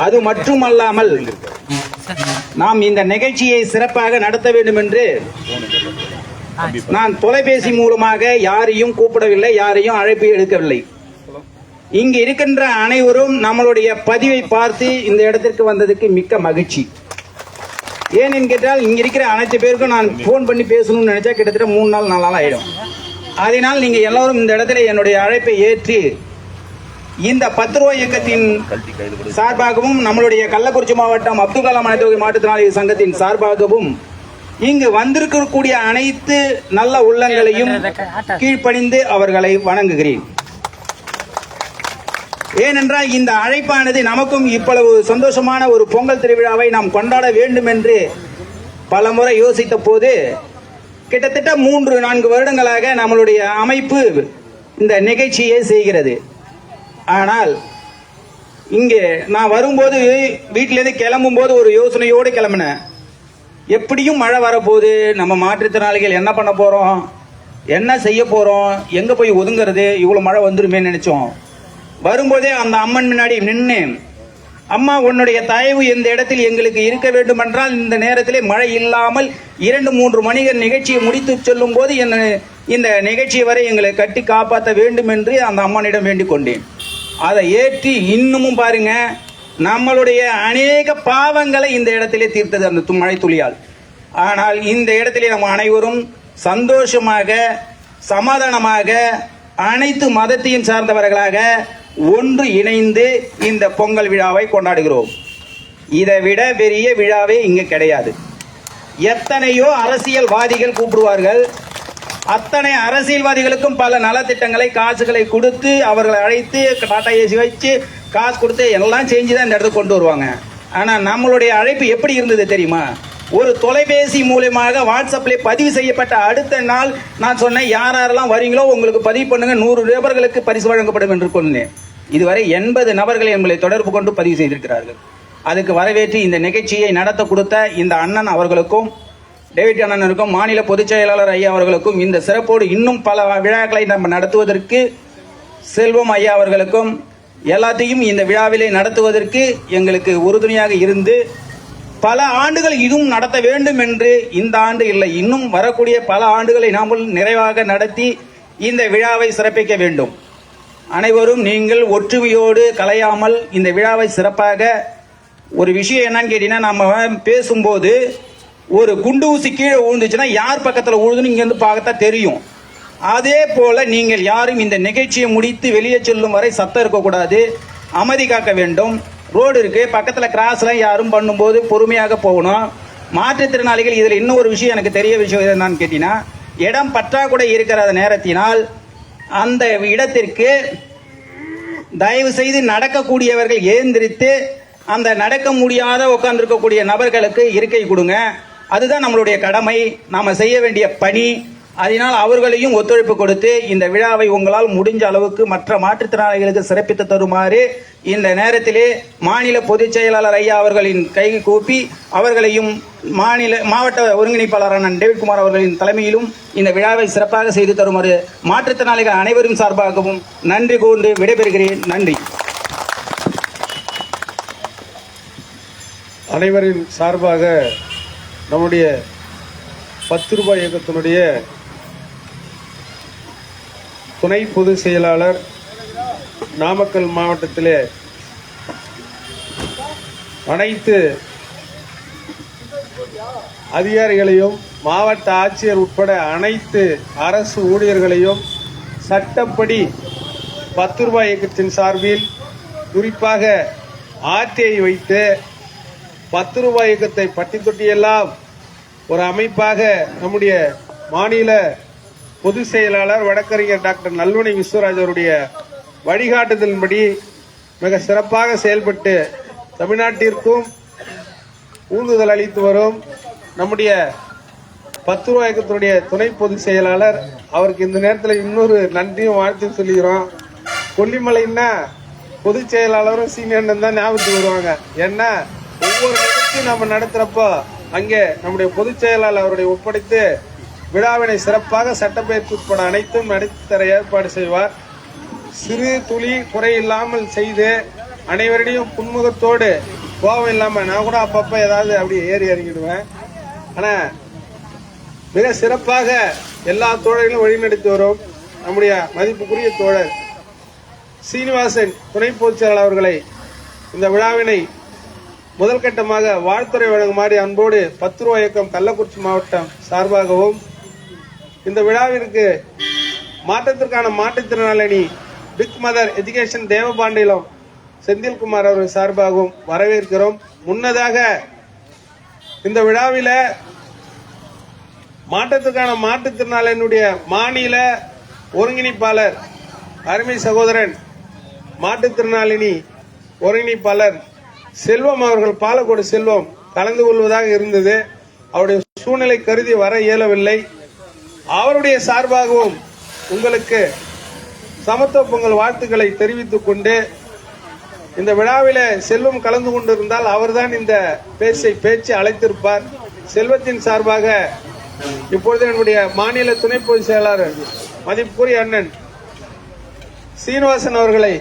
அது மட்டுமல்லாமல் நாம் இந்த நிகழ்ச்சியை சிறப்பாக நடத்த வேண்டும் என்று நான் தொலைபேசி மூலமாக யாரையும் கூப்பிடவில்லை, யாரையும் அழைப்பு எடுக்கவில்லை. இங்கு இருக்கின்ற அனைவரும் நம்மளுடைய பதிவை பார்த்து இந்த இடத்திற்கு வந்ததுக்கு மிக்க மகிழ்ச்சி. ஏன் என்கிறால் இங்க இருக்கிற அனைத்து பேருக்கும் நான் போன் பண்ணி பேசணும்னு நினைச்சா கிட்டத்தட்ட 3 நாள் 4 நாள் ஆயிடும். அதனால் நீங்க எல்லாரும் இந்த இடத்துல என்னுடைய அழைப்பை ஏற்று இந்த 10 ரூபாய் இயக்கத்தின் சார்பாகவும் நம்மளுடைய கள்ளக்குறிச்சி மாவட்டம் அப்துல் கலாம் அனைத்து மாற்றுத்திறனாளி சங்கத்தின் சார்பாகவும் இங்கு வந்திருக்கக்கூடிய அனைத்து நல்ல உள்ளங்களையும் கீழ்ப்பணிந்து அவர்களை வணங்குகிறேன். ஏனென்றால் இந்த அழைப்பானது நமக்கும் இவ்வளவு சந்தோஷமான ஒரு பொங்கல் திருவிழாவை நாம் கொண்டாட வேண்டும் என்று பல முறை யோசித்த போது கிட்டத்தட்ட 3-4 வருடங்களாக நம்மளுடைய அமைப்பு இந்த நிகழ்ச்சியை செய்கிறது. ஆனால் இங்கே நான் வரும்போது வீட்டிலேருந்து கிளம்பும் போது ஒரு யோசனையோடு கிளம்பினேன். எப்படியும் மழை வரப்போகுது, நம்ம மாற்றுத்திறனாளிகள் என்ன பண்ண போறோம், என்ன செய்ய போறோம், எங்க போய் ஒதுங்கிறது, இவ்வளவு மழை வந்துருமே நினைச்சோம். வரும்போதே அந்த அம்மன் முன்னாடி நின்று, அம்மா உன்னுடைய தயவு இந்த இடத்தில் எங்களுக்கு இருக்க வேண்டும் என்றால் இந்த நேரத்திலே மழை இல்லாமல் 2-3 மணிகள் நிகழ்ச்சியை முடித்து செல்லும் போது இந்த நிகழ்ச்சி வரை எங்களை கட்டி காப்பாற்ற வேண்டும் என்று அந்த அம்மனிடம் வேண்டிக் கொண்டேன். அதை ஏற்றி இன்னமும் பாருங்க, நம்மளுடைய அநேக பாவங்களை இந்த இடத்திலே தீர்த்தது அந்த மழை துளியால். ஆனால் இந்த இடத்திலே நம்ம அனைவரும் சந்தோஷமாக சமாதானமாக அனைத்து மதத்தையும் சார்ந்தவர்களாக ஒன்று இணைந்து இந்த பொங்கல் விழாவை கொண்டாடுகிறோம். இதை விட பெரிய விழாவே இங்கு கிடையாது. எத்தனையோ அரசியல்வாதிகள் கூப்பிடுவார்கள். அத்தனை அரசியல்வாதிகளுக்கும் பல நலத்திட்டங்களை காசுகளை கொடுத்து அவர்களை அழைத்து டாடா ஏசி வச்சு காசு கொடுத்து எல்லாம் செஞ்சுதான் இந்த இடத்துக்கு கொண்டு வருவாங்க. ஆனா நம்மளுடைய அழைப்பு எப்படி இருந்தது தெரியுமா? ஒரு தொலைபேசி மூலமாக வாட்ஸ்அப்ல பதிவு செய்யப்பட்ட அடுத்த நாள் நான் சொன்னேன், யாரெல்லாம் வரீங்களோ உங்களுக்கு பதிவு பண்ணுங்க, 100 நபர்களுக்கு பரிசு வழங்கப்படும் என்று சொன்னேன். இதுவரை 80 நபர்கள் எங்களை தொடர்பு கொண்டு பதிவு செய்திருக்கிறார்கள். அதுக்கு வரவேற்று இந்த நிகழ்ச்சியை நடத்த கொடுத்த இந்த அண்ணன் அவர்களுக்கும், டேவிட் அண்ணனுக்கும், மாநில பொதுச் செயலாளர் ஐயா அவர்களுக்கும், இந்த சிறப்போடு இன்னும் பல விழாக்களை நம்ம நடத்துவதற்கு செல்வம் ஐயா அவர்களுக்கும், எல்லாத்தையும் இந்த விழாவிலே நடத்துவதற்கு எங்களுக்கு உறுதுணையாக இருந்து பல ஆண்டுகள் இதுவும் நடத்த வேண்டும் என்று இந்த ஆண்டு இல்லை, இன்னும் வரக்கூடிய பல ஆண்டுகளை நாம் நிறைவாக நடத்தி இந்த விழாவை சிறப்பிக்க வேண்டும். அனைவரும் நீங்கள் ஒற்றுமையோடு கலையாமல் இந்த விழாவை சிறப்பாக. ஒரு விஷயம் என்னன்னு கேட்டீங்கன்னா, நம்ம பேசும்போது ஒரு குண்டு ஊசி கீழே விழுந்துச்சுன்னா யார் பக்கத்தில் விழுதுன்னு இங்க இருந்து பார்க்கத்தான் தெரியும். அதே போல நீங்கள் யாரும் இந்த நிகழ்ச்சியை முடித்து வெளியே செல்லும் வரை சத்தம் இருக்கக்கூடாது, அமைதி காக்க வேண்டும். ரோடு இருக்கு, பக்கத்துல கிராஸ்லாம் யாரும் பண்ணும்போது பொறுமையாக போகணும். மாற்றுத்திறனாளிகள் இதுல இன்னும் ஒரு விஷயம் எனக்கு தெரிய விஷயம் என்னன்னு கேட்டீங்கன்னா, இடம் பற்றாக்குறை இருக்கிற நேரத்தினால் அந்த இடத்திற்கு தயவு செய்து நடக்கக்கூடியவர்கள் ஏந்திரித்து அந்த நடக்க முடியாத உட்கார்ந்திருக்கக்கூடிய நபர்களுக்கு இருக்கை கொடுங்க. அதுதான் நம்மளுடைய கடமை, நாம செய்ய வேண்டிய பணி. அதனால் அவர்களையும் ஒத்துழைப்பு கொடுத்து இந்த விழாவை உங்களால் முடிஞ்ச அளவுக்கு மற்ற மாற்றுத்திறனாளிகளுக்கு சிறப்பித்து தருமாறு இந்த நேரத்திலே மாநில பொதுச் செயலாளர் ஐயா அவர்களின் கை கூப்பி அவர்களையும் மாவட்ட ஒருங்கிணைப்பாளரான டேவிட்குமார் அவர்களின் தலைமையிலும் இந்த விழாவை சிறப்பாக செய்து தருமாறு மாற்றுத்திறனாளிகள் அனைவரும் சார்பாகவும் நன்றி கூர்ந்து விடைபெறுகிறேன். நன்றி. அனைவரின் சார்பாக நம்முடைய 10 ரூபாய் இயக்கத்தினுடைய துணை பொதுச் செயலாளர், நாமக்கல் மாவட்டத்திலே அனைத்து அதிகாரிகளையும் மாவட்ட ஆட்சியர் உட்பட அனைத்து அரசு ஊழியர்களையும் சட்டப்படி 10 ரூபாய் இயக்கத்தின் சார்பில் குறிப்பாக ஆர்டிஐ வைத்து 10 ரூபாய் இயக்கத்தை பட்டி தொட்டியெல்லாம் ஒரு அமைப்பாக நம்முடைய மாநில பொதுச் செயலாளர் வழக்கறிஞர் டாக்டர் நல்வனி விஸ்வராஜ் அவருடைய வழிகாட்டுதலின்படி மிக சிறப்பாக செயல்பட்டு தமிழ்நாட்டிற்கும் ஊந்துதல் அளித்து வரும் நம்முடைய 10 ரூபாய் இயக்கத்தினுடைய துணை பொதுச் செயலாளர் அவருக்கு இந்த நேரத்தில் இன்னொரு நன்றியும் வாழ்த்தையும் சொல்லிக்கிறோம். கொல்லிமலைன்னா பொதுச் செயலாளரும் சீனியர் தான் ஞாபகத்துக்கு வருவாங்க. ஏன்னா ஒவ்வொரு நிகழ்ச்சியும் நம்ம நடத்துறப்போ அங்கே நம்முடைய பொதுச் செயலாளர் அவருடைய ஒப்படைத்து விழாவினை சிறப்பாக சட்டப்பயிற்சி உட்பட அனைத்தும் நடத்தி தர ஏற்பாடு செய்வார். சிறு துளி குறையில்லாமல் செய்து அனைவரையும் புன்முகத்தோடு கோபம் இல்லாம நான் கூட அப்பப்ப ஏதாவது அப்படி ஏறி இறங்கிடுவேன். ஆனா மிக சிறப்பாக எல்லா தோழர்களும் வழிநடத்தி வரும் நம்முடைய மதிப்புக்குரிய தோழர் சீனிவாசன் துணை பொதுச் செயலாளர் அவர்களை இந்த விழாவினை முதல் கட்டமாக வாழ்த்துறை வழங்குமாறு அன்போடு 10 ரூபாய் இயக்கம் கள்ளக்குறிச்சி மாவட்டம் சார்பாகவும் இந்த விழாவிற்கு மாற்றத்திற்கான மாற்றுத்திறனாளி பிக் மதர் எஜுகேஷன் தேவபாண்டிலம் செந்தில்குமார் அவர்கள் சார்பாகவும் வரவேற்கிறோம். முன்னதாக இந்த விழாவில மாற்றத்திற்கான மாற்றுத்திறனாளியினுடைய மாநில ஒருங்கிணைப்பாளர் அருமை சகோதரன் மாற்றுத்திறனாளினி ஒருங்கிணைப்பாளர் செல்வம் அவர்கள் பாலக்கோடு செல்வம் கலந்து கொள்வதாக இருந்தது. அவருடைய சூழ்நிலை கருதி வர இயலவில்லை. அவருடைய சார்பாகவும் உங்களுக்கு சமத்துவ பொங்கல் வாழ்த்துக்களை தெரிவித்துக் கொண்டு இந்த விழாவில செல்வம் கலந்து கொண்டிருந்தால் அவர்தான் இந்த பேச்சை அழைத்திருப்பார். செல்வத்தின் சார்பாக இப்பொழுது என்னுடைய மாநில துணை பொதுச் செயலாளர் மதிப்புக்குரிய அண்ணன் சீனிவாசன் அவர்களை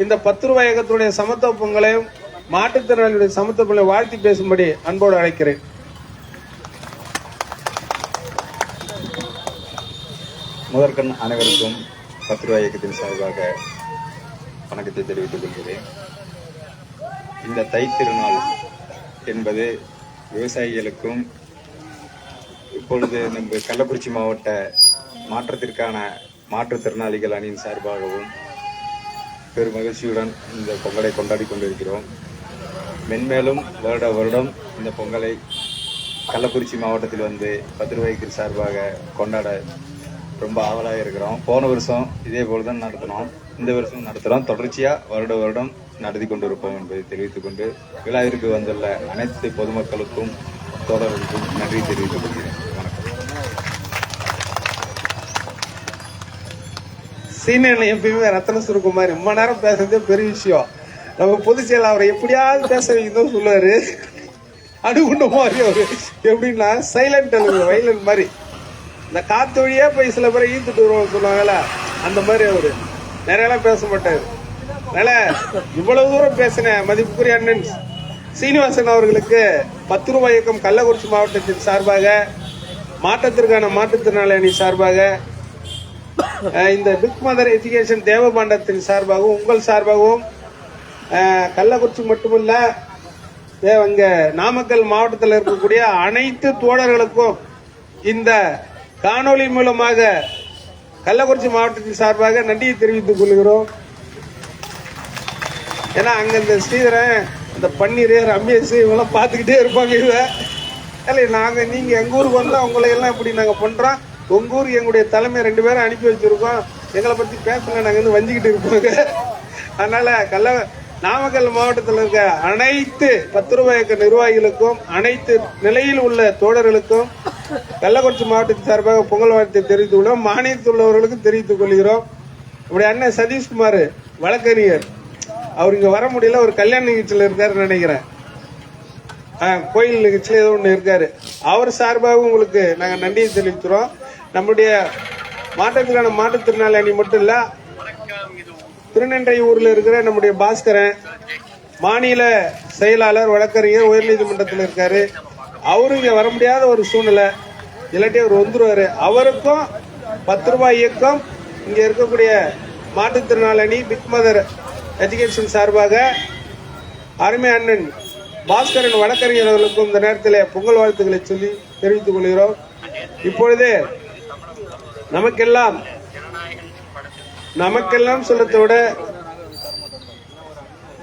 இந்த 10 ரூபாய் இயக்கத்துடைய சமத்துவ பொங்கலையும் மாற்றுத்திறனாளியுடைய சமத்துவ பொங்கலை வாழ்த்தி பேசும்படி அன்போடு அழைக்கிறேன். முதற்கண் அனைவருக்கும் 10 ரூபாய் இயக்கத்தின் சார்பாக வணக்கத்தை தெரிவித்துக் கொள்கிறேன். இந்த தை திருநாள் என்பது விவசாயிகளுக்கும் இப்பொழுது நம்ம கள்ளக்குறிச்சி மாவட்ட மாற்றத்திற்கான மாற்றுத்திறனாளிகள் அணியின் சார்பாகவும் பெரும் மகிழ்ச்சியுடன் இந்த பொங்கலை கொண்டாடி கொண்டிருக்கிறோம். மென்மேலும் வருடம் இந்த பொங்கலை கள்ளக்குறிச்சி மாவட்டத்தில் வந்து 10 ரூபாய்க்கு சார்பாக கொண்டாட ரொம்ப ஆவலாக இருக்கிறோம். போன வருஷம் இதே போல தான் நடத்தினோம், இந்த வருஷம் நடத்துகிறோம். தொடர்ச்சியாக வருடம் நடத்தி கொண்டிருப்போம் என்பதை தெரிவித்துக் கொண்டு விழாவிற்கு வந்துள்ள அனைத்து பொதுமக்களுக்கும் தோழர்களுக்கும் நன்றி தெரிவித்துக் கொள்கிறேன். சீனியர் எப்பயுமே ரத்தன சுருக்குமாரி ரொம்ப நேரம் பேசுறதே பெரிய விஷயம். நம்ம பொதுச் செயலாளர் அவரை எப்படியாவது பேச வைக்கணும் சொல்லுவாரு. அணுகுண்ட மாதிரி அவரு எப்படின்னா சைலண்ட் வைலண்ட் மாதிரி இந்த காத்து வழியா போய் சில பேரை ஈத்துட்டு வருவோம் சொல்லுவாங்கல்ல, அந்த மாதிரி அவரு நிறையலாம் பேச மாட்டாரு. அதனால இவ்வளவு தூரம் பேசின மதிப்புக்குரிய அண்ணன் சீனிவாசன் அவர்களுக்கு 10 ரூபாய் இயக்கம் கள்ளக்குறிச்சி மாவட்டத்தின் சார்பாக மாற்றத்திற்கான மாற்றுத்திறனாளி அணி சார்பாக இந்த பிக் மதர் எஜுகேஷன் தேவபாண்டத்தின் சார்பாகவும் உங்கள் சார்பாகவும் கள்ளக்குறிச்சி மட்டுமல்ல இங்க நாமக்கல் மாவட்டத்தில் இருக்கக்கூடிய அனைத்து தோழர்களுக்கும் இந்த காணொலி மூலமாக கள்ளக்குறிச்சி மாவட்டத்தின் சார்பாக நன்றியை தெரிவித்துக் கொள்கிறோம். ஏன்னா அங்க இந்த ஸ்ரீதரன் இந்த பன்னீர் ரமேஷ் இவங்கெல்லாம் பார்த்துக்கிட்டே இருப்பாங்க. இல்லை நீங்க எங்க ஊருக்கு வந்தா உங்களை எல்லாம் இப்படி நாங்க பண்றோம், உங்க ஊருக்கு எங்களுடைய தலைமை 2 பேரும் அனுப்பி வச்சிருக்கோம், எங்களை பத்தி பேசல நாங்க வந்து வஞ்சிக்கிட்டு இருப்போங்க. அதனால நாமக்கல் மாவட்டத்தில் இருக்க அனைத்து 10 ரூபாய் இயக்க நிர்வாகிகளுக்கும் அனைத்து நிலையில் உள்ள தோழர்களுக்கும் கள்ளக்குறிச்சி மாவட்டத்தின் சார்பாக பொங்கல் வாழ்த்தை தெரிவித்துக் கொள்கிறோம். மாநிலத்தில் உள்ளவர்களுக்கும் தெரிவித்துக் கொள்கிறோம். நம்முடைய அண்ணன் சதீஷ்குமார் வழக்கறிஞர் அவர் இங்க வர முடியல, ஒரு கல்யாண நிகழ்ச்சியில் இருக்காருன்னு நினைக்கிறேன், கோயில் நிகழ்ச்சியில் ஏதோ ஒன்று இருக்காரு. அவர் சார்பாக உங்களுக்கு நாங்க நன்றியை தெரிவிக்கிறோம். நம்முடைய மாற்றத்திற்கான மாற்றுத்திறனாளி அணி மட்டும் இல்ல, திருநென்றை ஊர்ல இருக்கிற நம்முடைய பாஸ்கரன் மாநில செயலாளர் வழக்கறிஞர் உயர்நீதிமன்றத்தில் இருக்காரு. அவரு இங்க வர முடியாத ஒரு சூழ்நிலை, இல்லாட்டி அவர் வந்துருவாரு. அவருக்கும் 10 ரூபாய் இயக்கம் இங்க இருக்கக்கூடிய மாற்றுத்திறனாளி அணி பிக் மதர் எஜுகேஷன் சார்பாக அருமை அண்ணன் பாஸ்கரன் வழக்கறிஞர் அவர்களுக்கும் இந்த நேரத்தில் பொங்கல் வாழ்த்துக்களை சொல்லி தெரிவித்துக் கொள்கிறோம். இப்பொழுது நமக்கெல்லாம் சொல்லத்தை விட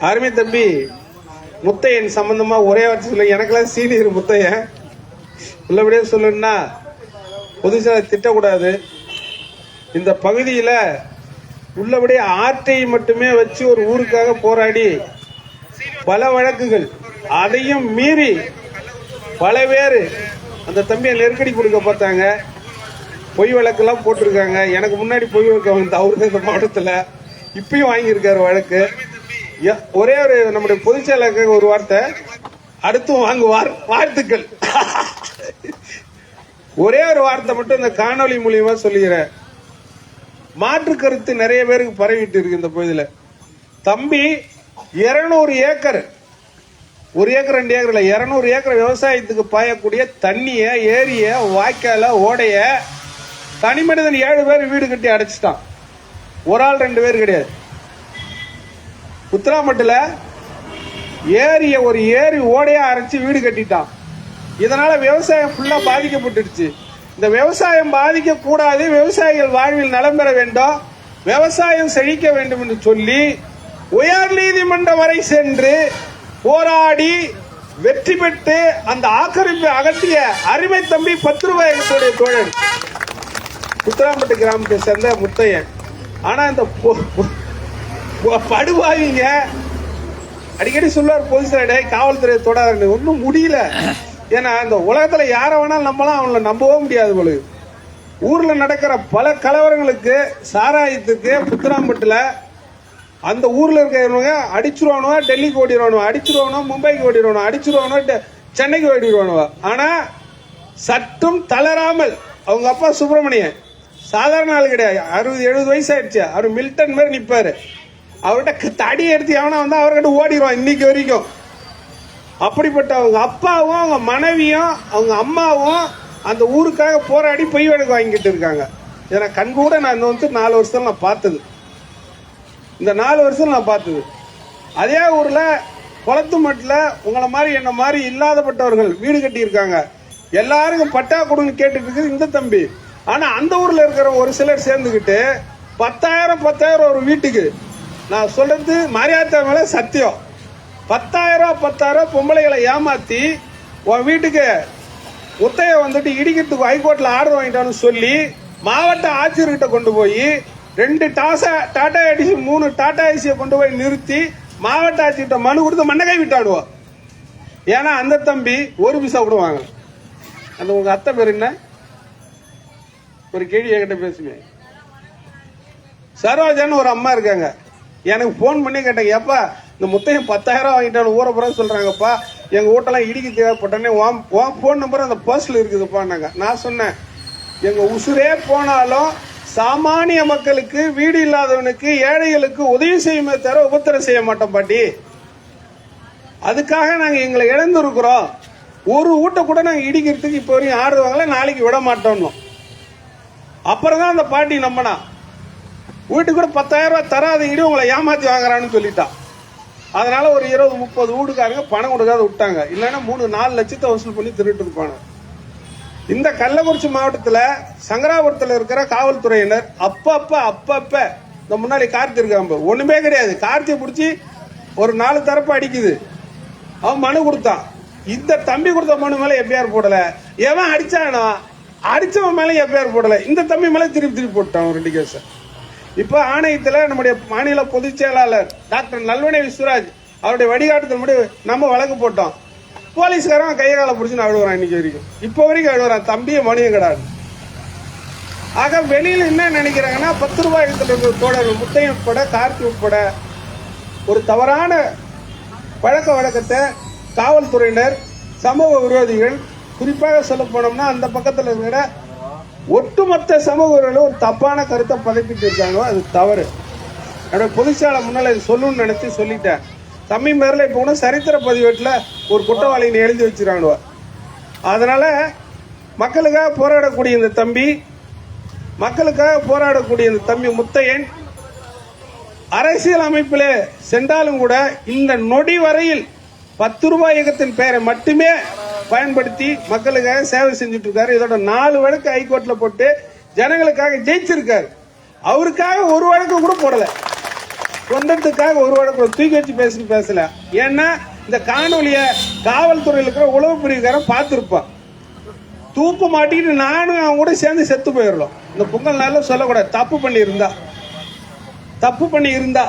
அருமை தம்பி முத்தையன் சம்பந்தமா ஒரே வார்த்தை சொல்ல, எனக்கெல்லாம் சீனியர் முத்தையன் உள்ளபடியே சொல்லணும்னா பொதுசாக திட்டக்கூடாது. இந்த பகுதியில உள்ளபடியே ஆர்டிஐ மட்டுமே வச்சு ஒரு ஊருக்காக போராடி பல வழக்குகள், அதையும் மீறி பல பேர் அந்த தம்பியை நெருக்கடி கொடுக்க பார்த்தாங்க. பொய் வழக்கெல்லாம் போட்டிருக்காங்க. எனக்கு முன்னாடி பொய் வழக்கு வந்து அவருக்கு இந்த மாவட்டத்தில் இப்பயும் வாங்கியிருக்காரு வழக்கு. ஒரே ஒரு நம்முடைய பொதுச் செயலாளருக்கு ஒரு வார்த்தை, அடுத்தும் வாங்குவார், வாழ்த்துக்கள். ஒரே ஒரு வார்த்தை மட்டும் இந்த காணொலி மூலியமா சொல்லுகிறேன். மாற்று கருத்து நிறைய பேருக்கு பரவிட்டு இருக்கு இந்த பகுதியில். தம்பி 200 ஏக்கர், 1 ஏக்கர் 2 ஏக்கர் இல்ல, 200 ஏக்கர் விவசாயத்துக்கு பாயக்கூடிய தண்ணிய, ஏரிய, வாய்க்கால, ஓடைய தனி மனிதன் 7 பேர் வீடு கட்டி அடைச்சிட்டான். ஒரு ஆள் 2 பேர் கிடையாது. உத்தராமட்டில் ஒரு ஏரி ஓடையா அரைச்சு வீடு கட்டிட்டான். இதனால விவசாயம் ஃபுல்லா பாதிக்கப்பட்டுடுச்சு. இந்த விவசாயம் பாதிக்க கூடாது, விவசாயிகள் வாழ்வில் நலம் பெற வேண்டும், விவசாயம் செழிக்க வேண்டும் என்று சொல்லி உயர் நீதிமன்றம் வரை சென்று போராடி வெற்றி பெற்று அந்த ஆக்கிரமிப்பை அகற்றிய அருமை தம்பி 10 ரூபாய் தோழர் உத்தராம்பட்டு கிராமத்தை சேர்ந்த முத்தையன். ஆனா இந்த படுவாங்க அடிக்கடி சொல்லுவார் போலீஸ்ல, காவல்துறை தொடாது, ஒன்னும் முடியல. ஏன்னா இந்த உலகத்துல யார வேணாலும் நம்பலாம், அவங்கள நம்பவே முடியாது போல. ஊர்ல நடக்கிற பல கலவரங்களுக்கு, சாராயத்துக்கு புத்தராம்பட்டுல அந்த ஊர்ல இருக்கிறவங்க அடிச்சிருவானுவா, டெல்லிக்கு ஓடிடுவானுவா, அடிச்சிருவானோ, மும்பைக்கு ஓடிடுவானோ, அடிச்சிருவானோ, சென்னைக்கு ஓடிடுவானுவா. ஆனா சட்டும் தளராமல் அவங்க அப்பா சுப்பிரமணியன் சாதாரண ஆள் கிடையாது, 60-70 வயசு ஆயிடுச்சு. அவர் மில்டன் மாதிரி நிப்பாரு. அவர்கிட்ட தடி எடுத்து எவனா வந்தா அவர்கிட்ட ஓடிடுவான் இன்னைக்கு வரைக்கும். அப்படிப்பட்ட அவங்க அப்பாவும் அவங்க மனைவியும் அவங்க அம்மாவும் அந்த ஊருக்காக போராடி பொய் வழக்கு வாங்கிட்டு இருக்காங்க. ஏன்னா கண்கூட நான் வந்து 4 வருஷம் நான் பார்த்தது. இந்த 4 வருஷம் நான் பார்த்தது. அதே ஊர்ல குளத்துமட்டில் உங்களை மாதிரி என்ன மாதிரி இல்லாதப்பட்டவர்கள் வீடு கட்டி இருக்காங்க. எல்லாருக்கும் பட்டா கொடுன்னு கேட்டுட்டு இருக்குது இந்த தம்பி. ஆனா அந்த ஊர்ல இருக்கிற ஒரு சிலர் சேர்ந்துக்கிட்டு 10,000 ஒரு வீட்டுக்கு, நான் சொல்றது மரியாதை மேல சத்தியம், 10,000 பொம்பளைகளை ஏமாத்தி உன் வீட்டுக்கு முத்தைய வந்துட்டு இடிக்கிறதுக்கு ஹைகோர்ட்ல ஆர்டர் வாங்கிட்டான்னு சொல்லி மாவட்ட ஆட்சியர்கிட்ட கொண்டு போய் 2 டாடா ஏசி 3 டாடா ஏசியை கொண்டு போய் நிறுத்தி மாவட்ட ஆட்சியர்கிட்ட மனு கொடுத்து மண்ணகை விட்டாடுவோம். ஏன்னா அந்த தம்பி ஒரு பைசா விடுவாங்க. அந்த உங்க அத்தை பேர் என்ன? ஒரு கேள்வி என்கிட்ட பேசுங்க. சரோஜான்னு ஒரு அம்மா இருக்காங்க. எனக்கு போன் பண்ணி கேட்டாங்க, எப்பா இந்த முத்தையும் 10,000 வாங்கிட்டாலும் ஊரை புற சொல்றாங்கப்பா, எங்க வீட்டெல்லாம் இடிக்க தேவைப்பட்டோன்னே போன் நம்பர் அந்த பர்ஸ்ல இருக்குதுப்பான்னாங்க. நான் சொன்னேன், எங்க உசுரே போனாலும் சாமானிய மக்களுக்கு, வீடு இல்லாதவனுக்கு, ஏழைகளுக்கு உதவி செய்யுமே தவிர உபத்திரம் செய்ய மாட்டோம் பாட்டி. அதுக்காக நாங்க எங்களை இழந்திருக்கிறோம். ஒரு வீட்டை கூட நாங்க இடிக்கிறதுக்கு இப்ப வரையும் ஆர்டர் வாங்கல, நாளைக்கு விட மாட்டோம். அப்புறம் தான் அந்த பாட்டி நம்பினா வீட்டுக்கு கூட 10,000 தராத இடி உங்களை ஏமாத்தி வாங்குறான்னு சொல்லிட்டான். அதனால ஒரு 20-30 வீடுக்காரங்க பணம் கொடுக்காத விட்டாங்க. இல்லைன்னா 3-4 லட்சத்தை வசூல் பண்ணி திருட்டு இருப்பாங்க. இந்த கள்ளக்குறிச்சி மாவட்டத்தில் சங்கராபுரத்தில் இருக்கிற காவல்துறையினர் அப்பப்ப இந்த முன்னாடி கார்த்தி இருக்காம ஒண்ணுமே கிடையாது, கார்த்தியை பிடிச்சி ஒரு 4 தரப்பு அடிக்குது. அவன் மனு கொடுத்தான். இந்த தம்பி கொடுத்த மனு மேல எஃப்ஐஆர் போடல. எவன் அடிச்சானோ அடிச்சவன் மேல எஃப்ஐஆர் போடல. இந்த தம்பி மேல திருப்பி போட்டான் 2 கேஸ். இப்ப ஆணையத்தில் நம்முடைய மாநில பொதுச் செயலாளர் டாக்டர் நல்வனை விஸ்வராஜ் அவருடைய வழிகாட்டுதல் முடி நம்ம வழக்கு போட்டோம். போலீஸ்காரன் கையை கால பிடிச்சு அழுவுறான். இன்னைக்கு வரைக்கும் இப்ப வரைக்கும் அழுவுறான், தம்பியை மணியும் கிடையாது. ஆக வெளியில என்ன நினைக்கிறாங்கன்னா 10 ரூபாய் தோழர் முத்தையன் உட்பட கார்த்தி உட்பட ஒரு தவறான பழக்க வழக்கத்தை காவல்துறையினர், சமூக விரோதிகள், குறிப்பாக சொல்ல போனோம்னா அந்த பக்கத்தில் இருக்கிற ஒட்டுமொத்த சமூக விரோதிகள் ஒரு தப்பான கருத்தை பதப்பிட்டு இருக்காங்க. அது தவறு. என்னோட பொதுச்சாலை முன்னால சொல்லணும்னு நினைச்சு சொல்லிட்டேன். தம்பி மேல இப்ப கூட சரித்திர பதிவேட்டில் ஒரு குற்றவாளின்னு எழுதி வச்சிருக்காங்க. அதனால மக்களுக்காக போராடக்கூடிய இந்த தம்பி, மக்களுக்காக போராடக்கூடிய இந்த தம்பி முத்தையன் அரசியல் அமைப்பிலே சென்றாலும் கூட இந்த நொடி வரையில் 10 ரூபாய் இயக்கத்தின் பெயரை மட்டுமே பயன்படுத்தி மக்களுக்காக சேவை செஞ்சுட்டு இருக்காரு. இதோட 4 வழக்கு ஹைகோர்ட்ல போட்டு ஜனங்களுக்காக ஜெயிச்சிருக்காரு. அவருக்காக ஒரு வழக்கு கூட போடல, சொந்தத்துக்காக ஒரு வழக்கு தூக்கி வச்சு பேசல. ஏன்னா இந்த காணொலிய காவல்துறையில் இருக்கிற உளவு பிரிவுக்காரன் பார்த்திருப்பான். தூக்கு மாட்டிக்கிட்டு நானும் அவன் கூட சேர்ந்து செத்து போயிடலாம். இந்த பொங்கல் நாள்ல சொல்லக்கூடாது. தப்பு பண்ணி இருந்தா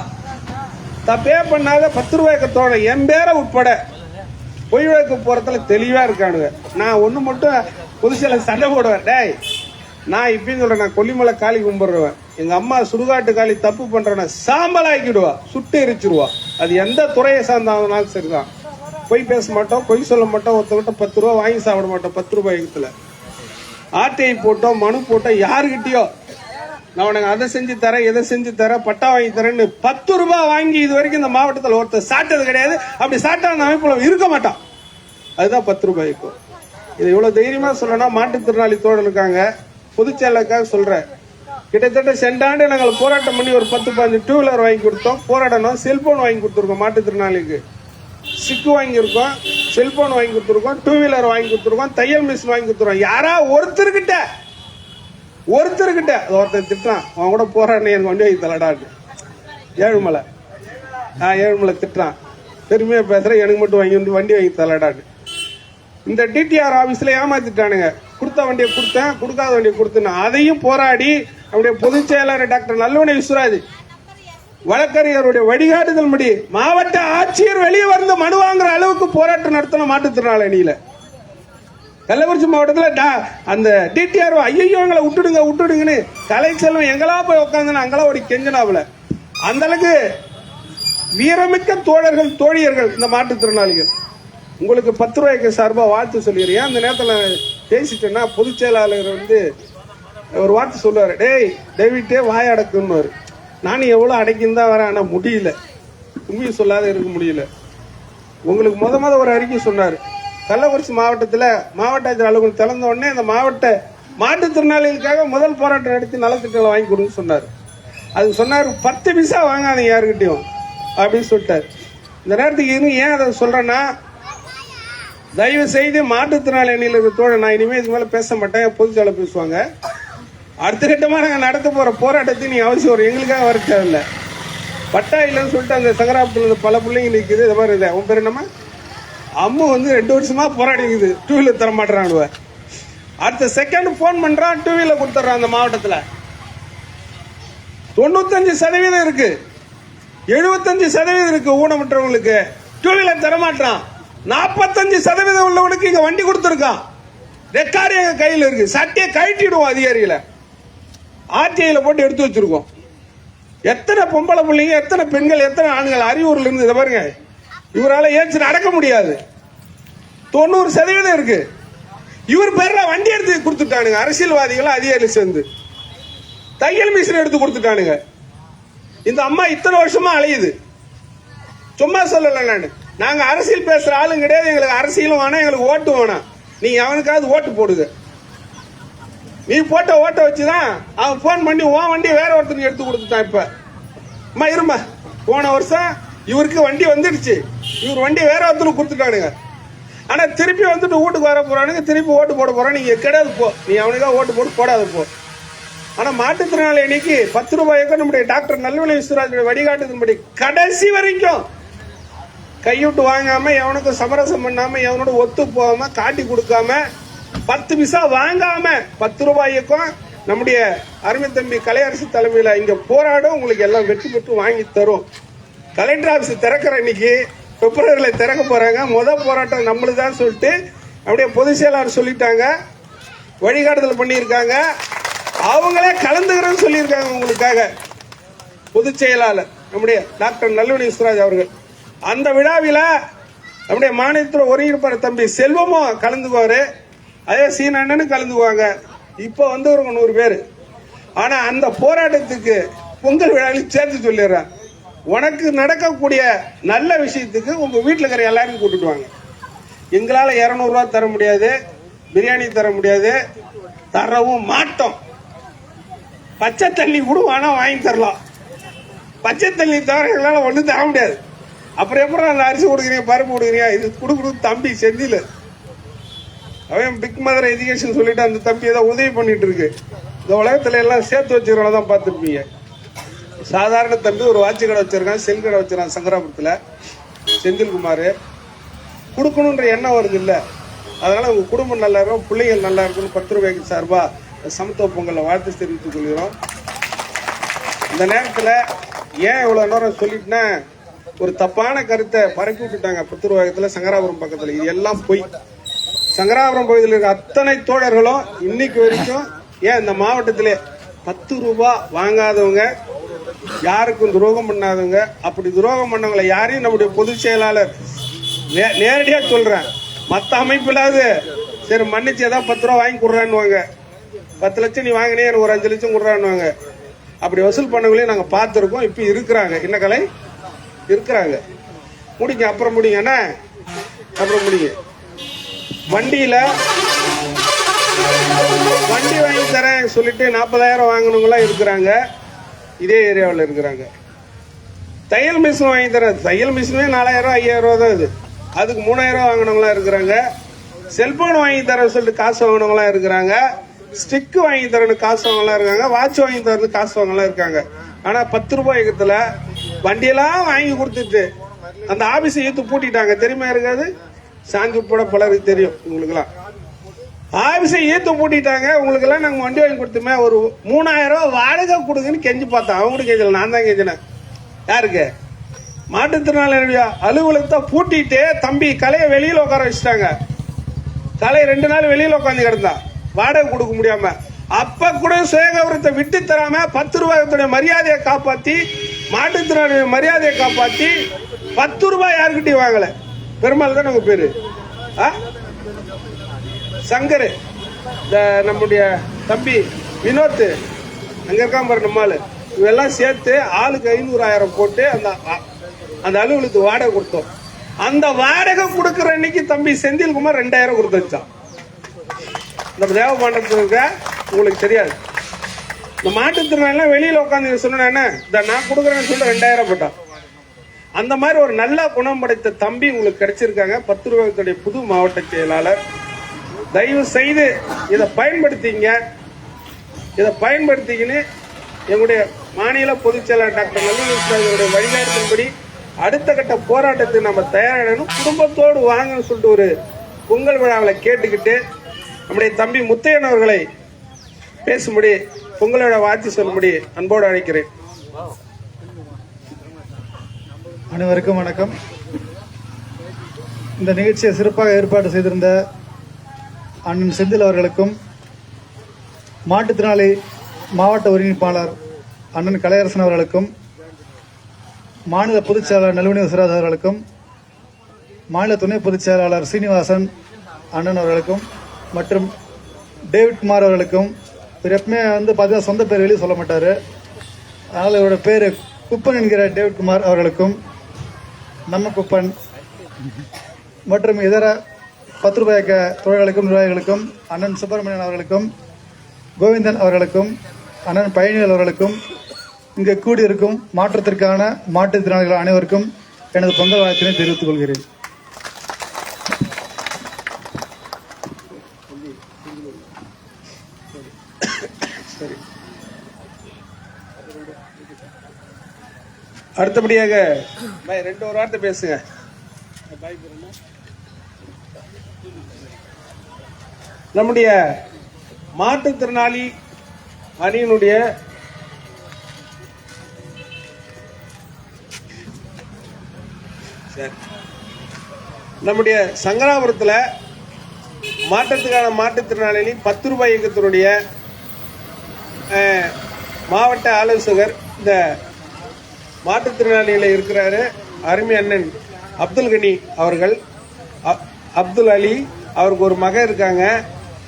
தப்பே பண்ணாத 10 ரூபாய்க்கத்தோட என் பேரை உட்பட பொய் வழக்கு போறதுல தெளிவா இருக்கானுங்க. நான் ஒண்ணு மட்டும் புதுசில சண்டை போடுவேன். டேய், நான் இப்பயும் சொல்றேன், நான் கொல்லிமலை காளி கும்பிடுறவன். எங்க அம்மா சுடுகாட்டு காளி தப்பு பண்றவன சாம்பல் ஆக்கிடுவா, சுட்டு எரிச்சிருவா. அது எந்த துறையை சார்ந்தாலும் சரிதான். பொய் பேச மாட்டோம், பொய் சொல்ல மாட்டோம், ஒருத்தவங்கிட்ட 10 ரூபா வாங்கி சாப்பிட மாட்டோம். 10 ரூபாய் இடத்துல ஆர்டிஐ போட்டோம், மனு போட்டோம், யாருகிட்டயோ நான் உனக்கு அதை செஞ்சு தரேன், இதை செஞ்சு தரேன், பட்டா வாங்கி தரேன்னு 10 ரூபாய் வாங்கி இது வரைக்கும் இந்த மாவட்டத்தில் ஒருத்தர் சாட்டது கிடையாது. அப்படி சாட்டான அமைப்புல இருக்க மாட்டான். அதுதான் 10 ரூபாய். இப்போ இது இவ்வளவு தைரியமா சொல்லணும். மாற்றுத்திறனாளி தோழர் இருக்காங்க, பொதுச்செயலுக்காக சொல்றேன். கிட்டத்தட்ட சென்றாண்டு நாங்கள் போராட்டம் பண்ணி ஒரு 10-15 டூ வீலர் வாங்கி கொடுத்தோம். போராடணும். செல்போன் வாங்கி கொடுத்துருக்கோம். மாற்றுத்திறனாளிக்கு சிக்கு வாங்கியிருக்கோம், செல்போன் வாங்கி கொடுத்துருக்கோம், டூ வீலர் வாங்கி கொடுத்துருக்கோம், தையல் மிஷின் வாங்கி கொடுத்துருக்கோம். யாரா ஒருத்தர்கிட்ட ஒருத்தர் திட்டுறான், அவன் கூட போறான்னு எனக்கு வண்டி வாங்கி தலடான்னு. ஏழுமலை திட்டுறான், பெருமையா பேசுறேன், எனக்கு மட்டும் வண்டி வாங்கி தலடான்னு. இந்த டிடிஆர் ஆபீஸ்ல ஏமாத்திட்டானுங்க. கொடுத்த வண்டியை கொடுத்தேன், கொடுக்காத வண்டியை கொடுத்தேன். அதையும் போராடி நம்முடைய பொதுச் செயலாளர் டாக்டர் நல்லுவனை விஸ்வராஜ் வழக்கறிஞருடைய வழிகாட்டுதல் படி மாவட்ட ஆட்சியர் வெளியே வந்து மனு வாங்குற அளவுக்கு போராட்டம் நடத்தணும். மாற்றுத்திறனாளி அணியில கள்ளக்குறிச்சி மாவட்டத்தில் அந்த டிடிஆர் ஐயோ எங்களை விட்டுடுங்கன்னு கலைச்செல்வம் எங்களா போய் உட்காந்து அங்கெல்லாம் ஒரு கெஞ்சனாவில். அந்த அளவுக்கு வீரமிக்க தோழர்கள் தோழியர்கள் இந்த மாற்றுத்திறனாளிகள். உங்களுக்கு 10 ரூபாய்க்கு சார்பா வாழ்த்து சொல்லிடுறேன். அந்த நேரத்தில் பேசிட்டேன்னா பொதுச் செயலாளர் வந்து ஒரு வார்த்தை சொல்லுவாரு, டேய் டேவிட்டே வாய அடக்குன்னு. நானும் எவ்வளவு அடைக்குன்னு தான் வரேன், ஆனா முடியல, உண்மையை சொல்லாத இருக்க முடியல. உங்களுக்கு முத ஒரு அறிக்கை சொன்னாரு. கள்ளக்குறிச்சி மாவட்டத்தில் மாவட்ட ஆட்சியர் அலுவலகம் திறந்த உடனே இந்த மாவட்ட மாற்றுத்திறனாளிகளுக்காக முதல் போராட்டம் நடத்தி நலத்திட்டங்களை வாங்கி கொடுன்னு சொன்னார். அது சொன்னார், 10 பைசா வாங்காதீங்க யாருக்கிட்டையும் அப்படின்னு சொல்லிட்டாரு. இந்த நேரத்துக்கு இன்னும் ஏன் அதை சொல்றேன்னா, தயவு செய்து மாற்றுத்திறனாளி அணியில் இருக்கிற தோழர், நான் இனிமேல் இது மேல பேச மாட்டேன், பொதுச்செயலாளர் பேசுவாங்க. அடுத்த கட்டமா நாங்கள் நடத்த போற போராட்டத்தை நீ அவசியம் வரும், எங்களுக்காக வர தேவையில்லை. பட்டா இல்லைன்னு சொல்லிட்டு அந்த சங்கராபுரத்தில் பல பிள்ளைங்க நிற்குது. இது மாதிரி இல்லை, உன் பேர் என்னமா அம்மு வந்து 2 வருஷமா போராடி இருக்குது, டூ வீலர் தர மாட்டேறானுவ. அடுத்த செகண்ட் போன் பண்றான், டூ வீலர் கொடுத்துட்றான். அந்த மாவட்டத்தில் 95% இருக்கு, 75% இருக்கு ஊனமுற்றவங்களுக்கு டூ வீலர் தர மாட்டான். 45% உள்ளவனுக்கு இங்க வண்டி கொடுத்துருக்கான். ரெக்கார்டு எங்க கையில் இருக்கு. சட்டையை கழட்டிடுவோம் அதிகாரிகளை, ஆர்டிஐல போட்டு எடுத்து வச்சிருக்கோம். எத்தனை பொம்பளை பிள்ளைங்க, எத்தனை பெண்கள், எத்தனை ஆண்கள் அரியூர்ல இருந்து இதை பாருங்க, இவரால் ஏச்சு நடக்க முடியாது. 90% இருக்கு. இவர் பேர்ல வண்டி எடுத்து கொடுத்துட்டானுங்க அரசியல்வாதிகள் அதிகாரிகள் சேர்ந்து. தையல் மிஷின் எடுத்து கொடுத்துட்டானுங்க. இந்த அம்மா இத்தனை வருஷமா அலையுது. சும்மா சொல்லல, நாங்க அரசியல் பேசுற ஆளும் கிடையாது, எங்களுக்கு அரசியலும் வேணாம், எங்களுக்கு ஓட்டு வேணாம். நீ அவனுக்காவது ஓட்டு போடுங்க. நீ போட்ட ஓட்ட வச்சுதான் அவன் போன் பண்ணி உன் வண்டி வேற ஒருத்தருக்கு எடுத்து கொடுத்துட்டான். இப்ப அம்மா இருமா, போன வருஷம் இவருக்கு வண்டி வந்துடுச்சு, இவர் வண்டி வேற ஒருத்தருக்கு கொடுத்துட்டானுங்க. ஆனா திருப்பி வந்துட்டு வீட்டுக்கு வர போறானுங்க, திருப்பி ஓட்டு போட போறான். நீங்க கிடையாது போ, நீ அவனுக்காக ஓட்டு போட்டு போடாது போ. ஆனா மாற்றுத்திறனாளி அன்னைக்கு 10 ரூபாய்க்கு நம்முடைய டாக்டர் நல்லுவனை விஸ்வராஜ் வழிகாட்டுதன்படி கடைசி வரைக்கும் கைவிட்டு வாங்காம, எவனுக்கும் சமரசம் பண்ணாம, எவனோட ஒத்து போகாம, காட்டி கொடுக்காம, 10 பைசா வாங்காம 10 ரூபாய்க்கும் நம்முடைய அருமை தம்பி கலையரசு தலைமையில இங்க போராடும். உங்களுக்கு எல்லாம் வெற்றி பெற்று வாங்கி தரும். கலெக்டர் ஆபீஸ் திறக்கிற இன்னைக்கு பிப்ரவரியில திறக்க போறாங்க. முதல் போராட்டம் நம்மளுதான் சொல்லிட்டு அப்படியே பொதுச் செயலாளர் சொல்லிட்டாங்க, வழிகாட்டுதல் பண்ணியிருக்காங்க. அவங்களே கலந்துக்கிறேன்னு சொல்லியிருக்காங்க உங்களுக்காக. பொதுச் செயலாளர் நம்முடைய டாக்டர் நல்லுவனை விஸ்வராஜ் அவர்கள் அந்த விழாவில் நம்முடைய மாநிலத்தில் ஒருங்கிருப்பார் தம்பி செல்வமும் கலந்துக்குவாரு, அதே சீனன்னு கலந்துக்குவாங்க. இப்போ வந்து ஒரு 100 பேர். ஆனா அந்த போராட்டத்துக்கு பொங்கல் விழாவில் சேர்த்து சொல்லிடுறேன், உனக்கு நடக்கக்கூடிய நல்ல விஷயத்துக்கு உங்க வீட்டில் இருக்கிற எல்லாரும் கூட்டிட்டு வாங்க. எங்களால 200 ரூபாய் தர முடியாது, பிரியாணி தர முடியாது, தரவும் மாட்டோம். பச்சை தண்ணி கூட வேணா வாங்கி தரலாம், பச்சை தண்ணி தவிர எங்களால ஒன்றும் தர முடியாது. அப்புறம் எப்படி அந்த அரிசி கொடுக்குறீங்க, பருப்பு கொடுக்குறீங்க, இது கொடுக்குறது தம்பி செந்தில். அவன் பிக் மதர் எஜுகேஷன் சொல்லிட்டு அந்த தம்பி ஏதோ உதவி பண்ணிட்டு இருக்கு. இந்த உலகத்துல எல்லாம் சேர்த்து வச்சுக்கிறவங்க தான் பார்த்துருப்பீங்க. சாதாரண தம்பி ஒரு வாட்சி கடை வச்சிருக்கான், செல் கடை வச்சிருக்கான் சங்கராபுரத்தில், செந்தில்குமார். கொடுக்கணுன்ற எண்ணம் வருது இல்லை, அதனால உங்க குடும்பம் நல்லா இருக்கும், பிள்ளைகள் நல்லா இருக்கும்னு 10 ரூபாய்க்கு சார்பா சமத்துவ பொங்கலை வாழ்த்து தெரிவித்துக் கொள்கிறோம். இந்த நேரத்தில் ஏன் இவ்வளவு நேரம் சொல்லிட்டுனா, ஒரு தப்பான கருத்தை பரப்பி விட்டுட்டாங்க 10 ரூபாயத்துல சங்கராபுரம் பக்கத்துல. இது எல்லாம் போய் சங்கராபுரம் பகுதியில் இருக்க அத்தனை தோழர்களும் இன்னைக்கு வரைக்கும் ஏன் இந்த மாவட்டத்திலே 10 ரூபாய் வாங்காதவங்க, யாருக்கும் துரோகம் பண்ணாதவங்க, அப்படி துரோகம் பண்ணவங்களை யாரையும் நம்முடைய பொதுச் செயலாளர் நேரடியா சொல்றேன், மற்ற அமைப்பிலாவது சரி மன்னிச்சு ஏதாவது 10 ரூபா வாங்கி கொடுறான்னு, 10 லட்சம் நீ வாங்கினே ஒரு 5 லட்சம் கொடுறான்னு, அப்படி வசூல் பண்ணவங்களையும் நாங்க பார்த்துருக்கோம். இப்ப இருக்கிறாங்க, என்ன கலை இருக்கிறாங்க. முடிங்க, அப்புறம் முடிங்க அண்ணா, அப்புறம் முடிங்க. வண்டியில வண்டி வாங்கி தரேன் சொல்லிட்டு 40,000 வாங்கினவங்களாம் இருக்கிறாங்க, இதே ஏரியாவில் இருக்கிறாங்க. தையல் மிஷின் வாங்கி தரேன், தையல் மிஷினே 4,000 5,000 தான் இது, அதுக்கு 3,000 வாங்கினவங்களாம் இருக்கிறாங்க. செல்போன் வாங்கி தரேன் சொல்லிட்டு காசு வாங்கினவங்களாம் இருக்கிறாங்க. ஸ்டிக் வாங்கி தரேன்னு காசு வாங்கலாம் இருக்காங்க. வாட்ச் வாங்கி தரேன்னு காசு வாங்கலாம் இருக்காங்க. ஆனா 10 ரூபாய் இயக்கத்துல வண்டியெல்லாம் வாங்கி கொடுத்துட்டு அந்த ஆபீஸை இழுத்து பூட்டிட்டாங்க. தெரியுமா இருக்காது? சாந்தி உட்பட பலருக்கு தெரியும். உங்களுக்கு எல்லாம் ஆபீஸை ஈத்து பூட்டிட்டாங்க. உங்களுக்கு எல்லாம் நாங்க வண்டி வாங்கி கொடுத்துமே ஒரு 3,000 ரூபாய் வாடகை கொடுங்கன்னு கெஞ்சி பார்த்தோம். அவங்க கூட கெஞ்சல, நான் தான் கெஞ்சினேன். யாருக்கு? மாற்றுத்திறனாளி அலுவலகத்தை பூட்டிட்டு தம்பி கலையை வெளியில உட்கார வச்சுட்டாங்க. கலை 2 நாள் வெளியில உட்காந்து கிடந்தான், வாடகை கொடுக்க முடியாம. அப்ப கூட சுயகௌரவத்தை விட்டு தராம 10 ரூபாய் மரியாதையை காப்பாத்தி, மாற்றுத்திறனாளி மரியாதையை காப்பாத்தி 10 ரூபாய் யாருக்கிட்டையும் வாங்கல. பெருமாள் தான் நம்ம பேரு. சங்கர், நம்முடைய தம்பி வினோத் அங்க இருக்காம பாரு நம்மாலு, இவெல்லாம் சேர்த்து ஆளுக்கு 500,000 போட்டு அந்த அலுவலகத்துக்கு வாடகை கொடுத்தோம். அந்த வாடகை கொடுக்கற அன்னைக்கு தம்பி செந்தில்குமார் 2,000 கொடுத்து வச்சான். இந்த தேவ மண்டபத்தில் உங்களுக்கு தெரியாது. இந்த மாற்றுத்திறனால வெளியில உட்காந்து சொன்ன நான் கொடுக்குறேன்னு சொல்லிட்டு 2,000 போட்டான். அந்த மாதிரி ஒரு நல்ல குணம் படைத்த தம்பி உங்களுக்கு கிடைச்சிருக்காங்க. 10 ரூபாய்க்குடைய புது மாவட்ட செயலாளர். தயவு செய்து இதை பயன்படுத்திங்க. இதை பயன்படுத்திக்கின்னு எங்களுடைய மாநில பொதுச் செயலாளர் டாக்டர் நல்லுடைய வழிகாட்டும்படி அடுத்த கட்ட போராட்டத்துக்கு நம்ம தயாராகணும். குடும்பத்தோடு வாங்கன்னு சொல்லிட்டு ஒரு பொங்கல் விழாவில் கேட்டுக்கிட்டு நம்முடைய தம்பி முத்தையன் அவர்களை பேசும்படி, பொங்கல் விழா வாழ்த்து சொல்லும்படி அன்போடு அழைக்கிறேன். அனைவருக்கும் வணக்கம். இந்த நிகழ்ச்சியை சிறப்பாக ஏற்பாடு செய்திருந்த அண்ணன் செந்தில் அவர்களுக்கும், மாற்றுத்திறனாளி மாவட்ட ஒருங்கிணைப்பாளர் அண்ணன் கலையரசன் அவர்களுக்கும், மாநில பொதுச் செயலாளர் நல்வணி சிராஜ் அவர்களுக்கும், மாநில துணை பொதுச் செயலாளர் சீனிவாசன் அண்ணன் அவர்களுக்கும் மற்றும் டேவிட் குமார் அவர்களுக்கும், இவர் எப்பவுமே பார்த்தீங்கன்னா சொந்த பேர் வெளியே சொல்ல மாட்டார், அதனால் இவரோட பேர் குப்பன் என்கிற டேவிட் குமார் அவர்களுக்கும், நம்ம குப்பன் மற்றும் இதர 10 ரூபாய் தொழிலாளர்களுக்கும் நிர்வாகிகளுக்கும், அண்ணன் சுப்பிரமணியன் அவர்களுக்கும், கோவிந்தன் அவர்களுக்கும், அண்ணன் பயணிகள் அவர்களுக்கும், இங்கு கூடியிருக்கும் மாற்றத்திற்கான மாற்றுத்திறனாளிகள் அனைவருக்கும் எனது பொங்கல் வாழ்த்தினை தெரிவித்துக் கொள்கிறேன். அடுத்தபடியாக 2 வார்த்தை பேசுங்க. நம்முடைய மாற்றுத்திறனாளி அணியினுடைய நம்முடைய சங்கராபுரத்தில் மாற்றத்துக்கான மாற்றுத்திறனாளி 10 ரூபாய் இயக்கத்தினுடைய மாவட்ட ஆலோசகர் இந்த மாற்றுத்திறனாளிகள் இருக்கிறாரு. அருமை அண்ணன் அப்துல் கனி அவர்கள், அப்துல் அலி அவருக்கு ஒரு மகன் இருக்காங்க.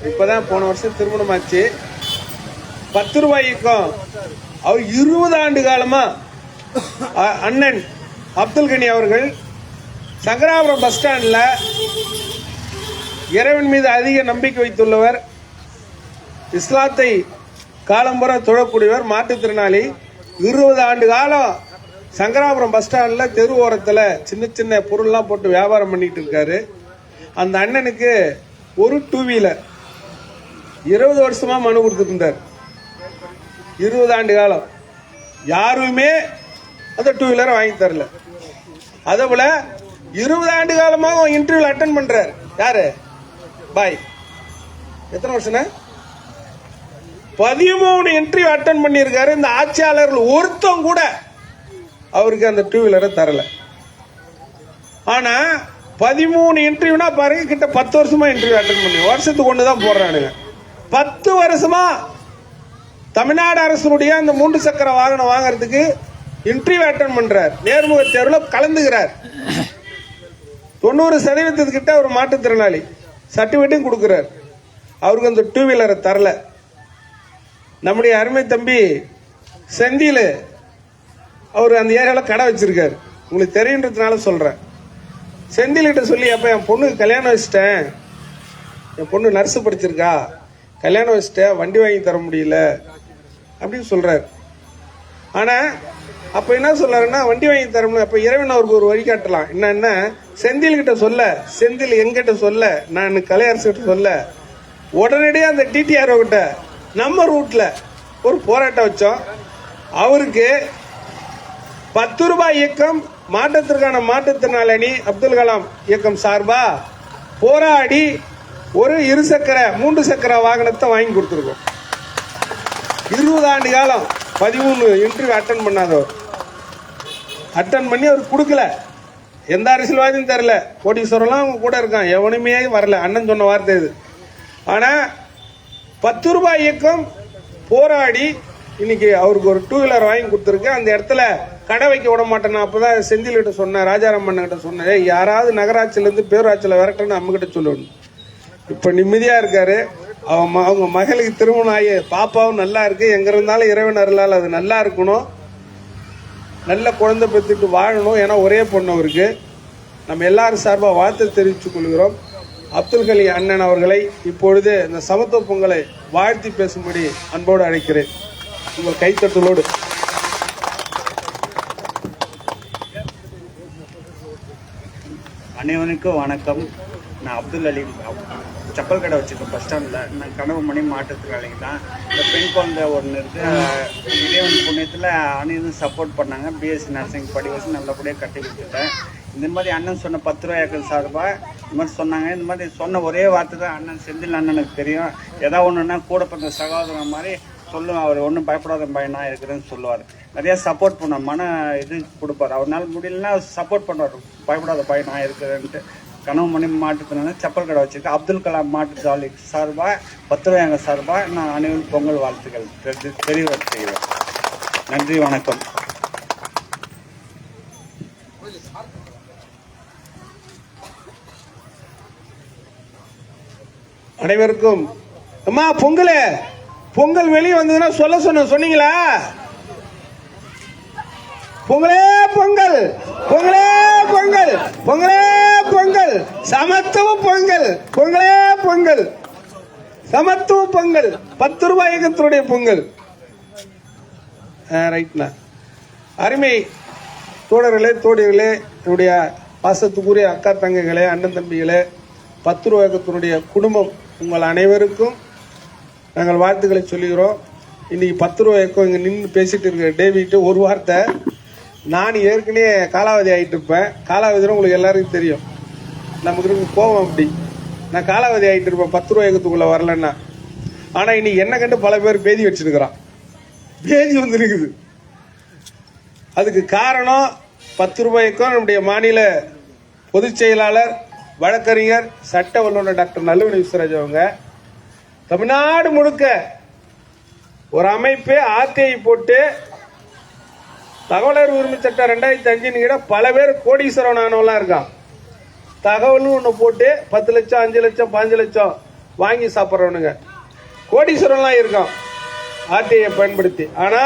இப்பதான் போன வருஷம் திருமணமாச்சு. 10 ரூபாய் இயக்கம் அவர் 20 ஆண்டு காலமா அண்ணன் அப்துல் கனி அவர்கள் சங்கராபுரம் பஸ் ஸ்டாண்ட்ல இறைவன் மீது அதிக நம்பிக்கை வைத்துள்ளவர், இஸ்லாத்தை காலம்புற தொழக்கூடியவர், மாற்றுத்திறனாளி. 20 ஆண்டு காலம் சங்கராபுரம் பஸ் ஸ்டாண்ட்ல தெரு ஓரத்தில் சின்ன சின்ன பொருள்லாம் போட்டு வியாபாரம் பண்ணிட்டு இருக்காரு. அந்த அண்ணனுக்கு ஒரு 2 வீலர் 20 வருஷமா மனு கொடுத்துட்டு இருந்தார். 20 ஆண்டு காலம் யாருமே அந்த 2 வீலரை வாங்கி தரல. அதே போல 20 ஆண்டு காலமா இன்டர்வியூ அட்டன் பண்றாரு. யாரு? பாய். எத்தனை வருஷம்? 13 இன்டர்வியூ அட்டன் பண்ணியிருக்காரு. இந்த ஆட்சியாளர்கள் ஒருத்தம் கூட அவருக்கு அந்த 2 வீலரை தரல. ஆனா 13 இன்டர்வியூனா பாருங்க, கிட்ட 10 வருஷமா இன்டர்வியூ அட்டன் பண்ணி வருஷத்துக்கு ஒன்று தான் போடுறானுங்க. 10 வருஷமா தமிழ்நாடு அரசுடைய அந்த 3 சக்கர வாகனம் வாங்கறதுக்கு இன்டர்வியூ அட்டன் பண்றார். நேர்முக தேர்வில் கலந்துகிறார். 90% கிட்ட ஒரு மாற்றுத்திறனாளி சர்டிபிகேட்டும் கொடுக்கிறார். அவருக்கு அந்த 2 வீலரை தரல. நம்முடைய அருமை தம்பி செந்தில் அவர் அந்த ஏரியாவில் கடை வச்சிருக்காரு. உங்களுக்கு தெரியுன்றதுனால சொல்றேன். செந்தில்கிட்ட சொல்லி, அப்ப என் பொண்ணுக்கு கல்யாணம் வச்சிட்டேன், என் பொண்ணு நர்ஸு படிச்சிருக்கா, கல்யாணம் வச்சுட்டேன், வண்டி வாங்கி தர முடியல அப்படின்னு சொல்றாரு. ஆனா அப்ப என்ன சொல்றாருன்னா, வண்டி வாங்கி தரணும். அப்ப இறைவன் அவருக்கு ஒரு வழி காட்டலாம். என்ன செந்தில் கிட்ட சொல்ல, செந்தில் எங்கிட்ட சொல்ல, நான் கலையரசு கிட்ட சொல்ல, உடனடியாக அந்த டிடிஆர் கிட்ட நம்ம ரூட்ல ஒரு போராட்டம் வச்சோம். அவருக்கு 10 ரூபாய் இயக்கம், மாற்றத்திற்கான மாற்றுத்திறனாளி அப்துல் கலாம் இயக்கம் சார்பா போராடி ஒரு 3 சக்கர வாகனத்தை வாங்கி கொடுத்துருக்கோம். 20 ஆண்டு காலம் 13 இன்டர்வியூ அட்டன் பண்ணாதவர், அட்டன் பண்ணி அவர் கொடுக்கல. எந்த அரசியல்வாதியும் தரல. கோடீஸ்வரம்லாம் அவங்க கூட இருக்கான், எவனுமே வரல. அண்ணன் சொன்ன வார்த்தை இது. ஆனா 10 ரூபாய் இயக்கம் போராடி இன்னைக்கு அவருக்கு ஒரு 2 வீலர் வாங்கி கொடுத்துருக்கு. அந்த இடத்துல கடை வைக்க விட மாட்டேன். அப்பதான் செந்தில் கிட்ட சொன்னேன், ராஜாராம் அண்ணன் கிட்ட சொன்னேன், யாராவது நகராட்சியில இருந்து பேரூராட்சியில விரட்டன்னு நம்ம கிட்ட சொல்லணும். இப்ப நிம்மதியா இருக்காரு. அவங்க மகளுக்கு திருமணம் ஆகி பாப்பாவும் நல்லா இருக்கு. எங்க இருந்தாலும் இறைவன் அருளால் அது நல்லா இருக்கணும், நல்ல குழந்தை பெற்றுட்டு வாழணும். ஏன்னா ஒரே பொண்ணு அவருக்கு. நம்ம எல்லாரும் சார்பாக வாழ்த்து தெரிவித்துக் கொள்கிறோம். அப்துல் கலாம் அண்ணன் அவர்களை இப்பொழுது இந்த சமத்துவ பொங்கலை வாழ்த்தி பேசும்படி அன்போடு அழைக்கிறேன். உங்கள் கைத்தட்டலோடு. அனைவருக்கும் வணக்கம். நான் அப்துல் அலி, செப்பல் கடை வச்சுருக்கேன் பஸ் ஸ்டாண்டில். நான் கனவு மணி மாற்றத்துக்காளிங்க தான். இந்த பெண் குழந்தை ஒன்று இருக்குது. இறைவன் புண்ணியத்தில் அனைவரும் சப்போர்ட் பண்ணாங்க. பிஎஸ்சி நர்சிங் படி வச்சு நல்லபடியாக கட்டி கொடுத்துட்டேன். இந்த மாதிரி அண்ணன் சொன்ன 10 ரூபாய்க்கு சார்பாக இந்த மாதிரி சொன்னாங்க. இந்த மாதிரி சொன்ன ஒரே வார்த்தை தான் அண்ணன் செந்தில் அண்ணனுக்கு தெரியும். ஏதாவது ஒன்றுன்னா கூட பிறந்த சகோதரன் மாதிரி சொல்லுவேன். அவர் ஒன்றும் பயப்படாத பையனா இருக்கிறேன்னு சொல்லுவார். நிறையா சப்போர்ட் பண்ணுவார், மன இது கொடுப்பார். அவர்னால முடியலன்னா சப்போர்ட் பண்ணுவார், பயப்படாத பையனா இருக்கிறேன்ட்டு. கனவு மணி மாற்றுத்திறனால செப்பல் கடை வச்சிருக்கேன். அப்துல் கலாம் மாற்றுத்தாளி சார்பாக 10 ரூபாய்ங்க சார்பாக நான் அனைவரும் பொங்கல் வாழ்த்துக்கள் தெரிவிக்கிறேன். நன்றி, வணக்கம். அனைவருக்கும் அம்மா பொங்கல் வெளியே வந்ததுன்னா சொல்ல சொன்னீங்களா? பொங்கலே பொங்கல், பொங்கலே பொங்கல், பொங்கலே பொங்கல், சமத்துவ பொங்கல், பொங்கலே பொங்கல், சமத்துவ பொங்கல், 10 ரூபாய் இயக்கத்தினுடைய பொங்கல். ரைட்னா அருமை தோழர்களே, தோழிகளே, என்னுடைய பாசத்துக்குரிய அக்கா தங்கைகளே, அண்ணன் தம்பிகளே, 10 ரூபாய் இயக்கத்தினுடைய குடும்பம், உங்கள் அனைவருக்கும் நாங்கள் வாழ்த்துக்களை சொல்லுகிறோம். இன்னைக்கு 10 ரூபாய் இயக்கம் இங்கே நின்று பேசிட்டு இருக்கிற டேவிட் ஒரு வார்த்தை, நான் ஏற்கனவே காலாவதி ஆகிட்டு இருப்பேன். காலாவதினா உங்களுக்கு எல்லாருக்கும் தெரியும், நமக்கு இருக்கு கோவம். அப்படி நான் காலாவதி ஆகிட்டு இருப்பேன் 10 ரூபாய் இயக்கத்துக்குள்ள வரலன்னா. ஆனால் இன்னைக்கு என்ன கண்டு பல பேர் பேதி வச்சிருக்கிறான், பேதி வந்துருக்குது. அதுக்கு காரணம் 10 ரூபாய் இயக்கம். நம்முடைய மாநில பொதுச் செயலாளர், வழக்கறிஞர், சட்ட வல்லுநர் டாக்டர் நல்லுமணி விஸ்வராஜ் அவங்க தமிழ்நாடு முழுக்க ஒரு அமைப்பு ஆர்டிஐ போட்டு தகவலர் உரிமை சட்டம் 2005 பல பேர் கோடீஸ்வரன் ஆனவெல்லாம் இருக்கான். தகவல்னு ஒன்று போட்டு 10 லட்சம் 5 லட்சம் 5 லட்சம் வாங்கி சாப்பிட்றவனுங்க கோடீஸ்வரன்லாம் இருக்கான் ஆர்டிஐ பயன்படுத்தி. ஆனா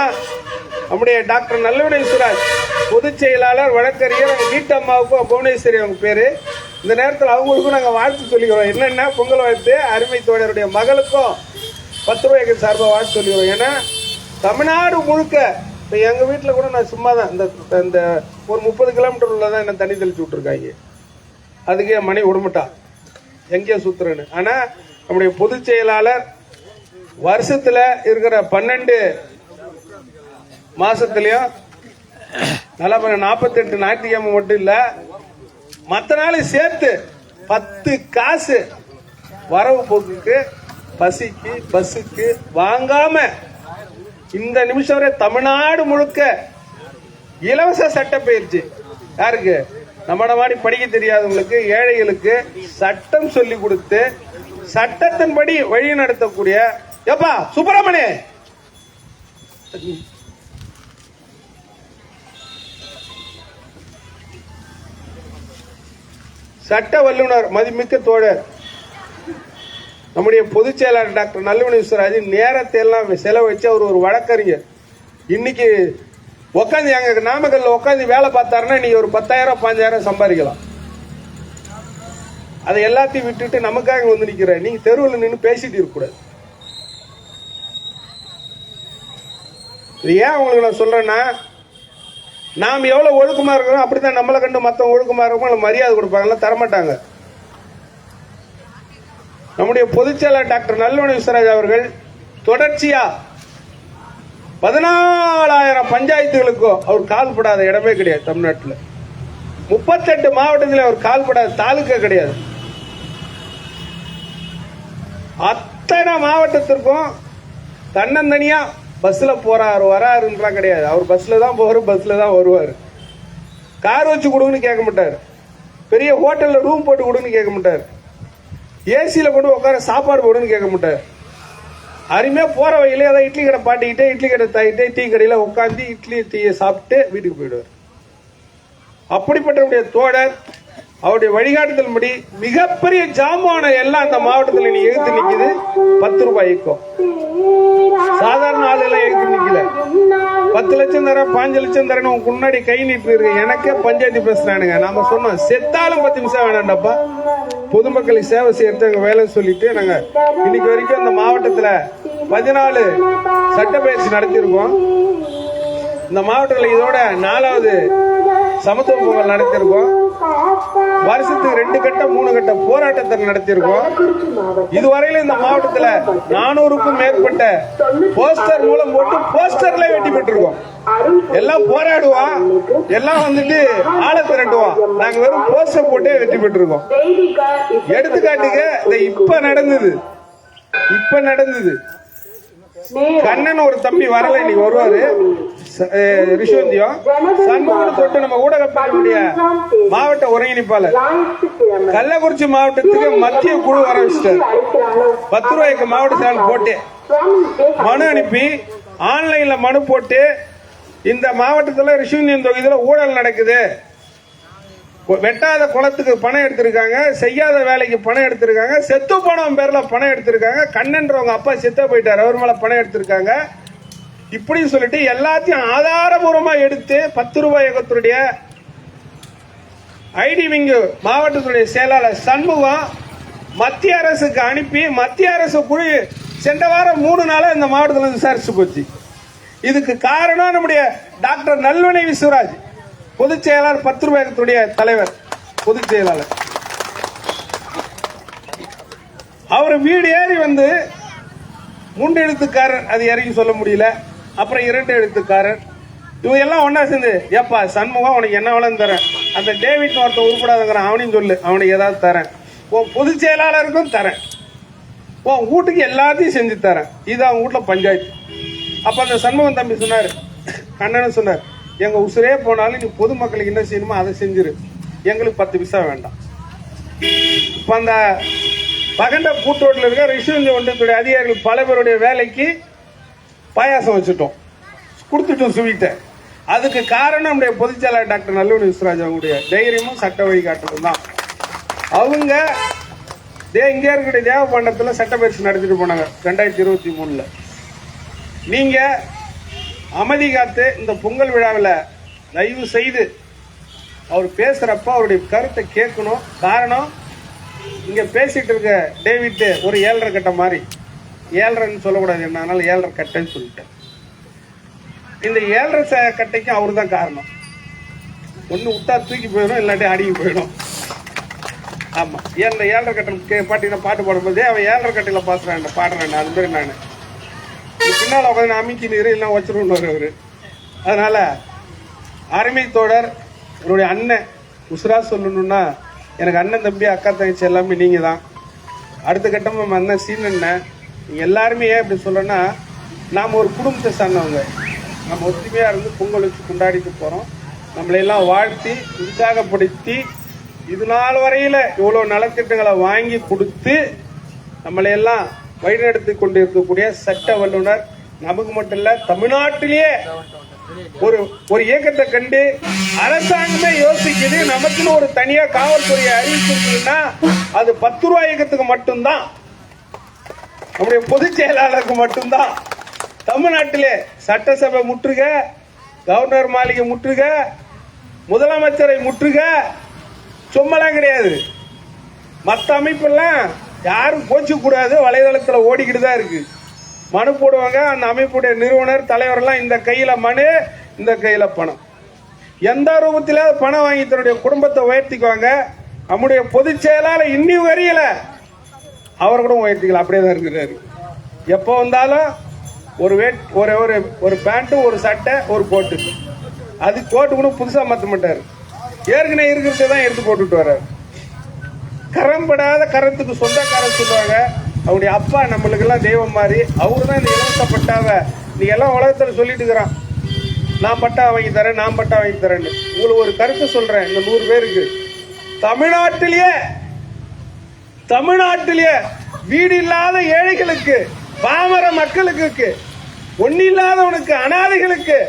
நம்முடைய டாக்டர் நல்லுமணி விஸ்வராஜ் பொதுச் செயலாளர், வழக்கறிஞர், வீட்டம்மாவுக்கும் புவனேஸ்வரி அவங்க பேரு. இந்த நேரத்தில் அவங்களுக்கும் நாங்கள் வாழ்த்து சொல்லிக்கிறோம். என்னென்ன பொங்கல் வாழ்த்து அருமை தோழருடைய மகளுக்கும் 10 ரூபாய்க்கு சார்பாக வாழ்த்து சொல்லிக்கிறோம். ஏன்னா தமிழ்நாடு முழுக்க இப்போ எங்கள் வீட்டில் கூட நான் சும்மா தான் இந்த ஒரு 30 கிலோமீட்டர் உள்ளதான் என்ன தண்ணி தெளிச்சு விட்டுருக்காங்க. அதுக்கு என் மனைவி விடமாட்டா, எங்கேயோ சுத்துறேன்னு. ஆனால் நம்முடைய பொதுச் செயலாளர் வருஷத்தில் இருக்கிற 12 மாசத்துலயும் நல்லா 48 ஞாயிற்றுக்கிழமை மட்டும் இல்ல, மற்ற நாளும் சேர்த்து 10 காசு வரவு போக்குக்கு, பசிக்கு, பஸ்ஸுக்கு வாங்காம இந்த நிமிஷம் வரை தமிழ்நாடு முழுக்க இலவச சட்ட பயிற்சி. யாருக்கு? நம்மட மாதிரி படிக்க தெரியாதவங்களுக்கு, ஏழைகளுக்கு சட்டம் சொல்லி கொடுத்து சட்டத்தின்படி வழி நடத்தக்கூடிய எப்பா சுப்பிரமணிய சட்ட வல்லுநர், மதிமிக்க தோழர், நம்முடைய பொதுச் செயலாளர் டாக்டர் நல்லுமணி விஸ்வராஜ் நேரத்தை எல்லாம் செலவழிச்சு அவர் ஒரு வழக்கறிஞர். இன்னைக்கு உட்காந்து எங்க நாமக்கல்ல உட்காந்து வேலை பார்த்தாருன்னா நீங்க ஒரு 10,000 5,000 சம்பாதிக்கலாம். அதை எல்லாத்தையும் விட்டுட்டு நமக்காக வந்து நிக்கிற நீங்க தெருவில் நின்று பேசிட்டு இருக்க கூடாது. இது ஏன் உங்களுக்கு நான் சொல்றேன்னா, நாம் எவ்வளவு ஒழுக்கமா இருக்கிறோம் அப்படித்தான் நம்மளை கண்டு மத்தவங்க ஒழுக்கமா இருக்கும் மரியாதை கொடுப்பாங்க, தரமாட்டாங்க. நம்முடைய பொதுச்செயலாளர் டாக்டர் நல்லுணை விஸ்வராஜ் அவர்கள் தொடர்ச்சியா 14,000 பஞ்சாயத்துகளுக்கோ அவர் கால்படாத இடமே கிடையாது. தமிழ்நாட்டில் 38 மாவட்டத்தில் அவர் கால்படாத தாலுக்கா கிடையாது. அத்தனை மாவட்டத்திற்கும் தன்னந்தனியா பஸ்ல போறாரு வராருன்றா கிடையாது. அவர் பஸ்ல தான் போவாரு, பஸ்ல தான் வருவாரு. கார் வச்சு கொடுங்கன்னு கேட்க மாட்டாரு, பெரிய ஹோட்டல்ல ரூம் போட்டு கொடுங்கன்னு கேட்க மாட்டாரு, ஏசியில கொண்டு உட்கார சாப்பாடு போடுன்னு கேட்க மாட்டாரு. அருமையா போற வகையில ஏதாவது இட்லி கடை பாட்டிக்கிட்டே இட்லி கடை தாயிட்டே டீ கடையில உட்காந்து இட்லி டீயை சாப்பிட்டு வீட்டுக்கு போயிடுவார். அப்படிப்பட்ட தோழர் அவருடைய வழிகாட்டுதல் படி மிகப்பெரிய ஜாமான எல்லாம் அந்த மாவட்டத்தில் நீ எழுத்து நிக்குது. 10 ரூபாய் இயக்கம் சாதாரண ஆளுகளை எழுத்து நிக்கல. 10 லட்சம் தரேன் 5 லட்சம் தரேன் உனக்கு முன்னாடி கை நீட்டு இருக்கு. எனக்கே பஞ்சாயத்து பேசுறானுங்க. நாம சொன்னோம் செத்தாலும் 10 நிமிஷம் வேணாண்டப்பா, பொதுமக்களுக்கு சேவை செய்யறது வேலை சொல்லிட்டு நாங்க இன்னைக்கு வரைக்கும் இந்த மாவட்டத்துல 14 சட்டப்பயிற்சி நடத்தியிருக்கோம். இந்த மாவட்டத்தில் இதோட 4வது சமத்துவ பொங்கல் நடத்தியிருக்கோம். வருஷத்துக்கு 2 கட்ட 3 கட்ட போராட்டத்தை நடத்தியிருக்கோம். இதுவரையில இந்த மாவட்டத்தில் 400க்கும் மேற்பட்ட போஸ்டர் மூலம் போட்டு போஸ்டர்ல வெட்டி பெற்றிருக்கோம். எல்லாம் போராடுவான், எல்லாம் வந்துட்டு ஆளை திரட்டுவான். நாங்க வெறும் போஸ்டர் போட்டே வெற்றி பெற்றிருக்கோம். எடுத்துக்காட்டுக்கு இப்ப நடந்தது கண்ணன் ஒரு தம்பி வரல, இன்னைக்கு வருவாரு ரிஷுவந்தியம் சண்முகம் தொட்டு நம்ம ஊடகத்தினுடைய மாவட்ட ஒருங்கிணைப்பாளர் கள்ளக்குறிச்சி மாவட்டத்துக்கு மத்திய குழு வர வச்சுட்டாரு. 10 ரூபாய்க்கு மாவட்ட செயல் போட்டு மனு அனுப்பி ஆன்லைன்ல மனு போட்டு இந்த மாவட்டத்தில் ரிஷுவந்தியம் தொகுதியில் ஊழல் நடக்குது, வெட்டாத குளத்துக்கு பணம் எடுத்திருக்காங்க, செய்யாத வேலைக்கு பணம் எடுத்திருக்காங்க, செத்து போனவன் பேர்ல பணம் எடுத்திருக்காங்க, கண்ணன்றவங்க அப்பா செத்த போயிட்டார் அவர் மேல பணம் எடுத்திருக்காங்க, இப்படின்னு சொல்லிட்டு எல்லாத்தையும் ஆதாரபூர்வமா எடுத்து 10 ரூபாய் இயக்கத்துடைய ஐடி விங்கு மாவட்டத்துடைய செயலாளர் சண்முகம் மத்திய அரசுக்கு அனுப்பி மத்திய அரசு குழு சென்ற வாரம் 3 நாளா இந்த மாவட்டத்தில் விசாரிச்சு போச்சு. இதுக்கு காரணம் நம்முடைய டாக்டர் நல்லுணை விஸ்வராஜ் பொதுச் செயலாளர் 10 ரூபாய் தலைவர் பொதுச் செயலாளர். அவர் வீடு ஏறி வந்து 3 எழுத்துக்காரர், அது இறங்கி சொல்ல முடியல, அப்புறம் 2 எழுத்துக்காரர், இவங்க எல்லாம் ஒன்னா சேர்ந்து ஏப்பா சண்முகம் உனக்கு என்ன வேலைன்னு தரேன், அந்த டேவிட் ஒருத்தன் உருப்படாதங்கிறான் அவனையும் சொல்லு, அவனுக்கு ஏதாவது தரேன், உன் பொதுச் செயலாளருக்கும் தரேன், உன் வீட்டுக்கு எல்லாத்தையும் செஞ்சு தரேன், இது அவங்க வீட்டுல பஞ்சாயத்து. அப்ப அந்த சண்முகம் தம்பி சொன்னாரு, கண்ணன் சொன்னார், எங்க உசுரே போனாலும் நீ பொதுமக்களுக்கு என்ன செய்யணுமோ அதை செஞ்சிரு, எங்களுக்கு 10 பைசா வேண்டாம். இப்ப அந்த பகண்ட கூட்டோட்டில் இருக்க ரிஷுவந்தி ஒன்றியத்துடைய அதிகாரிகள் பல பேருடைய வேலைக்கு பாயாசம் வச்சுட்டோம், கொடுத்துட்டோம் ஸ்வீட்டை. அதுக்கு காரணம் நம்முடைய பொதுச்செயலாளர் டாக்டர் நல்லுணை விஸ்வராஜ் அவங்களுடைய தைரியமும் சட்ட வழிகாட்டுதலும் தான். அவங்க இங்கே இருக்கிற தேவபண்டத்தில் சட்ட பயிற்சி நடத்திட்டு போனாங்க 2023. நீங்க அமைதி காத்து இந்த பொங்கல் விழாவில் தயவு செய்து அவர் பேசுறப்ப அவருடைய கருத்தை கேட்கணும். காரணம், இங்க பேசிட்டு இருக்க டேவிட் ஒரு 7.5 கட்ட மாதிரி, 7.5 சொல்லக்கூடாது, என்னால 7.5 கட்டைன்னு சொல்லிட்டேன். இந்த 7.5 கட்டைக்கு அவரு தான் காரணம். ஒண்ணு விட்டா தூக்கி போயிடும், இல்லாட்டி அடிக்கி போயிடும். ஆமா, இந்த 7.5 கட்டை பாட்டின பாட்டு பாடும்போது அவன் 7.5 கட்டையில பாடுறான், அது மாதிரி நான் பின்னால உட்காந்து அமிக்கி நீர் எல்லாம் வச்சிருவாரு அவரு. அதனால அருமை தோழர் என்னுடைய அண்ணன் உசுரா சொல்லணும்னா எனக்கு அண்ணன் தம்பி அக்கா தங்கச்சி எல்லாமே நீங்க தான். அடுத்த கட்டம் நம்ம அண்ணன் சீனண்ணன், நீங்க எல்லாருமே ஏன் இப்படி சொல்றேன்னா, நாம ஒரு குடும்பத்தை சார்ந்தவங்க, நம்ம ஒத்துமையா இருந்து பொங்கல் வச்சு கொண்டாடிட்டு போறோம். நம்மளையெல்லாம் வாழ்த்தி உற்சாகப்படுத்தி இது நாள் வரையில இவ்வளவு நலத்திட்டங்களை வாங்கி கொடுத்து நம்மளையெல்லாம் வழிநடத்தி கொண்டு இருக்கக்கூடிய சட்ட வல்லுநர், நமக்கு மட்டும் இல்ல தமிழ்நாட்டிலேயே ஒரு இயக்கத்தை கண்டு அரசாங்கமே யோசிக்குது, நமக்குன்னு ஒரு தனியா காவல்துறையை அறிவிச்சிருக்குன்னா அது 10 ரூபாய் இயக்கத்துக்கு மட்டும்தான், நம்முடைய பொதுச் செயலாளருக்கு மட்டும்தான். தமிழ்நாட்டிலே சட்டசபை முற்றுக, கவர்னர் மாளிகை முற்றுக, முதலமைச்சரை முற்றுக, சும்மாலாம் கிடையாது. மற்ற அமைப்பெல்லாம் யாரும் கோச்சிக்க கூடாது, வலைதளத்தில் ஓடிக்கிட்டு தான் இருக்கு. மனு போடுவாங்க, அந்த அமைப்புடைய நிறுவனர் தலைவர்லாம் இந்த கையில மனு, இந்த கையில பணம். எந்த ரூபத்தில பணம் வாங்கி தன்னுடைய குடும்பத்தை உயர்த்திக்குவாங்க. நம்முடைய பொதுச் செயலாளர் இன்னி வரையில அவர் கூட உயர்த்திக்கலாம், அப்படியே தான் இருக்கிறாரு. எப்போ வந்தாலும் ஒரு பேண்ட், ஒரு சட்டை, ஒரு கோட்டு. அது கோட்டு கூட புதுசா மாற்ற மாட்டாரு, ஏற்கனவே இருக்கிறத தான் எடுத்து போட்டுட்டு வர்றாரு. கரம்படாத கரத்துக்கு சொந்தக்காரர் சொல்லுவாங்க. அவருடைய அப்பா நம்மளுக்கு எல்லாம் தெய்வம் மாதிரி. அவரு தான் இந்த இலவச பட்டாவை நீ எல்லாம் உலகத்துல சொல்லிட்டு இருக்கிறான், நான் பட்டா வாங்கி தரேன், நான் பட்டா வாங்கி தரேன்னு. உங்களுக்கு ஒரு கருத்து சொல்றேன், இந்த 100 பேருக்கு தமிழ்நாட்டிலேயே வீடு இல்லாத ஏழைகளுக்கு, பாமர மக்களுக்கு, ஒண்ணு இல்லாதவனுக்கு, அனாதைகளுக்கு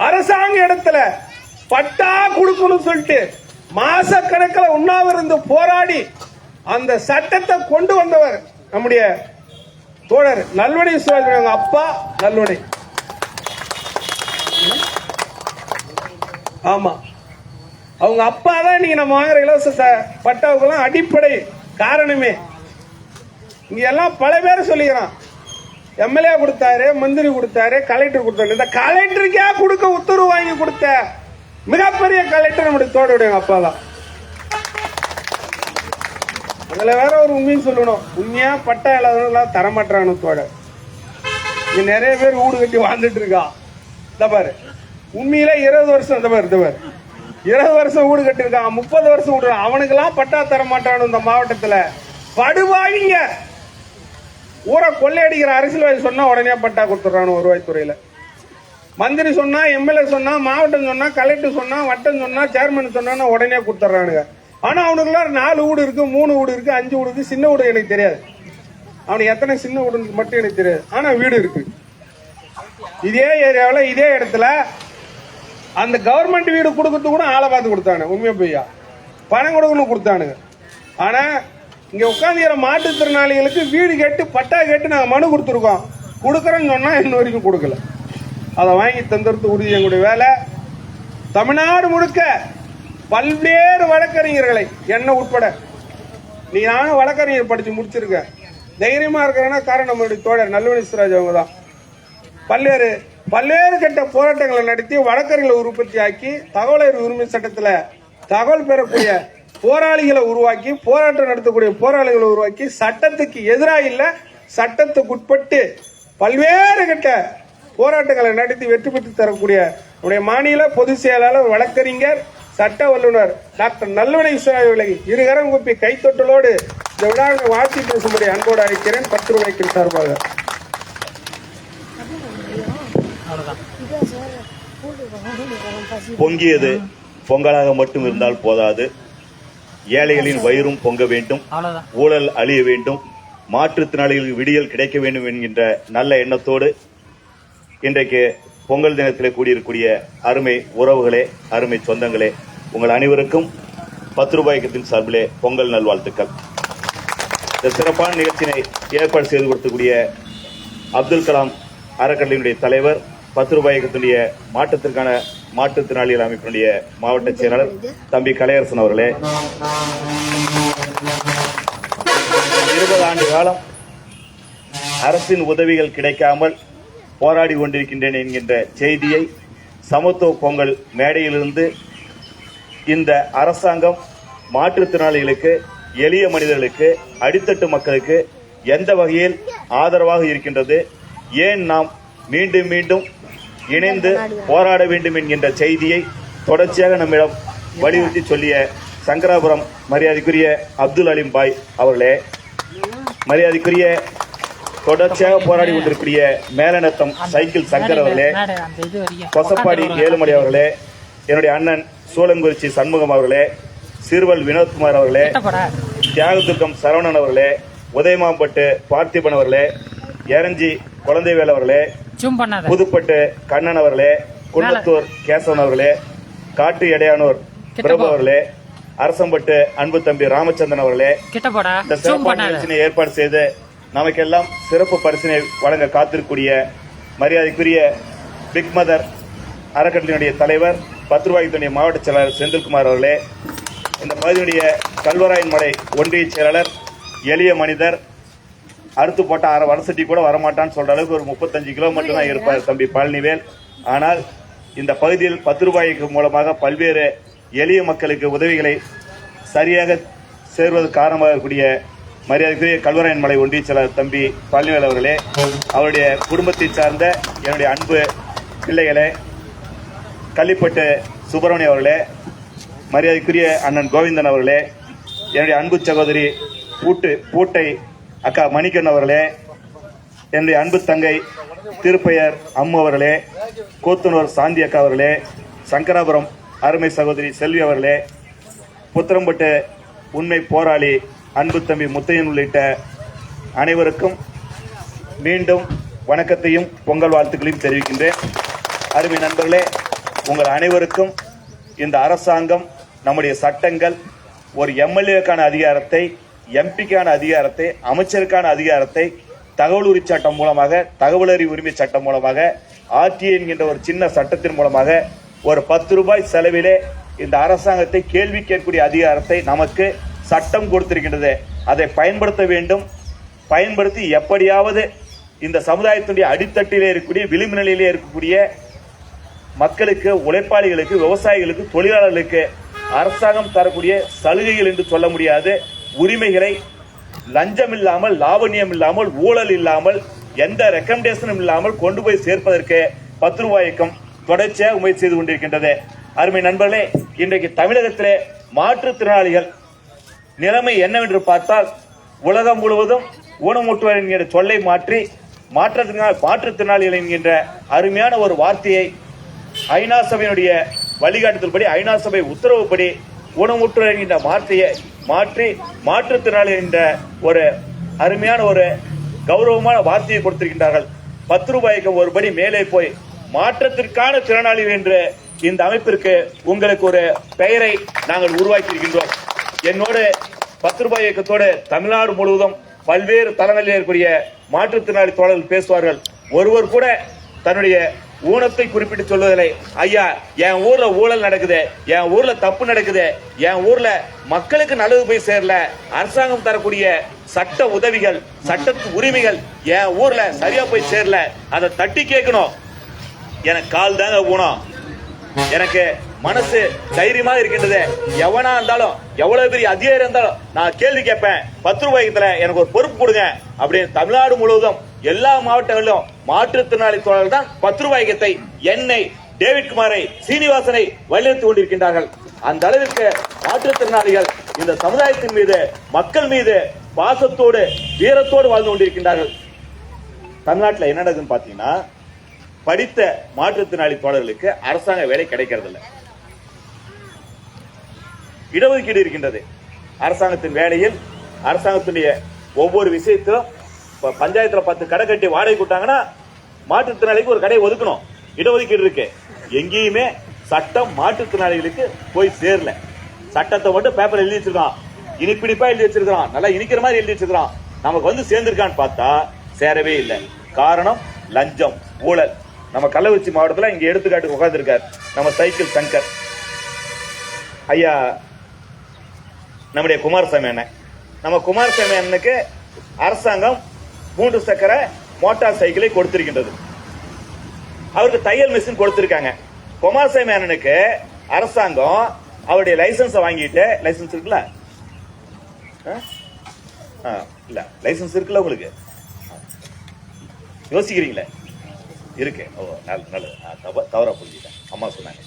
அரசாங்க இடத்துல பட்டா கொடுக்கணும் சொல்லிட்டு மாச கணக்கில் உண்ணாவிருந்து போராடி அந்த சட்டத்தை கொண்டு வந்தவர் நம்முடைய தோழர் நல்வனை விஸ்வநாதன். அப்பா நல்வனை. ஆமா, அவங்க அப்பா தான் நீங்க நம்ம வாங்குற இலவச பட்டாவுக்கெல்லாம் அடிப்படை காரணமே. இங்க எல்லாம் பல பேர் சொல்லிக்கிறான், எம்எல்ஏ கொடுத்தாரு, மந்திரி கொடுத்தாரு, கலெக்டர் கொடுத்தாரு. இந்த கலெக்டருக்கே கொடுக்க உத்தரவு வாங்கி கொடுத்த மிகப்பெரிய கலெக்டர் நம்முடைய தோழருடைய அப்பா தான். அதுல வேற ஒரு உண்மையும் சொல்லணும், உண்மையா பட்டா இல்லாதவங்களாம் தரமாட்டானு தோழர். இங்க நிறைய பேர் வீடு கட்டி வாழ்ந்துட்டு இருக்கா. இந்த பாரு, உண்மையில 20 வருஷம், இந்த பாரு 20 வருஷம் வீடு கட்டிருக்கான், 30 வருஷம் வீடு. அவனுக்கு எல்லாம் பட்டா தர மாட்டானு இந்த மாவட்டத்துல படுவாங்க. ஊரை கொள்ளையடிக்கிற அரசியல்வாதி சொன்னா உடனே பட்டா கொடுத்துறானு வருவாய்த்துறையில. மந்திரி சொன்னா, எம்எல்ஏ சொன்னா, மாவட்டம் சொன்னா, கலெக்டர் சொன்னா, வட்டம் சொன்னா, சேர்மன் சொன்னா உடனே கொடுத்துறானுங்க. ஆனா அவனுக்குலாம் 4 வீடு இருக்கு, 3 வீடு இருக்கு, 5 வீடு இருக்கு. சின்ன வீடு எனக்கு தெரியாது, அவனுக்கு எத்தனை சின்ன வீடு மட்டும் எனக்கு தெரியாது. ஆனா வீடு இருக்கு. இதே ஏரியாவில் இதே இடத்துல அந்த கவர்மெண்ட் வீடு கொடுக்கறது கூட ஆளை பார்த்து கொடுத்தானு, உண்மையா பொய்யா? பணம் கொடுக்கணும் கொடுத்தானுங்க. ஆனா இங்க உட்காந்துக்கிற மாற்றுத்திறனாளிகளுக்கு வீடு கேட்டு பட்டா கேட்டு நாங்க மனு கொடுத்துருக்கோம், கொடுக்கறேன்னு சொன்னா இன்ன வரைக்கும் கொடுக்கல. அதை வாங்கி தந்துறது உறுதி எங்களுடைய வேலை. தமிழ்நாடு முழுக்க பல்வேறு வழக்கறிஞர்களை, என்ன உட்பட, நீ நானும் வழக்கறிஞர் படிச்சு முடிச்சிருக்க, தைரியமா இருக்கிறேன்னா காரணம் நம்மளுடைய தோழர் நல்வனி சிராஜ் அவங்க தான். பல்வேறு கட்ட போராட்டங்களை நடத்தி வழக்கறிஞர்களை உற்பத்தி ஆக்கி, தகவல் அறிவு உரிமை சட்டத்துல தகவல் பெறக்கூடிய போராளிகளை உருவாக்கி, போராட்டம் நடத்தக்கூடிய போராளிகளை உருவாக்கி, சட்டத்துக்கு எதிராக இல்ல சட்டத்துக்கு உட்பட்டு பல்வேறு கட்ட போராட்டங்களை நடத்தி வெற்றி பெற்று தரக்கூடிய மாநில பொதுச் செயலாளர், வழக்கறிஞர், சட்ட வல்லுநர் டாக்டர் நல்வனை விஸ்வநாதன் இருகரம் கூப்பி கைத்தொட்டலோடு இந்த விழாவை வாழ்த்தி பேசும்படி அன்போடு அழைக்கிறேன். 10 ரூபாய்க்கு சார்பாக. பொங்கியது பொங்கலாக மட்டும் இருந்தால் போதாது, ஏழைகளின் வயிறும் பொங்க வேண்டும், ஊழல் அழிய வேண்டும், மாற்றுத்திறனாளிகளுக்கு விடியல் கிடைக்க வேண்டும் என்கின்ற நல்ல எண்ணத்தோடு இன்றைக்கு பொங்கல் தினத்தில் கூடியிருக்கூடிய அருமை உறவுகளே, அருமை சொந்தங்களே, உங்கள் அனைவருக்கும் 10 ரூபாய் இயக்கத்தின் சார்பிலே பொங்கல் நல்வாழ்த்துக்கள். இந்த சிறப்பான நிகழ்ச்சியை ஏற்பாடு செய்து கொடுக்கக்கூடிய அப்துல் கலாம் அறக்கட்டளையினுடைய தலைவர், 10 ரூபாய் இயக்கத்தினுடைய மாற்றுத்திறனாளிகள் அமைப்பினுடைய மாவட்ட செயலாளர் தம்பி கலையரசன் அவர்களே, 20 ஆண்டு காலம் அரசின் உதவிகள் கிடைக்காமல் போராடி கொண்டிருக்கின்றேன் என்கின்ற செய்தியை சமத்துவ பொங்கல் மேடையிலிருந்து இந்த அரசாங்கம் மாற்றுத்திறனாளிகளுக்கு, எளிய மனிதர்களுக்கு, அடித்தட்டு மக்களுக்கு எந்த வகையில் ஆதரவாக இருக்கின்றது, ஏன் நாம் மீண்டும் மீண்டும் இணைந்து போராட வேண்டும் என்கின்ற செய்தியை தொடர்ச்சியாக நம்மிடம் வலியுறுத்தி சொல்லிய சங்கராபுரம் மரியாதைக்குரிய அப்துல் அலீம் பாய் அவர்களே, மரியாதைக்குரிய தொடர்ச்சியாக போராடி கொண்டிருக்கூடிய மேலநத்தம் சைக்கிள் சங்கர் அவர்களே, கொசப்பாடி ஏழுமலை அவர்களே, என்னுடைய அண்ணன் சூளங்குறிச்சி சண்முகம் அவர்களே, சிறுவல் வினோத்குமார் அவர்களே, தியாகதுர்க்கம் சரவணன் அவர்களே, உதயமாம்பட்டு பார்த்திபன் அவர்களே, எரஞ்சி குழந்தைவேல் அவர்களே, புதுப்பட்டு கண்ணன் அவர்களே, குன்னத்தூர் கேசவன் அவர்களே, காட்டு எடையானூர் பிரபு அவர்களே, அரசம்பட்டு அன்பு தம்பி ராமச்சந்திரன் அவர்களே, இந்த சிறப்பான நிகழ்ச்சியை ஏற்பாடு செய்து நமக்கெல்லாம் சிறப்பு பரிசினை வழங்க காத்திருக்கூடிய மரியாதைக்குரிய பிக் மதர் அறக்கட்டளையினுடைய தலைவர் 10 ரூபாய்க்கு மாவட்ட செயலாளர் செந்தில்குமார் அவர்களே, இந்த பகுதியுடைய கல்வராயன் மலை ஒன்றிய செயலாளர் எளிய மனிதர், அறுத்து போட்ட அரை வடசட்டி கூட வரமாட்டான்னு சொல்ற அளவுக்கு ஒரு 35 கிலோமீட்டர் தான் இருப்பார் தம்பி பழனிவேல். ஆனால் இந்த பகுதியில் 10 ரூபாய்க்கு மூலமாக பல்வேறு எளிய மக்களுக்கு உதவிகளை சரியாக சேர்வதற்கு காரணமாக இருக்கக்கூடிய மரியாதைக்குரிய கல்வராயன் மலை ஒன்றிய செயலாளர் தம்பி பழனிவேல் அவர்களே, அவருடைய குடும்பத்தை சார்ந்த என்னுடைய அன்பு பிள்ளைகளே, கள்ளிப்பட்டு சுப்பிரமணியம் அவர்களே, மரியாதைக்குரிய அண்ணன் கோவிந்தன் அவர்களே, என்னுடைய அன்பு சகோதரி பூட்டை அக்கா மணிக்கன் அவர்களே, என்னுடைய அன்பு தங்கை திருப்பெயர் அம்மு அவர்களே, கோத்துனூர் சாந்தி அக்கா அவர்களே, சங்கராபுரம் அருமை சகோதரி செல்வி அவர்களே, புத்திரம்பட்டு உண்மை போராளி அன்பு தம்பி முத்தையன் உள்ளிட்ட அனைவருக்கும் மீண்டும் வணக்கத்தையும் பொங்கல் வாழ்த்துக்களையும் தெரிவிக்கின்றேன். அருமை நண்பர்களே, உங்கள் அனைவருக்கும் இந்த அரசாங்கம், நம்முடைய சட்டங்கள் ஒரு எம்எல்ஏக்கான அதிகாரத்தை, எம்பிக்கான அதிகாரத்தை, அமைச்சருக்கான அதிகாரத்தை தகவல் உரிமை சட்டம் மூலமாக, தகவல் அறிவு உரிமை சட்டம் மூலமாக, ஆர்டிஐ என்கின்ற ஒரு சின்ன சட்டத்தின் மூலமாக ஒரு 10 ரூபாய் செலவிலே இந்த அரசாங்கத்தை கேள்வி கேட்கக்கூடிய அதிகாரத்தை நமக்கு சட்டம் கொடுத்திருக்கின்றது. அதை பயன்படுத்த வேண்டும். பயன்படுத்தி எப்படியாவது இந்த சமுதாயத்தினுடைய அடித்தட்டிலே இருக்கக்கூடிய, விளிம்பு நிலையிலே இருக்கக்கூடிய மக்களுக்கு, உழைப்பாளிகளுக்கு, விவசாயிகளுக்கு, தொழிலாளர்களுக்கு அரசாங்கம் தரக்கூடிய சலுகைகள் என்று சொல்ல முடியாது உரிமைகளை லஞ்சம் இல்லாமல், லாவண்யம் இல்லாமல், ஊழல் இல்லாமல், எந்த ரெக்கமெண்டேஷனும் இல்லாமல் கொண்டு போய் சேர்ப்பதற்கு 10 ரூபாய்க்கும் தொடர்ச்சியாக முயற்சி செய்து கொண்டிருக்கின்றது. அருமை நண்பர்களே, இன்றைக்கு தமிழகத்திலே மாற்றுத்திறனாளிகள் நிலைமை என்னவென்று பார்த்தால், உலகம் முழுவதும் ஊனமுற்றோர் என்கிற சொல்லை மாற்றி மாற்றுத்திறனாளிகள் என்கின்ற அருமையான ஒரு வார்த்தையை ஐநா சபையினுடைய வழிகாட்டுதல்படி, ஐநா சபை உத்தரவுப்படி ஊனமுற்றோர் என்கின்ற வார்த்தையை மாற்றி மாற்றுத்திறனாளி என்ற ஒரு அருமையான ஒரு கௌரவமான வார்த்தையை கொடுத்திருக்கின்றார்கள். 10 ரூபாய்க்கு ஒருபடி மேலே போய் மாற்றத்திற்கான திறனாளிகள் என்று இந்த அமைப்பிற்கு உங்களுக்கு ஒரு பெயரை நாங்கள் உருவாக்கி இருக்கின்றோம். என்னோடு 10 ரூபாய் இயக்கத்தோடு தமிழ்நாடு முழுவதும் பல்வேறு தளங்களில் இருக்கக்கூடிய மாற்றுத்திறனாளி தோழர்கள் பேசுவார்கள். ஒருவர் கூட தன்னுடைய ஊனத்தை குறிப்பிட்டு சொல்வதில்லை. ஐயா, என் ஊர்ல ஊழல் நடக்குது, என் ஊர்ல தப்பு நடக்குது, என் ஊர்ல மக்களுக்கு நல்லது போய் சேரல, அரசாங்கம் தரக்கூடிய சட்ட உதவிகள், சட்ட உரிமைகள் என் ஊர்ல சரியா போய் சேரல, அதை தட்டி கேட்கணும். எனக்கு கால் தாங்க ஊனம், எனக்கு மனசு தைரியமா இருக்கின்றது. எவனா இருந்தாலும், எவ்வளவு பெரிய அதிகாரி இருந்தாலும் நான் கேள்வி கேட்பேன். 10 ரூபாய்க்குல எனக்கு ஒரு பொறுப்பு கொடுங்க அப்படின்னு தமிழ்நாடு முழுவதும் எல்லா மாவட்டங்களிலும் மாற்றுத்திறனாளி தோழர்கள் தான் 10 ரூபாய்க்கத்தை என்னை, டேவிட் குமாரை, சீனிவாசனை வலியுறுத்தி கொண்டிருக்கின்றார்கள். அந்த அளவிற்கு மாற்றுத்திறனாளிகள் இந்த சமுதாயத்தின் மீது, மக்கள் மீது பாசத்தோடு, வீரத்தோடு வாழ்ந்து கொண்டிருக்கின்றார்கள். தமிழ்நாட்டில் என்ன நடக்குதுன்னு பாத்தீங்கன்னா, படித்த மாற்றுத்திறனாளி தோழர்களுக்கு அரசாங்க வேலை கிடைக்கிறது இல்லை. இடஒதுக்கீடு இருக்கின்றது. அரசாங்கத்தின் வேலையில், அரசாங்கத்துடைய ஒவ்வொரு விஷயத்திலும் பஞ்சாயத்துல 10 கடை கட்டி வாடகை கொடுத்தாங்கன்னா மாற்றுத்திறனாளிக்கு ஒரு கடை ஒதுக்கணும். இடஒதுக்கீடு இருக்கு. எங்கேயுமே சட்டம் மாற்றுத்திறனாளிகளுக்கு போய் சேரல. சட்டத்தை மட்டும் பேப்பர் எழுதி வச்சிருக்கான், இனிப்பிடிப்பா எழுதி வச்சிருக்கான், நல்லா இனிக்கிற மாதிரி எழுதி வச்சிருக்கான். நமக்கு வந்து சேர்ந்திருக்கான்னு பார்த்தா சேரவே இல்லை. காரணம் லஞ்சம், ஊழல். நம்ம கள்ளக்குறிச்சி மாவட்டத்தில் இங்க எடுத்துக்காட்டு உட்கார்ந்துருக்கார் நம்ம சைக்கிள் சங்கர் ஐயா, நம்முடைய குமாரசாமி அண்ணன். நம்ம குமாரசாமி அண்ணனுக்கு அரசாங்கம் 3 சக்கர மோட்டார் சைக்கிளை கொடுத்திருக்கின்றது. அவருக்கு தையல் மிஷின் கொடுத்திருக்காங்க. குமாரசாமி அண்ணனுக்கு அரசாங்கம் அவருடைய லைசன்ஸ் வாங்கிட்டு, லைசன்ஸ் இருக்குல்ல, இல்ல லைசன்ஸ் இருக்குல்ல, உங்களுக்கு யோசிக்கிறீங்களே, இருக்கு. ஓ, நல்லது, தவறா புரிஞ்சுட்டேன். அம்மா சொன்னாங்க.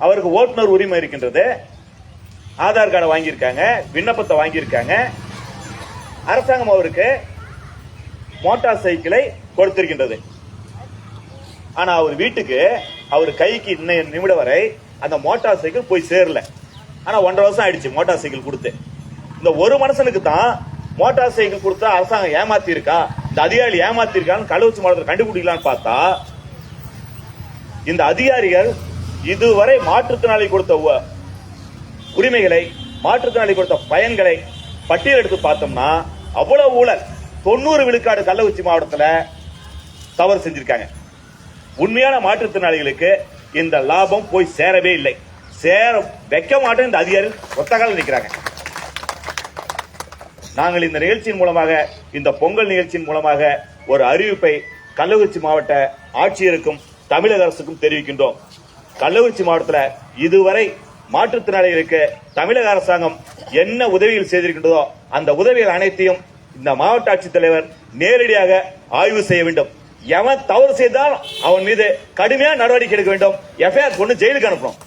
அவருக்கு ஓட்டுநர் உரிமை இருக்கின்றது. ஆதார் கார்டை வாங்கியிருக்காங்க, விண்ணப்பத்தை வாங்கியிருக்காங்க. அரசாங்கம் அவருக்கு மோட்டார் சைக்கிளை கொடுத்திருக்கின்றது. ஆனா அவர் வீட்டுக்கு, அவர் கைக்கு இன்னைய நிமிடம் வரை அந்த மோட்டார் சைக்கிள் போய் சேரல. ஆனா 1.5 வருஷம் ஆயிடுச்சு மோட்டார் சைக்கிள் கொடுத்து. இந்த ஒரு மனுஷனுக்கு தான் மோட்டார் சைக்கிள் கொடுத்தா அரசாங்கம் ஏமாத்தி இருக்கா, இந்த அதிகாரி ஏமாத்தி இருக்கான்னு கள்ளக்குறிச்சி மாவட்டத்தில் கண்டுபிடிக்கலான்னு பார்த்தா, இந்த அதிகாரிகள் இதுவரை மாற்றுத்திறனாளி கொடுத்த உரிமைகளை, மாற்றுத்திறனாளி கொடுத்த பயன்களை பட்டியல் எடுத்து பார்த்தோம்னா அவ்வளவு ஊழல். 90 விழுக்காடு கள்ளக்குறிச்சி மாவட்டத்தில் தவறு செஞ்சிருக்காங்க. உண்மையான மாற்றுத்திறனாளிகளுக்கு இந்த லாபம் போய் சேரவே இல்லை. சேர வைக்க மாட்டோம் இந்த அதிகாரிகள் ஒத்தகால நிற்கிறாங்க. நாங்கள் இந்த நிகழ்ச்சியின் மூலமாக, இந்த பொங்கல் நிகழ்ச்சியின் மூலமாக ஒரு அறிவிப்பை கள்ளக்குறிச்சி மாவட்ட ஆட்சியருக்கும் தமிழக அரசுக்கும் தெரிவிக்கின்றோம். கள்ளக்குறிச்சி மாவட்டத்தில் இதுவரை மாற்றுத்திறனாளிகளுக்கு தமிழக அரசாங்கம் என்ன உதவிகள் செய்திருக்கின்றதோ அந்த உதவிகள் அனைத்தையும் இந்த மாவட்ட ஆட்சித்தலைவர் நேரடியாக ஆய்வு செய்ய வேண்டும். எவன் தவறு செய்தால் அவன் மீது கடுமையான நடவடிக்கை எடுக்க வேண்டும். எஃப்ஐஆர் கொண்டு ஜெயிலுக்கு அனுப்பணும்.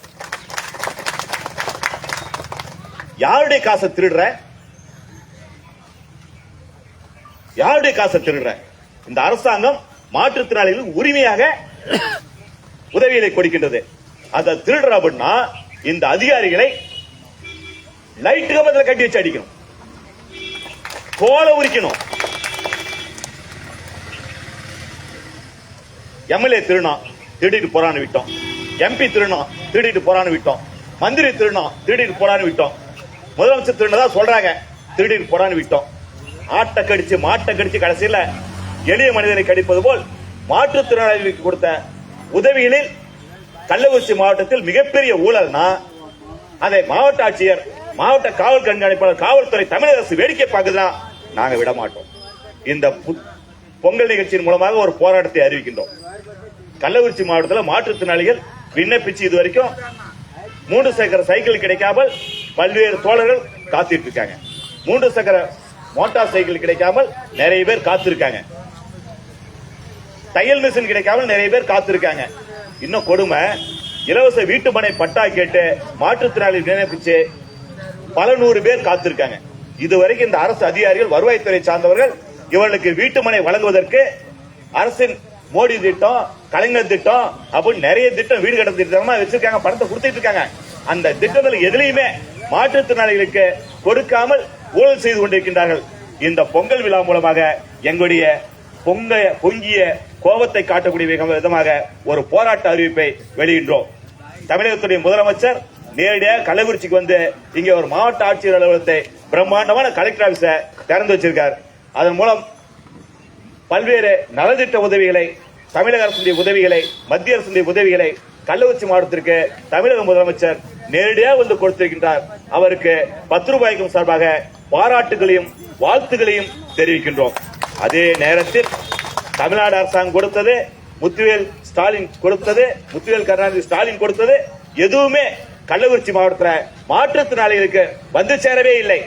யாருடைய காசை திருடுற? யாருடைய காசை திருடுற? இந்த அரசாங்கம் மாற்றுத்திறனாளிகளுக்கு உரிமையாக உதவிகளை கொடுக்கின்றது. அதை திருடுற அப்படின்னா இந்த அதிகாரிகளை லைட் கம்பத்துல கட்டி வச்சு அடிக்கணும், கோலை உரிக்கணும். எம்எல்ஏ திருநாம் திருடிட்டு போறான்னு விட்டோம், எம்பி திருநாம் திருடிட்டு போறான்னு விட்டோம், மந்திரி திருநாம் திருடிட்டு போறான்னு விட்டோம், முதலமைச்சர் திருநதா சொல்றாங்க திருடிட்டு போறான்னு விட்டோம். ஆட்டை கடிச்சு மாட்டை கடிச்சு கடைசியில் எளிய மனிதனை கடிப்பது போல் மாற்றுத்திறனாளிகளுக்கு கொடுத்த உதவிகளில் கள்ளக்குறிச்சி மாவட்டத்தில் மிகப்பெரிய ஊழல்னா அதை மாவட்ட ஆட்சியர், மாவட்ட காவல் கண்காணிப்பாளர், காவல்துறை, தமிழக அரசு வேடிக்கை பார்க்குதுதான். நாங்க விட மாட்டோம். இந்த பொங்கல் நிகழ்ச்சியின் மூலமாக ஒரு போராட்டத்தை அறிவிக்கின்றோம். கள்ளக்குறிச்சி மாவட்டத்தில் மாற்றுத்திறனாளிகள் விண்ணப்பிச்சு இதுவரைக்கும் 3 சக்கர சைக்கிள் கிடைக்காமல் பல்வேறு தோழர்கள் காத்துட்டு இருக்காங்க. 3 சக்கர மோட்டார் சைக்கிள் கிடைக்காமல் நிறைய பேர் காத்திருக்காங்க. தையல் மிஷின் கிடைக்காமல் நிறைய பேர் காத்திருக்காங்க. இன்னும் கொடுமை, இலவச வீட்டுமனை பட்டா கேட்டு மாற்றுத்திறனாளி விண்ணப்பிச்சு பல 100 பேர் காத்திருக்காங்க. இதுவரைக்கும் இந்த அரசு அதிகாரிகள், வருவாய்த்துறை சார்ந்தவர்கள் இவர்களுக்கு வீட்டுமனை வழங்குவதற்கு அரசின் மோடி திட்டம், கலைஞர் திட்டம் அப்படின்னு நிறைய திட்டம், வீடு கட்ட திட்டமா வச்சிருக்காங்க, பணத்தை கொடுத்துட்டு இருக்காங்க. அந்த திட்டத்தில் எதிலையுமே மாற்றுத்திறனாளிகளுக்கு கொடுக்காமல் ஊழல் செய்து கொண்டிருக்கின்றார்கள். இந்த பொங்கல் விழா மூலமாக எங்களுடைய பொங்கிய கோபத்தை காட்டக்கூடிய விதமாக ஒரு போராட்ட அறிவிப்பை வெளியின்றோம். தமிழகத்துடைய முதலமைச்சர் நேரடியாக கள்ளக்குறிச்சிக்கு வந்து இங்கே ஒரு மாவட்ட ஆட்சியர் அலுவலகத்தை, பிரம்மாண்டமான கலெக்டர் ஆபீஸை திறந்து வச்சிருக்கார். அதன் மூலம் பல்வேறு நலத்திட்ட உதவிகளை, தமிழக அரசுடைய உதவிகளை, மத்திய அரசுடைய உதவிகளை கள்ளக்குறிச்சி மாவட்டத்திற்கு தமிழக முதலமைச்சர் நேரடியாக வந்து கொடுத்திருக்கின்றார். அவருக்கு 10 ரூபாய்க்கும் சார்பாக பாராட்டுகளையும் வாழ்த்துகளையும் தெரிவிக்கின்றோம். அதே நேரத்தில் தமிழ்நாடு அரசாங்கம் கொடுத்தது, முத்துவேல் கருணாநிதி ஸ்டாலின் கொடுத்தது எதுவுமே கள்ளக்குறிச்சி மாவட்டத்தில் மாற்றுத்திறனாளிகளுக்கு வந்து சேரவே இல்லை.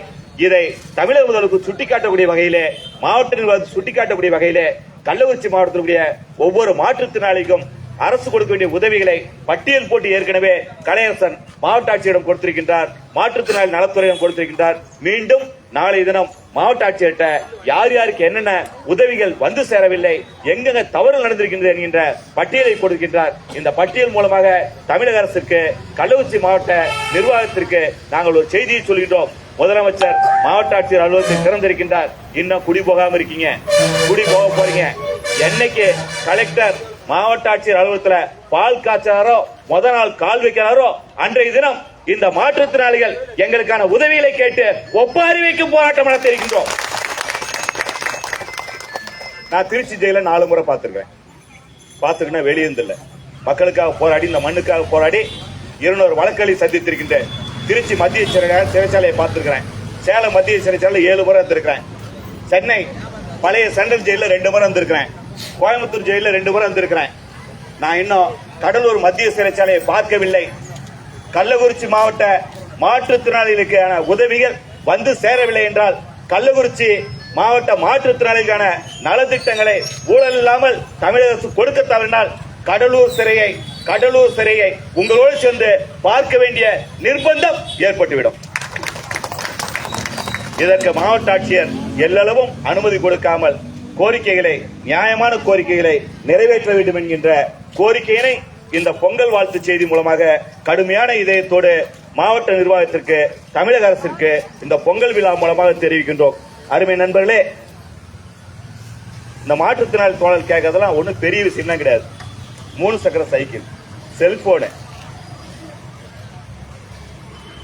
இதை தமிழக முதல்வருக்கு சுட்டிக்காட்டக்கூடிய வகையிலே, மாவட்ட நிர்வாகத்துக்கு சுட்டிக்காட்டக்கூடிய வகையிலே கள்ளக்குறிச்சி மாவட்டத்தினுடைய ஒவ்வொரு மாற்றுத்திறனாளிக்கும் அரசு கொடுக்க வேண்டிய உதவிகளை பட்டியல் போட்டு ஏற்கனவே கலையரசன் மாவட்ட ஆட்சியரிடம் கொடுத்திருக்கின்றார், மாற்றுத்திறனாளி நலத்துறையிடம் கொடுத்திருக்கின்றார். மீண்டும் நாளைய தினம் மாவட்ட ஆட்சியர்கிட்ட யார் யாருக்கு என்னென்ன உதவிகள் வந்து சேரவில்லை, எங்கெங்க தவறு நடந்திருக்கின்றது என்கின்ற பட்டியலை கொடுக்கின்றார். இந்த பட்டியல் மூலமாக தமிழக அரசுக்கு, கள்ளக்குறிச்சி மாவட்ட நிர்வாகத்திற்கு நாங்கள் ஒரு செய்தியை சொல்கின்றோம். முதலமைச்சர் மாவட்ட ஆட்சியர் அலுவலகத்தை திறந்திருக்கின்றார். இன்னும் குடி போகாம இருக்கீங்க, குடி போக போறீங்க. என்னைக்கு கலெக்டர் மாவட்ட ஆட்சியர் அலுவலகத்தில் பால் காய்ச்சாரோ, முத நாள் கால் வைக்கிறாரோ, அன்றைய தினம் இந்த மாற்றுத்திறனாளிகள் எங்களுக்கான உதவிகளை கேட்டு ஒப்பாரி வைக்கும் போராட்டம் நடத்த இருக்கின்றோம். நான் திருச்சி ஜெயில 4 முறை பார்த்திருக்கேன். வெளியிருந்தில்ல, மக்களுக்காக போராடி, இந்த மண்ணுக்காக போராடி 200 வழக்குகளை சந்தித்திருக்கின்றேன். திருச்சி மத்திய சிறைச்சாலையை பார்த்திருக்கிறேன். சேலம் மத்திய சிறைச்சாலை 7 முறை வந்திருக்கிறேன். சென்னை பழைய சென்ட்ரல் ஜெயில 2 முறை வந்திருக்கிறேன். கோயம்புத்தூர் ஜெயில 2 முறை வந்திருக்கிறேன். நான் இன்னும் கடலூர் மத்திய சிறைச்சாலையை பார்க்கவில்லை. கள்ளக்குறிச்சி மாவட்ட மாற்றுத்திறனாளிகளுக்கான உதவிகள் வந்து சேரவில்லை என்றால், கள்ளக்குறிச்சி மாவட்ட மாற்றுத்திறனாளிகளுக்கான நலத்திட்டங்களை ஊழல் இல்லாமல் தமிழக அரசு கொடுக்க தவறினால் கடலூர் சிறையை உங்களோடு சேர்ந்து பார்க்க வேண்டிய நிர்பந்தம் ஏற்பட்டுவிடும். இதற்கு மாவட்ட ஆட்சியர் எல்லளவும் அனுமதி கொடுக்காமல் நியாயமான கோரிக்கைகளை நிறைவேற்ற வேண்டும் என்கின்ற கோரிக்கையினை இந்த பொங்கல் வாழ்த்து செய்தி மூலமாக கடுமையான இதயத்தோடு மாவட்ட நிர்வாகத்திற்கு, தமிழக அரசிற்கு இந்த பொங்கல் விழா மூலமாக தெரிவிக்கின்றோம். அருமை நண்பர்களே, இந்த மாற்றுத்திறனாளி தோழல் கேட்கறதெல்லாம் ஒன்றும் பெரிய விஷயம் கிடையாது. 3 சக்கர சைக்கிள், செல்போனு,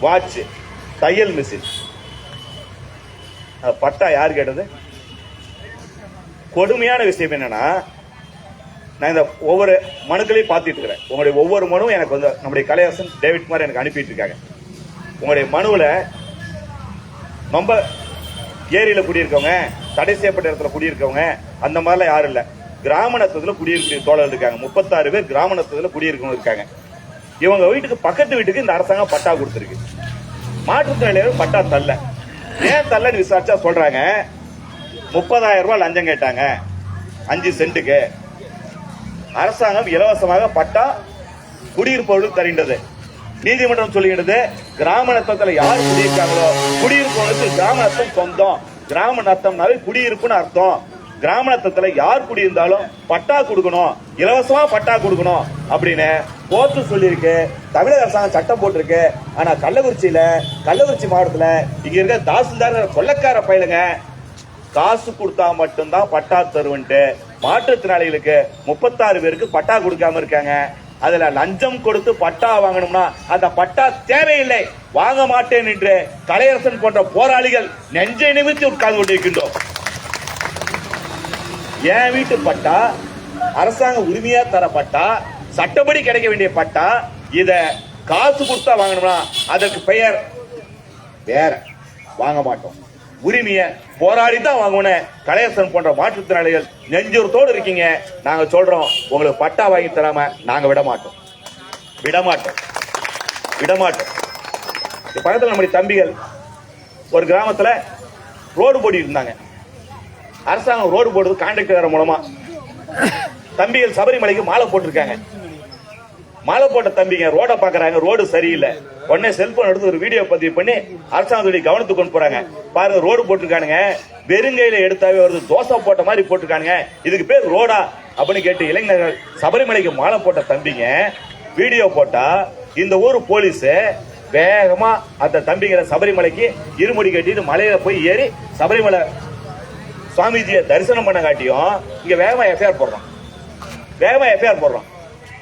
வாட்ச், தையல் மிஷின், பட்டா யார் கேட்டது? கொடுமையான விஷயம் என்னன்னா, நான் இந்த ஒவ்வொரு மனுக்களையும் பார்த்துட்டு இருக்கிறேன். உங்களுடைய ஒவ்வொரு மனுவும் எனக்கு வந்து நம்முடைய கலையரசன் டேவிட் மாதிரி எனக்கு அனுப்பிட்டு இருக்காங்க. உங்களுடைய மனுவில் நம்ம ஏரியில குடியிருக்கவங்க, தடை செய்யப்பட்ட இடத்துல குடியிருக்கவங்க அந்த மாதிரிலாம் யாரும் இல்லை. கிராம நத்தத்தில் குடியிருக்கிற தோழர்கள் இருக்காங்க. 36 பேர் கிராம நத்தத்தில் குடியிருக்கவங்க இருக்காங்க. இவங்க வீட்டுக்கு பக்கத்து வீட்டுக்கு இந்த அரசாங்கம் பட்டா கொடுத்துருக்கு. மாற்றுத்திறனாளிகள் பட்டா தரல. ஏன் தரலன்னு விசாரிச்சா சொல்றாங்க 30,000 ரூபாய் லஞ்சம் கேட்டாங்க 5 சென்ட்டுக்கு. அரசாங்கம் இலவசமாக பட்டா குடியிருப்பவர்களுக்கு தருகின்றது. நீதிமன்றம் சொல்லுகிறது கிராம நத்தத்தில் யார் குடியிருக்காங்களோ குடியிருப்பவர்களுக்கு கிராம நத்தம் சொந்தம். கிராம நத்தம்னாவே குடியிருப்புன்னு அர்த்தம். கிராம நத்தத்தில் யார் குடியிருந்தாலும் பட்டா கொடுக்கணும், இலவசமா பட்டா கொடுக்கணும் அப்படின்னு கோர்ட்டு சொல்லியிருக்கு. தமிழக அரசாங்கம் சட்டம் போட்டிருக்கு. ஆனா கள்ளக்குறிச்சி மாவட்டத்தில் இங்க இருக்க தாசில்தார் கொள்ளக்கார பயிலுங்க காசு கொடுத்தா மட்டும்தான் பட்டா தருவன்ட்டு மாற்றுத்திறனாளிகளுக்கு 36 பேருக்கு பட்டா கொடுக்காம இருக்காங்க. அதுல லஞ்சம் கொடுத்து பட்டா வாங்கணும்னா அந்த பட்டா தேவையில்லை, வாங்க மாட்டேன் என்று கலையரசன் போன்ற போராளிகள் நெஞ்சை நிமிர்த்தி உட்கார்ந்து கொண்டிருக்கின்றோம். என் வீட்டு பட்டா அரசாங்க உரிமையா தர பட்டா, சட்டப்படி கிடைக்க வேண்டிய பட்டா, இத காசு கொடுத்தா வாங்கணும்னா அதற்கு பெயர் வேற. வாங்க மாட்டோம். உரிமைய போராடி தான் வாங்கணும். கலையரசன் போன்ற மாற்றுத்திறனாளிகள் நெஞ்சூரத்தோடு இருக்கீங்க. நாங்க சொல்றோம், உங்களுக்கு பட்டா வாங்கி தராம நாங்க விட மாட்டோம். பக்கத்தில் நம்முடைய தம்பிகள் ஒரு கிராமத்துல ரோடு போட்டு இருந்தாங்க. அரசாங்கம் ரோடு போடுறது கான்ட்ராக்டர் மூலமா. தம்பிகள் சபரிமலைக்கு மாலை போட்டிருக்காங்க. மாலை போட்ட தம்பிங்க ரோட பாக்குறாங்க, ரோடு சரியில்லை. உடனே செல்போன் எடுத்து ஒரு வீடியோ பதிவு பண்ணி அரசாங்கத்துடைய கவனத்துக்கு கொண்டு போறாங்க. பாருங்க ரோடு போட்டிருக்கானுங்க, வெறுங்கையில எடுத்தாவே வருது, தோசை போட்ட மாதிரி போட்டிருக்கானுங்க, இதுக்கு பேர் ரோடா அப்படின்னு கேட்டு இளைஞர்கள் சபரிமலைக்கு மாலை போட்ட தம்பிங்க வீடியோ போட்டா இந்த ஊர் போலீஸ் வேகமா அந்த தம்பிங்களை சபரிமலைக்கு இருமுடி கட்டிட்டு மலையில போய் ஏறி சபரிமலை சுவாமிஜியை தரிசனம் பண்ண காட்டியும் இங்க வேகமா எஃப்ஐஆர் போடுறோம்.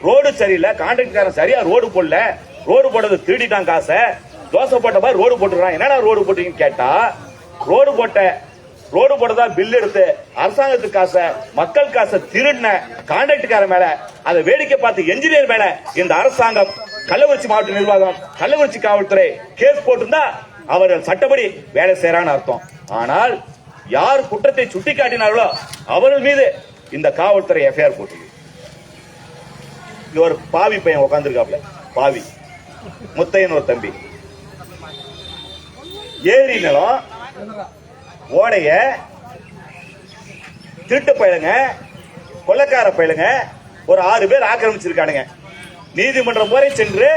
ரோடு சரியில்லை, கான்ட்ராக்டர்காரன் சரியா ரோடு போடல, ரோடு போட்டது திருடிட்டான் காசை, தோசை போட்ட மாதிரி ரோடு போட்டுறான். என்னடா ரோடு போட்டீங்கன்னு கேட்டா, ரோடு போட்டதா பில் எடுத்து அரசாங்கத்துக்கு காசை, மக்கள் காசை திருடின கான்ட்ராக்டர்காரன் மேல, அதை வேடிக்கை பார்த்து என்ஜினியர் மேல இந்த அரசாங்கம், கள்ளக்குறிச்சி மாவட்ட நிர்வாகம், கள்ளக்குறிச்சி காவல்துறை கேஸ் போட்டிருந்தா அவர்கள் சட்டப்படி வேலை செய்யறான்னு அர்த்தம். ஆனால் யார் குற்றத்தை சுட்டிக்காட்டினார்களோ அவர்கள் மீது இந்த காவல்துறை எஃப்ஐஆர் போட்டு ஒரு பாவி பையன் உட்கார்ந்துருக்காப்ல, பாவி முத்தையன் ஒரு தம்பி, ஏரி நிலம் ஓடைய திருட்டு பயிலுங்க, கொள்ளக்கார பயிலுங்க ஒரு 6 பேர் ஆக்கிரமிச்சிருக்கானுங்க. நீதிமன்றம் முறை சென்று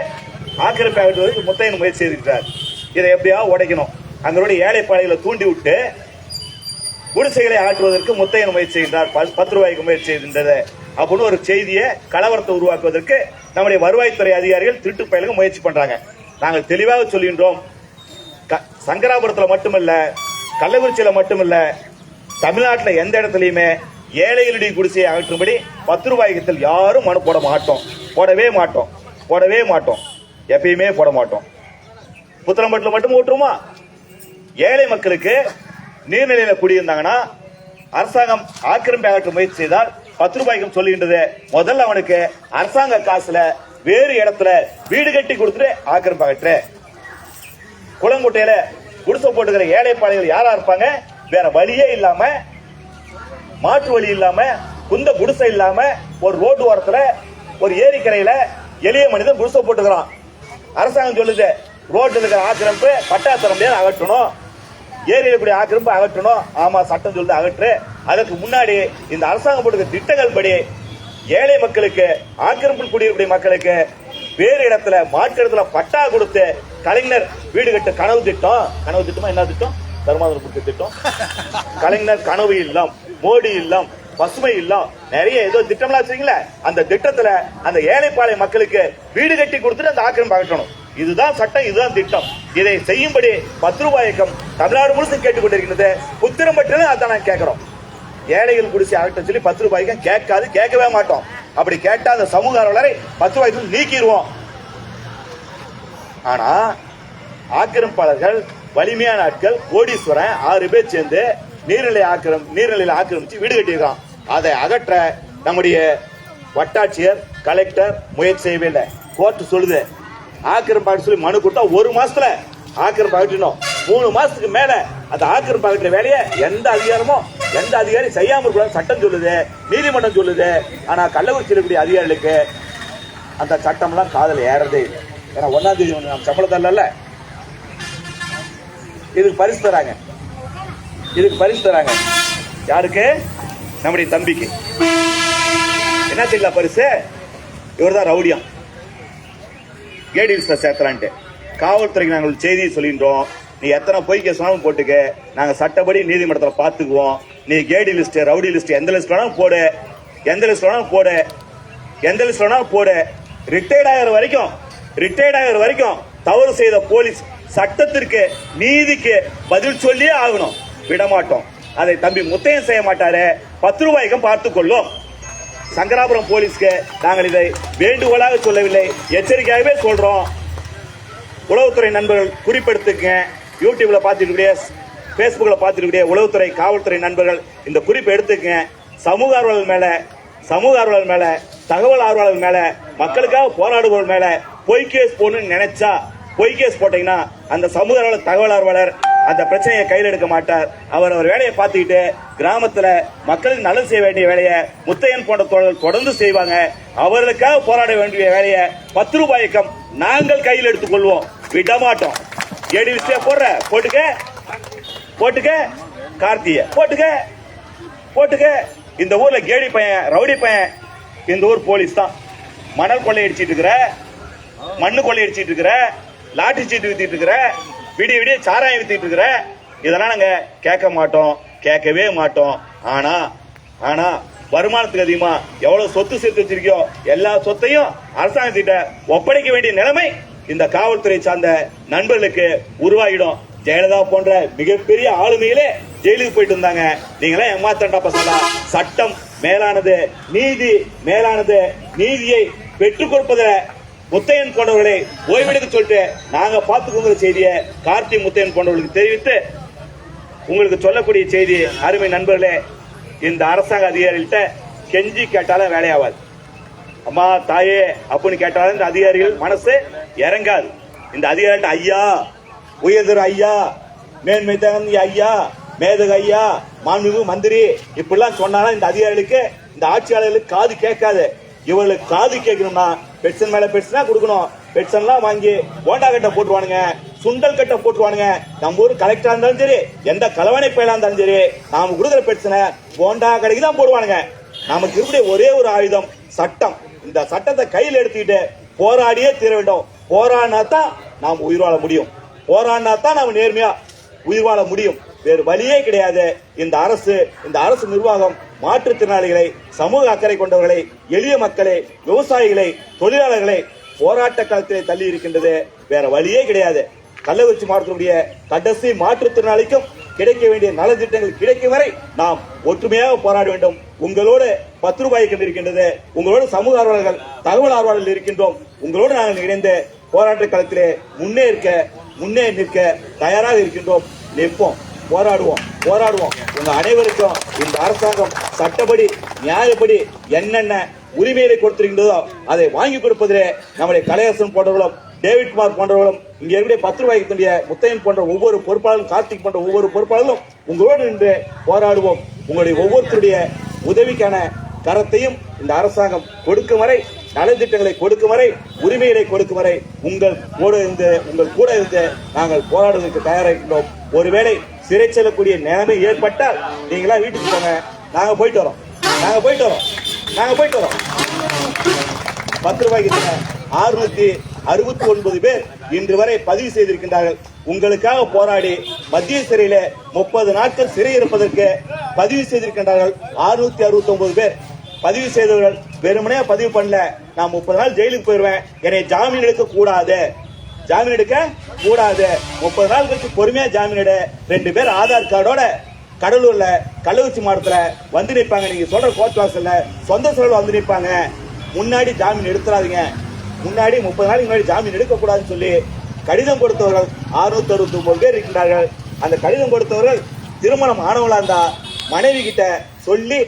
ஆக்கிரமிப்பு அகற்றுவதற்கு முத்தையன் முயற்சி செய்திருக்கிறார். இதை எப்படியா உடைக்கணும், அங்களுடைய ஏழைப்பாளைகளை தூண்டி விட்டு குடிசைகளை அகற்றுவதற்கு முத்தையன் முயற்சி செய்கின்றார், 10 ரூபாய்க்கு முயற்சி செய்கின்றது அப்படின்னு ஒரு செய்தியை, கலவரத்தை உருவாக்குவதற்கு நம்முடைய வருவாய்த்துறை அதிகாரிகள் திருட்டு பயலுக்கு முயற்சி பண்றாங்க. நாங்கள் தெளிவாக சொல்கின்றோம், சங்கராபுரத்தில் மட்டுமல்ல, கள்ளக்குறிச்சியில மட்டுமல்ல, தமிழ்நாட்டில் எந்த இடத்துலையுமே ஏழைகளுடைய குடிசையை அகற்றும்படி 10 ரூபாய்க்கு யாரும் மனு போடவே மாட்டோம், எப்பயுமே போட மாட்டோம். புத்தளம்பட்டில் மட்டும் ஓட்டுருமா? ஏழை மக்களுக்கு நீர்நிலையில குடியிருந்தாங்கன்னா அரசாங்கம் ஆக்கிரமிப்பு அகற்ற முயற்சி செய்தால் 10 ரூபாய்க்கும் சொல்லுகின்றது. முதல்ல அவனுக்கு அரசாங்க காசுல வேறு இடத்துல வீடு கட்டி கொடுத்துட்டு ஆக்கிரமிப்பு அகற்று. குளங்குட்டையில குடிசை போட்டுக்கிற ஏழைப்பாளைகள் யாரா இருப்பாங்க? வேற வழியே இல்லாம, மாற்று வழி இல்லாம, குந்த குடிசை இல்லாம ஒரு ரோடு ஓரத்துல ஒரு ஏரிக்கரையில எளிய மனிதன் குடிசை போட்டுக்கிறான். அரசாங்கம் சொல்லுது ரோட்டில் இருக்கிற ஆக்கிரமிப்பு பட்டா தர முடியாது, அகற்றணும். ஏரியில கூடிய ஆக்கிரமிப்பு அகற்றணும். ஆமா, சட்டம் சொல்லுது அகற்று. அதற்கு முன்னாடி இந்த அரசாங்கம் போட்டுக்கிற திட்டங்கள் படி ஏழை மக்களுக்கு, ஆக்கிரமிப்பில் குடியிருக்கிற மக்களுக்கு வேறு இடத்துல, மாற்று இடத்துல பட்டா கொடுத்து கலைஞர் வீடு கட்ட கனவு திட்டமா என்ன திட்டம்? தர்மாவரம் கொடுத்த திட்டம். கலைஞர் கனவு இல்லம், மோடி இல்லம், பசுமை இல்லம், நிறைய ஏதோ திட்டம்லாம் வச்சிருக்கீங்களா? அந்த திட்டத்துல அந்த ஏழைப்பாளைய மக்களுக்கு வீடு கட்டி கொடுத்துட்டு அந்த ஆக்கிரமிப்பு அகற்றணும். இதுதான் சட்டம், இதுதான் திட்டம். இதை செய்யும்படி 10 ரூபாய் இயக்கம் தமிழ்நாடு முழுசு கேட்டுக்கொண்டிருக்கிறது. புத்திரம்பட்டு அதான் நான் கேட்கிறோம். ஏழைகள் குடிசை அகற்ற சொல்லி 10 ரூபாய்க்கு கேட்கவே மாட்டோம். அப்படி கேட்டா அந்த சமூக அலுவலரை 10 ரூபாய்க்கு நீக்கிடுவோம். ஆனா ஆக்கிரமிப்பாளர்கள், வலிமையான ஆட்கள், கோடீஸ்வரன் 6 பேர் சேர்ந்து நீர்நிலையில ஆக்கிரமிச்சு வீடு கட்டியிருக்கான். அதை அகற்ற நம்முடைய வட்டாட்சியர் கலெக்டர் முயற்சி செய்யவே இல்லை. கோர்ட் சொல்லுது ஆக்கிரமிப்பு சொல்லி மனு கொடுத்தா 1 மாசத்துல ஆக்கிரமிப்பு அகற்றணும். 3 மாசத்துக்கு மேல அந்த ஆக்கிரமிப்பு அகற்ற வேலையை எந்த அதிகாரி செய்யாம இருக்க சட்டம் சொல்லுது, நீதிமன்றம் சொல்லுது. ஆனா கள்ளக்குறிச்சியில் இருக்கக்கூடிய அதிகாரிகளுக்கு அந்த சட்டம்லாம் காதல் ஏறதே இல்லை. ஏன்னா 1ஆம் தேதி நம்ம சம்பளம் தரல, இதுக்கு பரிசு தராங்க. யாருக்கு? நம்முடைய தம்பிக்கு. என்ன தெரியல பரிசு? இவர்தான் ரவுடியம் கேடி லிஸ்ட்ல சேர்த்தலான்ட்டு. காவல்துறைக்கு நாங்கள் செய்தியை சொல்லின்றோம். நீ எத்தனை பொய் கேஸ் வேணாலும் போட்டுக்க, நாங்க சட்டப்படி நீதிமன்றத்தில் பார்த்துக்குவோம். நீ கேடி லிஸ்ட், ரவுடி லிஸ்ட், எந்த லிஸ்ட் வேணாலும் போடு. ரிட்டையர்ட் ஆகிற வரைக்கும் தவறு செய்த போலீஸ் சட்டத்திற்கு நீதிக்கு பதில் சொல்லியே ஆகணும். விடமாட்டோம். அதை தம்பி முத்தையன் செய்ய மாட்டாரு. 10 ரூபாய்க்கும் பார்த்துக் கொள்ளும். சங்கராபுரம் போலீஸ்க்கு நாங்கள் இதை வேண்டுகோளாக சொல்லவில்லை, எச்சரிக்கையாகவே சொல்றோம். உளவுத்துறை நண்பர்கள் குறிப்பெடுத்துக்க. யூடியூப்ல பார்த்துருக்கூடிய, பேஸ்புக்ல பார்த்துருக்கூடிய உளவுத்துறை காவல்துறை நண்பர்கள் இந்த குறிப்பை எடுத்துக்க. சமூக ஆர்வலர்கள் மேல, தகவல் ஆர்வலர்கள் மேல, மக்களுக்காக போராடுபவர்கள் மேல பொய் கேஸ் போடணும்னு நினைச்சா பொய் கேஸ் போட்டீங்கன்னா அந்த சமூக ஆர்வலர், தகவல் ஆர்வலர் அந்த பிரச்சனையை கையில் எடுக்க மாட்டார். அவர் வேலையை பார்த்துக்கிட்டு கிராமத்துல மக்களுக்கு நல்லது செய்ய வேண்டிய வேலையை முத்தையன் போன்ற தோழர்கள் தொடர்ந்து செய்வாங்க. அவர்களுக்காக போராட வேண்டிய வேலையை 10 ரூபாய்க்கும் நாங்கள் கையில் எடுத்துக் கொள்வோம், விடமாட்டோம். ஏடி லிஸ்டே போட்டுக்க, கார்த்திய போட்டுக்க. இந்த ஊர்ல கேடி பையன், ரவுடி பையன், இந்த ஊர் போலீஸ் தான். மணல் கொள்ளையடிச்சிட்டு இருக்கிற, மண்ணு கொள்ளையடிச்சிட்டு இருக்கிற, லாட்டி சீட்டு வித்திட்டு இருக்கிற, விடிய சாராயம் வித்திட்டு இருக்கிற, இதெல்லாம் நாங்க கேட்கவே மாட்டோம். ஆனா வருமானத்துக்கு அதிகமா எவ்வளவு சொத்து சேர்த்து வச்சிருக்கோ எல்லா சொத்தையும் அரசாங்கத்திட்ட ஒப்படைக்க வேண்டிய நிலைமை இந்த காவல்துறை சார்ந்த நண்பர்களுக்கு உருவாகிடும். ஜெயலலிதா போன்ற மிகப்பெரிய ஆளுமையிலே ஜெயிலுக்கு போயிட்டு இருந்தாங்க. நீங்களே ஏமாத்தண்டா பசங்களா. சட்டம் மேலானது, நீதி மேலானது. நீதியை பெற்றுக் கொடுப்பதில் முத்தையன் போன்றவர்களை ஓய்வெடுக்க சொல்லிட்டு நாங்க பார்த்துக்கோங்கிற செய்தியை கார்த்தி முத்தையன் போன்றவர்களுக்கு தெரிவித்து உங்களுக்கு சொல்லக்கூடிய செய்தி, அருமை நண்பர்களே, இந்த அரசாங்க அதிகாரிகள்கிட்ட கெஞ்சி கேட்டாலும் வேலையாவாது. அம்மா தாயே அப்படின்னு கேட்டாலும் இந்த அதிகாரிகள் மனசு இறங்காது. இந்த அதிகாரிகிட்ட ஐயா, உயர்திரு ஐயா, மேன்மை தகுந்த ஐயா, மேதக ஐயா, மாண்புமிகு மந்திரி இப்படிலாம் சொன்னாலும் இந்த அதிகாரிகளுக்கு, இந்த ஆட்சியாளர்களுக்கு காது கேட்காது. இவர்களுக்கு காது கேட்கணும்னா பெட்சன் மேல பெட்சனா கொடுக்கணும். பெட்சன்லாம் வாங்கி போண்டா கட்டை போட்டுவானுங்க, சுண்டல் கட்டை போட்டுவானுங்க. நம்ம ஊர் கலெக்டரா இருந்தாலும் சரி, எந்த கலவாணி பயிலா இருந்தாலும் சரி, நாம கொடுக்குற பெட்சனை போண்டா கடைக்கு தான் போடுவானுங்க. நமக்கு இருக்கக்கூடிய ஒரே ஒரு ஆயுதம் சட்டம். இந்த சட்டத்தை கையில் எடுத்துக்கிட்டு போராடியே தீர வேண்டும். போராடினா தான் நாம் உயிர் வாழ முடியும். போராடினா தான் நாம் நேர்மையா உயிர் வாழ முடியும். வேறு வழியே கிடையாது. இந்த அரசு நிர்வாகம் மாற்றுத்திறனாளிகளை, சமூக அக்கறை கொண்டவர்களை, எளிய மக்களை, விவசாயிகளை, தொழிலாளர்களை போராட்ட களத்திலே தள்ளி இருக்கின்றது. வேற வழியே கிடையாது. கள்ளக்குறிச்சி மாவட்டத்தினுடைய கடைசி மாற்றுத்திறனாளிக்கும் கிடைக்க வேண்டிய நலத்திட்டங்கள் கிடைக்கும் வரை நாம் ஒற்றுமையாக போராட வேண்டும். உங்களோடு 10 ரூபாய்க்கு இருக்கின்றது. உங்களோடு சமூக ஆர்வலர்கள், தகவல் ஆர்வலர்கள் இருக்கின்றோம். உங்களோடு நாங்கள் இணைந்து போராட்ட களத்திலே முன்னே நிற்க தயாராக இருக்கின்றோம். நிற்போம், போராடுவோம். உங்க அனைவருக்கும் இந்த அரசாங்கம் சட்டப்படி, நியாயப்படி என்னென்ன உரிமைகளை கொடுத்திருக்கின்றதோ அதை வாங்கி கொடுப்பதிலே நம்முடைய கலையரசன் போன்றவர்களும், டேவிட்குமார் போன்றவர்களும், இங்க இருக்கக்கூடிய 10 ரூபாய்க்கு தண்டிய முத்தையன் போன்ற ஒவ்வொரு பொறுப்பாளரும், கார்த்திக் போன்ற ஒவ்வொரு பொறுப்பாளர்களும் உங்களோடு நின்று போராடுவோம். உங்களுடைய ஒவ்வொருத்தருடைய உதவிக்கான கரத்தையும் இந்த அரசாங்கம் கொடுக்கும் வரை, நலத்திட்டங்களை கொடுக்கும் வரை, உரிமைகளை கொடுக்கும் வரை உங்கள் கூட இருந்து நாங்கள் போராடுவதற்கு தயாராகின்றோம். ஒருவேளை சிறை செல்லக்கூடிய நிலைமை ஏற்பட்டால் நீங்களா வீட்டுக்கு போங்க, நாங்க போயிட்டு வரோம். 10 ரூபாய்க்கு 669 பேர் இன்று வரை பதிவு செய்திருக்கின்றார்கள். உங்களுக்காக போராடி மத்திய சிறையில 30 நாட்கள் சிறை இருப்பதற்கு பதிவு செய்திருக்கின்றார்கள் 669 பேர். பதிவு செய்தவர்கள் வெறுமனே பதிவு பண்ணல, நான் 30 நாள் ஜெயிலுக்கு போயிருவேன், என்னை ஜாமீன் எடுக்க கூடாது. 30 நாள் கழிச்சு பொறுமையா ஜாமீன் எடு. 2 பேர் ஆதார் கார்டோட கடலூர்ல, கள்ளக்குறிச்சி மாவட்டத்துல வந்து நிற்பாங்க. நீங்க சொல்ற கோர்ட் வாசல்ல சொந்த செலவு வந்து நிற்பாங்க. முன்னாடி ஜாமீன் எடுத்துறாதீங்க. முன்னாடி 30 நாளைக்கு முன்னாடி ஜாமீன் எடுக்க கூடாதுன்னு சொல்லி கடிதம் கொடுத்தவர்கள் 669 பேர் இருக்கின்றார்கள். அந்த கடிதம் கொடுத்தவர்கள் திருமணம் ஆனவங்களா இருந்தா மனைவி கிட்ட சொல்லி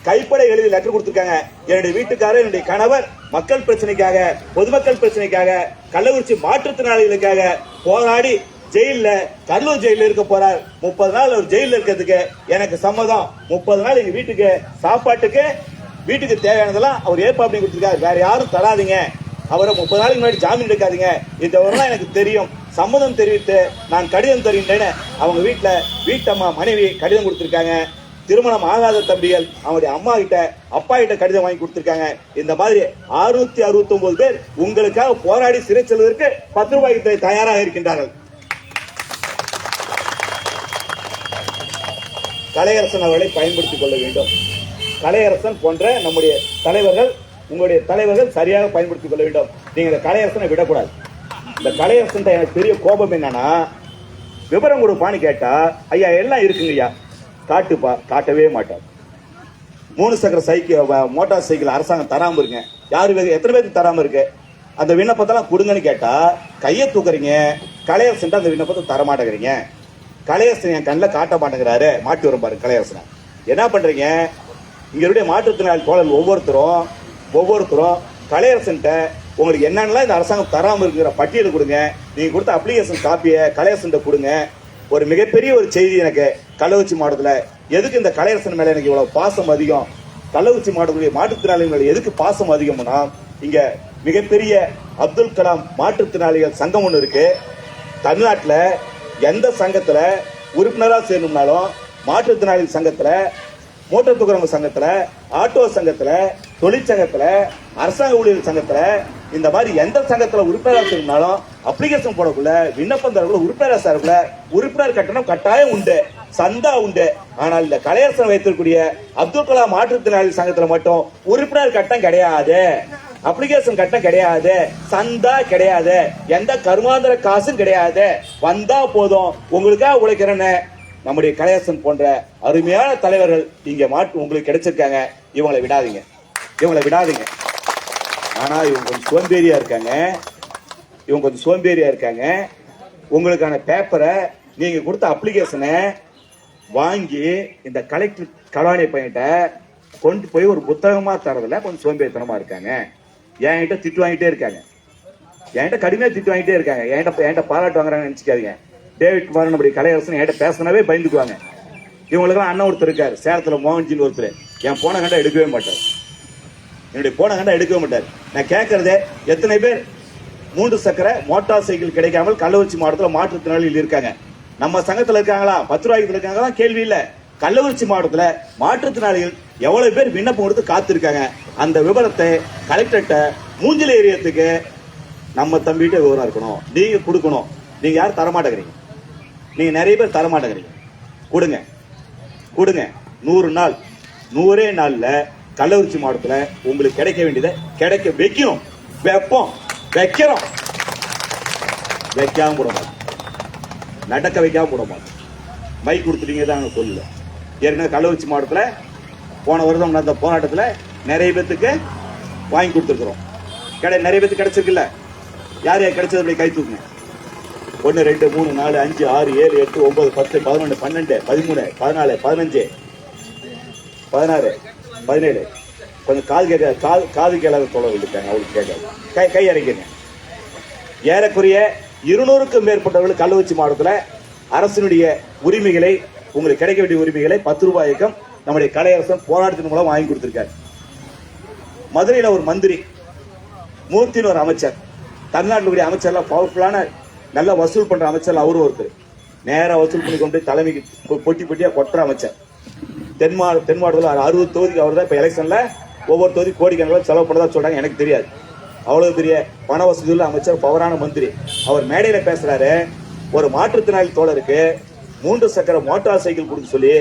கைப்பட எழுதி லெட்டர் கொடுத்திருக்காங்க. என்னுடைய வீட்டுக்காரர், என்னுடைய கணவர் மக்கள் பிரச்சனைக்காக, பொதுமக்கள் பிரச்சனைக்காக, கள்ளக்குறிச்சி மாற்றுத்திறனாளிகளுக்காக போராடி ஜெயில, கடலூர் ஜெயில இருக்க போறார். 30 நாள் அவர் ஜெயில இருக்கிறதுக்கு எனக்கு சம்மதம். 30 நாள் எங்க வீட்டுக்கு சாப்பாட்டுக்கு, வீட்டுக்கு தேவையானதெல்லாம் அவர் ஏற்பாடு பண்ணி கொடுத்திருக்காரு. வேற யாரும் தராதீங்க, அவரை 30 நாளைக்கு முன்னாடி ஜாமீன் எடுக்காதீங்க, இந்த வரலாம் எனக்கு தெரியும், சம்மதம் தெரிவித்து நான் கடிதம் தருகின்றேன்னு அவங்க வீட்டம்மா மனைவி கடிதம் கொடுத்திருக்காங்க. திருமணம் ஆகாத தம்பிகள் அவருடைய அம்மா கிட்ட, அப்பா கிட்ட கடிதம் வாங்கி கொடுத்திருக்காங்க. இந்த மாதிரி 669 பேர் உங்களுக்காக போராடி சிறை செல்வதற்கு 10 ரூபாய்க்கு தயாராக இருக்கின்றார்கள். கலையரசன் அவர்களை பயன்படுத்திக் கொள்ள வேண்டும். கலையரசன் போன்ற நம்முடைய தலைவர்கள், உங்களுடைய தலைவர்கள் சரியாக பயன்படுத்திக் கொள்ள வேண்டும். நீங்க இந்த கலையரசனை விடக்கூடாது. இந்த கலையரசன் எனக்கு பெரிய கோபம் என்னன்னா, விவரம் கொடுப்பான்னு கேட்டா ஐயா எல்லாம் இருக்குங்க ஐயா, காட்டுப்பா, காட்டவே மாட்டார். 3 சக்கர சைக்கிள், மோட்டார் சைக்கிள் அரசாங்கம் தராம இருக்குங்க. யாரு எத்தனை பேருக்கு தராம இருக்கு? அந்த விண்ணப்பத்தெல்லாம் கொடுங்கன்னு கேட்டா கையை தூக்குறீங்க. கலையரசன் அந்த விண்ணப்பத்தை தர மாட்டேங்கிறீங்க. கலையரசன் என் கண்ணில் காட்ட மாட்டேங்கிறாரு. மாட்டி வரும் பாருங்க கலையரசனை. என்ன பண்றீங்க? இங்க இருக்க மாற்றுத்திறனாளி தோழர்கள் ஒவ்வொருத்தரும் கலையரசன் உங்களுக்கு என்னென்னலாம் இந்த அரசாங்கம் தராம இருக்கிற பட்டியல் கொடுங்க. நீங்க கொடுத்த அப்ளிகேஷன் காப்பியை கலையரசன் கொடுங்க. ஒரு மிகப்பெரிய ஒரு செய்தி எனக்கு கள்ளக்குறிச்சி மாவட்டத்தில் எதுக்கு இந்த கலையரசன் மேல எனக்கு இவ்வளவு பாசம் அதிகம், கள்ளக்குறிச்சி மாவட்டத்துடைய மாற்றுத்திறனாளிகள் எதுக்கு பாசம் அதிகம்னா, இங்க மிகப்பெரிய அப்துல் கலாம் மாற்றுத்திறனாளிகள் சங்கம் ஒன்று இருக்கு. தமிழ்நாட்டில் எந்த சங்கத்துல உறுப்பினராக சேரணும்னாலும், மாற்றுத்திறனாளி சங்கத்துல, மோட்டார் துப்புரவு சங்கத்துல, ஆட்டோ சங்கத்துல, தொழிற்சங்கத்துல, அரசாங்க ஊழியர் சங்கத்துல, இந்த மாதிரி எந்த சங்கத்துல உறுப்பினராக சேரணும்னாலும் அப்ளிகேஷன் போடக்குள்ள, விண்ணப்பம் தரக்குள்ள, உறுப்பினராக சேரக்குள்ள உறுப்பினர் கட்டணம் கட்டாயம் உண்டு, சந்தா உண்டு. ஆனால் இந்த கலையரசன் வைத்திருக்கூடிய அப்துல் கலாம் மாற்றுத்திறனாளி சங்கத்துல மட்டும் உறுப்பினர் கட்டணம் கிடையாது, அப்ளிகேஷன் கட்டணம் கிடையாது, சந்தா கிடையாது, எந்த கருமாந்திர காசும் கிடையாது. வந்தா போதும், உங்களுக்காக உழைக்கிறேன்னு நம்முடைய கலையரசன் போன்ற அருமையான தலைவர்கள் இங்க உங்களுக்கு கிடைச்சிருக்காங்க. இவங்களை விடாதீங்க. ஆனா இவங்க கொஞ்சம் சோம்பேறியா இருக்காங்க. உங்களுக்கான பேப்பரை, நீங்க கொடுத்த அப்ளிகேஷனை வாங்கி இந்த கலெக்டர் கலாணி பையன்கிட்ட கொண்டு போய் ஒரு புத்தகமா தரதுல கொஞ்சம் சோம்பேறித்தனமா இருக்காங்க. என்கிட்ட திட்டு வாங்கிட்டே இருக்காங்க. என்கிட்ட கடுமையா திட்டு வாங்கிட்டே இருக்காங்க. என்கிட்ட பாராட்டு வாங்குறாங்கன்னு நினைச்சுக்காதீங்க. டேவிட் குமார் நம்முடைய கலையரசன் என்கிட்ட பேசினவே பயந்துக்குவாங்க. இவங்களுக்கெல்லாம் அண்ணன் ஒருத்தர் இருக்காரு, சேலத்துல மோகன்ஜின்னு ஒருத்தர். என் போன கண்டா எடுக்கவே மாட்டார். என்னுடைய போன கண்டா எடுக்கவே மாட்டார். நான் கேட்கறதே, எத்தனை பேர் 3 சக்கர மோட்டார் சைக்கிள் கிடைக்காமல் கள்ளக்குறிச்சி மாவட்டத்தில் மாற்றுத்திறனாளிகள் இருக்காங்க? நம்ம சங்கத்தில் இருக்காங்களா, 10 ரூபாய்க்கு இருக்காங்களா? கேள்வி இல்ல. கள்ளக்குறிச்சி மாவட்டத்தில் மாற்றுத்திறனாளிகள் எவ்வளவு பேர் விண்ணப்பம் கொடுத்து காத்திருக்காங்க? அந்த விவரத்தை கலெக்டர்கிட்ட மூஞ்சில ஏரியத்துக்கு நம்ம தம்பிகிட்ட விவரம் இருக்கணும். நீங்க கொடுக்கணும். நீங்க யாரும் தரமாட்டேங்கிறீங்க. நீங்க நிறைய பேர் தரமாட்டேங்கிறீங்க. கொடுங்க. 100 நாள், 100 நாள்ல கள்ளக்குறிச்சி மாவட்டத்தில் உங்களுக்கு கிடைக்க வேண்டியதை கிடைக்க வைக்கணும். வைக்கிறோம். வைக்காம போட மாட்டோம். நடக்க வைக்காம போட மாட்டோம். மைக் கொடுத்துட்டீங்க தான் சொல்லல. ஏற்கனவே கள்ளக்குறிச்சி மாவட்டத்தில் போன வருடம் நடந்த போராட்டத்தில் நிறைய பேத்துக்கு வாங்கி கொடுத்துருக்குறோம். நிறைய பேத்துக்கு கிடைச்சிருக்குல்ல. யார் கிடைச்சது? அப்படி கை தூக்குங்க. 1 2 3 4 5 6 7 8 9 10 11 12 13 14 15 16 17. கொஞ்சம் காது கேளாத தோழர்கள் இருக்காங்க, அவங்களுக்கு கேட்காது. கை இறக்கிங்க. ஏறக்குறைய 200க்கும் மேற்பட்டவர்கள் கள்ளக்குறிச்சி மாவட்டத்தில் அரசினுடைய உரிமைகளை, உங்களுக்கு கிடைக்க வேண்டிய உரிமைகளை 10 ரூபாய்க்கும் நம்முடைய கலையரசன் போராட்டத்தின் மூலம் வாங்கி கொடுத்திருக்காரு. மதுரையில் ஒரு மந்திரி, மூர்த்தின்னு ஒரு அமைச்சர், தமிழ்நாட்டினுடைய அமைச்சர்லாம் பவர்ஃபுல்லான நல்லா வசூல் பண்ற அமைச்சர் அவரும் ஒருத்தர். நேரா வசூல் பண்ணி கொண்டு தலைமைக்கு பொட்டியா கொட்டுற அமைச்சர். தென் மாவட்டத்தில் 60 தொகுதிக்கு அவர் தான் இப்ப எலெக்ஷன்ல ஒவ்வொரு தொகுதி கோடிக்கணக்கில் செலவு பண்ணதா சொல்றாங்க. எனக்கு தெரியாது. அவ்வளவு பெரிய பண வசதியுள்ள அமைச்சர், பவரான மந்திரி. அவர் மேடையில பேசுறாரு, ஒரு மாற்றுத்திறனாளி தோழருக்கு 3 சக்கர மோட்டார் சைக்கிள் கொடுக்க சொல்லி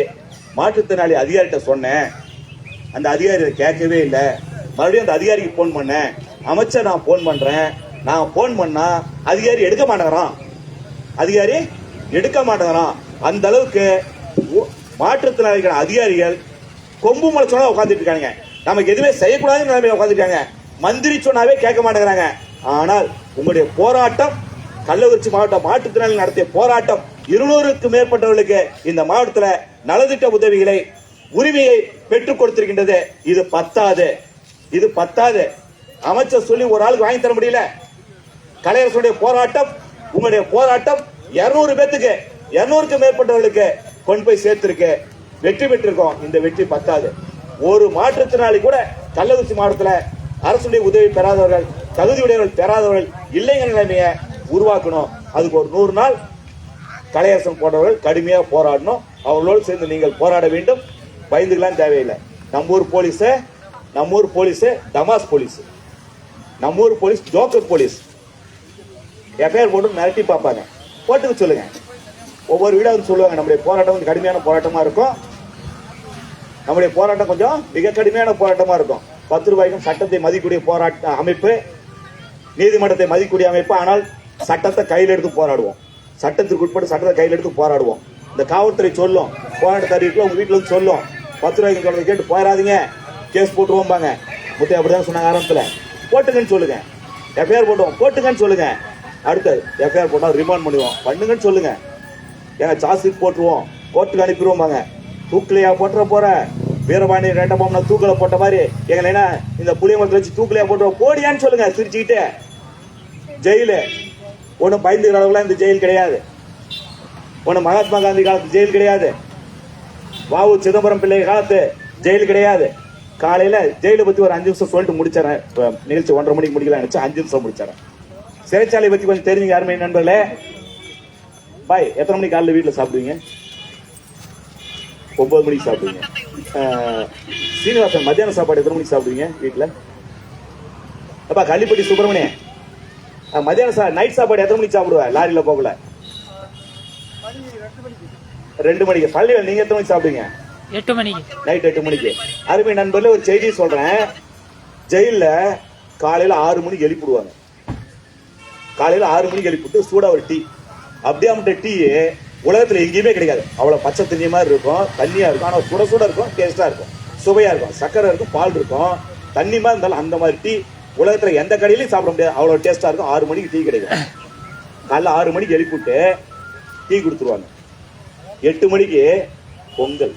மாற்றுத்திறனாளி அதிகாரிகிட்ட சொன்னேன். அந்த அதிகாரி கேட்கவே இல்லை. மறுபடியும் அந்த அதிகாரிக்கு போன் பண்ணேன். அமைச்சர், நான் போன் பண்றேன். நான் போன் பண்ணா அதிகாரி எடுக்க மாட்டேங்கிறான். அந்த அளவுக்கு மாற்றுத்திறனாளிகள் அதிகாரிகள் கொம்பு முளைச்சோட உட்காந்துட்டு இருக்காங்க. நமக்கு எதுவுமே செய்யக்கூடாதுன்னு நிலைமையில உட்காந்துருக்காங்க. மந்திரி சொன்னாவே கேட்க மாட்டேங்கிறாங்க. ஆனால் உங்களுடைய போராட்டம், கள்ளக்குறிச்சி மாவட்ட மாற்றுத்திறனாளிகள் நடத்திய போராட்டம் 200க்கும் மேற்பட்டவர்களுக்கு இந்த மாவட்டத்தில் நலத்திட்ட உதவிகளை உரிமையை பெற்றுக் கொடுத்திருக்கின்றது. இது பத்தாது. அமைச்சர் சொல்லி ஒரு ஆளுக்கு வாங்கி தர முடியல. கலையரசுடைய போராட்டம், உங்களுடைய போராட்டம் 200 பேத்துக்கு, 200க்கும் மேற்பட்டவர்களுக்கு கொண்டு போய் சேர்த்திருக்கு. வெற்றி பெற்றிருக்கோம். இந்த வெற்றி பத்தாது. ஒரு மாற்றுத்திறனாளி கூட கள்ளக்குறிச்சி மாவட்டத்தில் அரசுடைய உதவி பெறாதவர்கள், தகுதியுடையவர்கள் பெறாதவர்கள் இல்லைங்கிற நிலைமையை உருவாக்கணும். அதுக்கு ஒரு 100 நாள் கலையரசன் போன்றவர்கள் கடுமையாக போராடணும். அவர்களோடு சேர்ந்து நீங்கள் போராட வேண்டும். பயந்துக்கலாம் தேவையில்லை. நம்ம ஊர் போலீஸ் டமாஸ் போலீஸ், நம்ம ஊர் போலீஸ் ஜோக்கர் போலீஸ். எஃப்ஐஆர் போட்டு மிரட்டி பார்ப்பாங்க. போட்டுக்க சொல்லுங்க. ஒவ்வொரு வீடாவது சொல்லுவாங்க நம்முடைய போராட்டம் கொஞ்சம் கடுமையான போராட்டமா இருக்கும். நம்முடைய போராட்டம் கொஞ்சம் மிக கடுமையான போராட்டமா இருக்கும். 10 ரூபாய்க்கும் சட்டத்தை மதிக்கூடிய போராட்ட அமைப்பு, நீதிமன்றத்தை மதிக்கூடிய அமைப்பு. ஆனால் சட்டத்தை கையில் எடுத்து போராடுவோம். சட்டத்திற்கு உட்பட்டு சட்டத்தை கையில் எடுத்து போராடுவோம். இந்த காவல்துறை சொல்லும், போராட்ட அறிவிக்கல உங்க வீட்டுல வந்து சொல்லும், 10 ரூபாய்க்கு சொல்றதை கேட்டு போயிடாதீங்க, கேஸ் போட்டுருவோம்பாங்க. முத்தை அப்படிதான் சொன்னாங்க ஆரம்பத்துல. போட்டுங்கன்னு சொல்லுங்க. எஃப்ஐஆர் போட்டுவோம், போட்டுங்கன்னு சொல்லுங்க. அடுத்து எஃப்ஐஆர் போட்டா ரிமாண்ட் பண்ணுங்கன்னு சொல்லுங்க. ஏங்க சார்ஜ் போட்டுருவோம், கோர்ட்டுக்கு அனுப்பிடுவோம்பாங்க. தூக்கிலையா போற வீரபாணி ரெண்டமாம்னா தூக்கல போட்ட மாதிரி எங்களை என்ன இந்த புளியமரத்தை வச்சு தூக்கிலையா போட்டுருவோம், போடியான்னு சொல்லுங்க சிரிச்சுக்கிட்டு. ஜெயிலு ஒன்னும் பயந்துக்கிற அளவுலாம் இந்த ஜெயில் கிடையாது. ஒன்னும் மகாத்மா காந்தி காலத்து ஜெயில் கிடையாது. வாவு சிதம்பரம் பிள்ளை காலத்து ஜெயில் கிடையாது. காலையில ஜெயிலை பத்தி ஒரு 5 நிமிஷம் சொல்லிட்டு முடிச்சிடறேன். நிகழ்ச்சி 1:30 மணிக்கு முடிக்கலாம் நினைச்சு 5 நிமிஷம் முடிச்சிடறேன். சிறைச்சாலை பத்தி கொஞ்சம் தெரிஞ்சுங்க யாருமே நண்பர்களே. பாய், எத்தனை மணிக்கு காலையில் வீட்டில் சாப்பிடுவீங்க? 9 மணிக்கு சாப்பிடுவீங்க. சீனிவாசன் மத்தியான சாப்பாடு எத்தனை மணிக்கு சாப்பிடுவீங்க வீட்டில்? அப்பா கள்ளிப்பட்டி சுப்பிரமணியன் மத்தியான நைட் சாப்பாடு எத்தனை மணிக்கு சாப்பிடுவா? லாரியில போகல 2 மணிக்கு. பள்ளியில் நீங்க எத்தனை மணிக்கு சாப்பிடுவீங்க? 8 மணிக்கு. நைட் 8 மணிக்கு. அருமை நண்பர்களே, ஒரு செய்தி சொல்றேன். ஜெயில காலையில 6 மணிக்கு எழுப்பிடுவாங்க. காலையில 6 மணிக்கு எழுப்பிட்டு சூடா ஒரு டீ. அப்படியே அவன்கிட்ட டீ உலகத்துல எங்கேயுமே கிடைக்காது. அவ்வளவு பச்சை தண்ணி மாதிரி இருக்கும், தண்ணியா இருக்கும், ஆனா சுட சுட இருக்கும், டேஸ்டா இருக்கும், சுவையா இருக்கும், சக்கரை இருக்கும், பால் இருக்கும், தண்ணி மாதிரி இருந்தாலும் அந்த மாதிரி டீ உலகத்துல எந்த கடையிலையும் சாப்பிட முடியாது. அவ்வளவு டேஸ்டா இருக்கும். 6 மணிக்கு டீ கிடைக்கும். காலைல 6 மணிக்கு எழுப்பிட்டு டீ கொடுத்துருவாங்க. 8 மணிக்கு பொங்கல்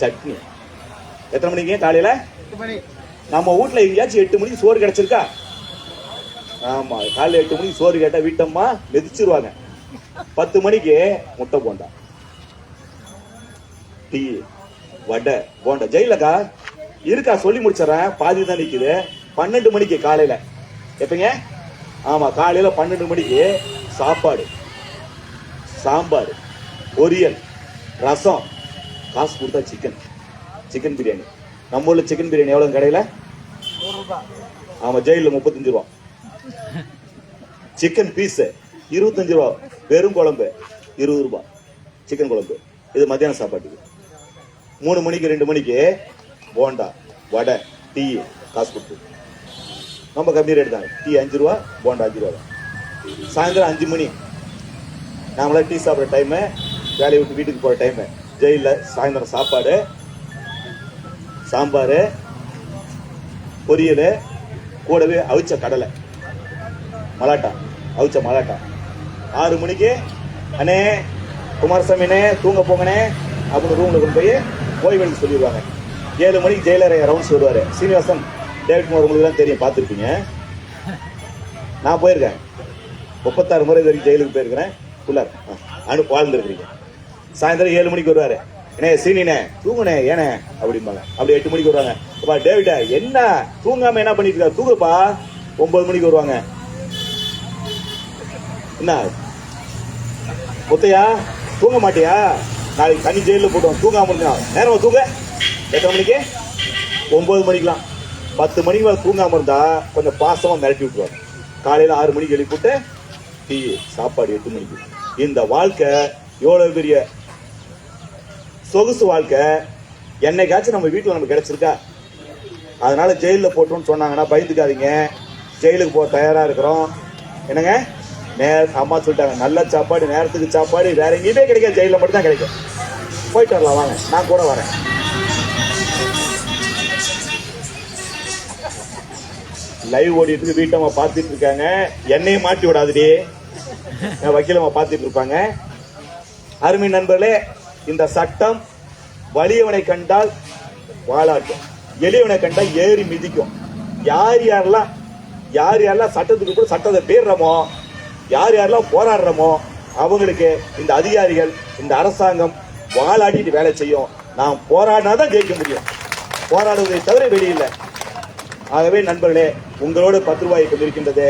சட்னி. எத்தனை மணிக்கு காலையில? நம்ம வீட்டுல எங்கேயாச்சும் 8 மணிக்கு சோறு கிடைச்சிருக்கா? ஆமா, காலையில 8 மணிக்கு சோறு கேட்டா வீட்டம்மா மிதிச்சிருவாங்க. 10 மணிக்கு முட்டை போண்டா, டீ, வடை, போண்டா. ஜெயிலக்கா இருக்கா? சொல்லி முடிச்சிடறேன், பாதி தான் நிக்குது. 12 மணிக்கு காலையில எப்பங்க? ஆமா, காலையில 12 மணிக்கு சாப்பாடு, சாம்பார், பொரியல், ரசம், காசு கொடுத்தா சிக்கன் பிரியாணி. நம்ம ஊர்ல சிக்கன் பிரியாணி எவ்வளவு கடையில? ஆமா, ஜெயில 35 ரூபா. சிக்கன் பீஸ் 25 ரூபா. வெறும் குழம்பு 20 ரூபாய். சிக்கன் குழம்பு. இது மத்தியான சாப்பாட்டுக்கு. 3 மணிக்கு 2 மணிக்கு போண்டா, வடை, டீ, காசு கொடுத்து. நம்ம கம்மி ரேட் தான். டீ 5 ரூபா, போண்டா 5 ரூபா. சாயந்தரம் 5 மணி நாமளா டீ சாப்பிட்ற டைமு, வேலையை விட்டு வீட்டுக்கு போற டைமு. ஜெயில சாயந்தரம் சாப்பாடு, சாம்பார், பொரியல், கூடவே அவிச்ச கடலை, மலாட்டா, அவிச்ச மலாட்டா. 6 மணிக்கு அண்ணே குமாரசாமினே தூங்க போங்கனே அப்படின்னு ரூம்ல கொண்டு போய் ஓய்வெடுக்க சொல்லிடுவாங்க. 7 மணிக்கு ஜெயிலர் ரவுண்ட்ஸ் வருவாரு. சீனிவாசன் டேவிட் குமார் உங்களுக்கு தான் தெரியும், பார்த்துருப்பீங்க. நான் போயிருக்கேன் 36 முறை வரைக்கும் ஜெயிலுக்கு போயிருக்கிறேன். வாழ்ந்துருக்கிறீங்க. சாயந்தரம் 7 மணிக்கு வருவாரு. என்ன சீனினே தூங்குனே ஏனே அப்படிம்பாங்க. அப்படி 8 மணிக்கு வருவாங்க. அப்பா டேவிட்டா என்ன தூங்காம என்ன பண்ணிட்டு இருக்கா? தூங்குப்பா. 9 மணிக்கு வருவாங்க. என்ன முத்தையா தூங்க மாட்டியா? நாளைக்கு தனி ஜெயில போட்டோம், தூங்காம இருந்தா நேரமா தூங்க. எத்தனை மணிக்கு? 9 மணிக்கெல்லாம். 10 மணிக்கு மேல தூங்காம இருந்தா கொஞ்சம் பாசமா மிரட்டி விட்டுருவாங்க. காலையில 6 மணிக்கு எழுப்பிட்டு டீ, சாப்பாடு 8 மணிக்கு. இந்த வாழ்க்கை எவ்வளவு பெரிய சொகுசு வாழ்க்கை. என்னைக்காச்சும் நம்ம வீட்டுல நமக்கு கிடைச்சிருக்கா? அதனால ஜெயில போட்டோம்னு சொன்னாங்கன்னா பயந்துக்காதீங்க. ஜெயிலுக்கு போக தயாரா இருக்கிறோம். என்னங்க அம்மா சொல்லிட்டாங்க, நல்ல சாப்பாடு, நேரத்துக்கு சாப்பாடு வேற எங்கேயுமே கிடைக்காது, ஜெயில மட்டும் தான் கிடைக்கும். போயிட்டு வரலாம் வாங்க, நான் கூட வரேன். லைவ் ஓடிட்டு இருக்கு, வீட்டம்மா பார்த்துட்டு இருக்காங்க. என்னையும் மாட்டி விடாதுடி, வக்கீலம்மா பார்த்துட்டு இருப்பாங்க. அருமை நண்பர்களே, இந்த சட்டம் வலியவனை கண்டால் வாலாட்டும், எளியவனை கண்டால் ஏறி மிதிக்கும். யார் யாரெல்லாம் சட்டத்துக்கு கூட சட்டத்தை பேர்றோமோ, யார் யாரெல்லாம் போராடுறோமோ அவங்களுக்கு இந்த அதிகாரிகள், இந்த அரசாங்கம் வாலாட்டிட்டு வேலை செய்யும். நாம் போராடினாதான் ஜெயிக்க முடியும், போராடுவதை தவிர வெளியில்லை. ஆகவே நண்பர்களே, உங்களோடு 10 ரூபாய் இருக்கின்றது,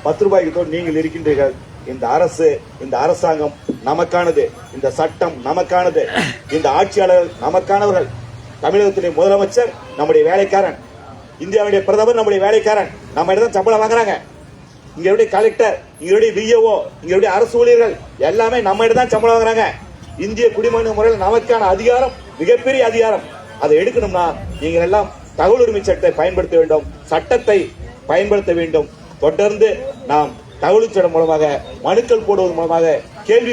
10 ரூபாய்க்கு நீங்கள் இருக்கின்றீர்கள். இந்த அரசு, இந்த அரசாங்கம் நமக்கானது, இந்த சட்டம் நமக்கானது, இந்த ஆட்சியாளர்கள் நமக்கானவர்கள். தமிழகத்துடைய முதலமைச்சர் நம்முடைய வேலைக்காரன், இந்தியாவுடைய பிரதமர் நம்முடைய வேலைக்காரன். நம்ம தான் சம்பளம் வாங்குறாங்க. இங்களுடைய கலெக்டர், இங்களுடைய விஏஓ, இங்களுடைய அரசு ஊழியர்கள் எல்லாமே நம்ம தான் சம்பளம் வாங்குறாங்க. இந்திய குடிமகன் முறையில் நமக்கான அதிகாரம் மிகப்பெரிய அதிகாரம். அதை எடுக்கணும்னா நீங்கள் எல்லாம் தகவல் உரிமை சட்டத்தை பயன்படுத்த வேண்டும், சட்டத்தை பயன்படுத்த வேண்டும். தொடர்ந்து நாம் தகவல் சட்டம் மூலமாக, மனுக்கள் போடுவதன் மூலமாக கேள்வி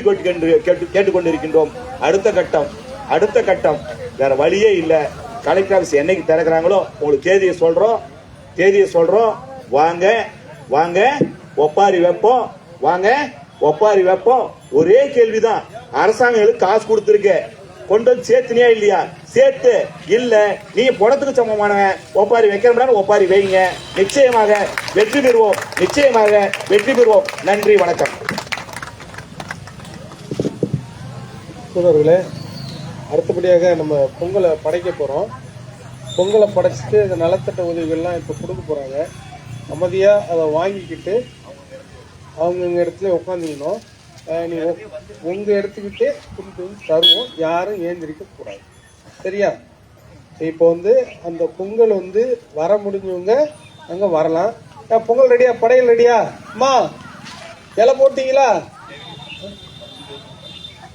கேட்டுக்கொண்டிருக்கின்றோம். அடுத்த கட்டம் வேற வழியே இல்லை. கலெக்டர் ஆபீஸ் என்னைக்கு திறக்கிறாங்களோ உங்களுக்கு தேதியை சொல்றோம். வாங்க ஒப்பாரி வைப்போம். ஒரே கேள்விதான், அரசாங்கம் காசு கொடுத்துருக்கு, கொண்டு வந்து சேர்த்துனியா இல்லையா? சேர்த்து இல்ல, நீங்க பணத்துக்கு சமமானவன், ஒப்பாரி வைக்கிறோம்னா ஒப்பாரி வைங்க. நிச்சயமாக வெற்றி பெறுவோம். நன்றி, வணக்கம். சோதர்களே, அடுத்தபடியாக நம்ம பொங்கலை படைக்க போகிறோம். பொங்கலை படைச்சிட்டு இந்த நலத்திட்ட உதவிகள்லாம் இப்போ கொடுக்க போகிறாங்க. அமைதியாக அதை வாங்கிக்கிட்டு அவங்கவுங்க இடத்துல உட்காந்துக்கணும். நீ உங்கள் இடத்துக்கிட்டே கொண்டு வந்து தருவோம், யாரும் ஏந்திரிக்க கூடாது, சரியா? இப்போ அந்த பொங்கல் வர முடிஞ்சவங்க அங்கே வரலாம். பொங்கல் ரெடியா? படையல் ரெடியா? அம்மா இலை போட்டீங்களா?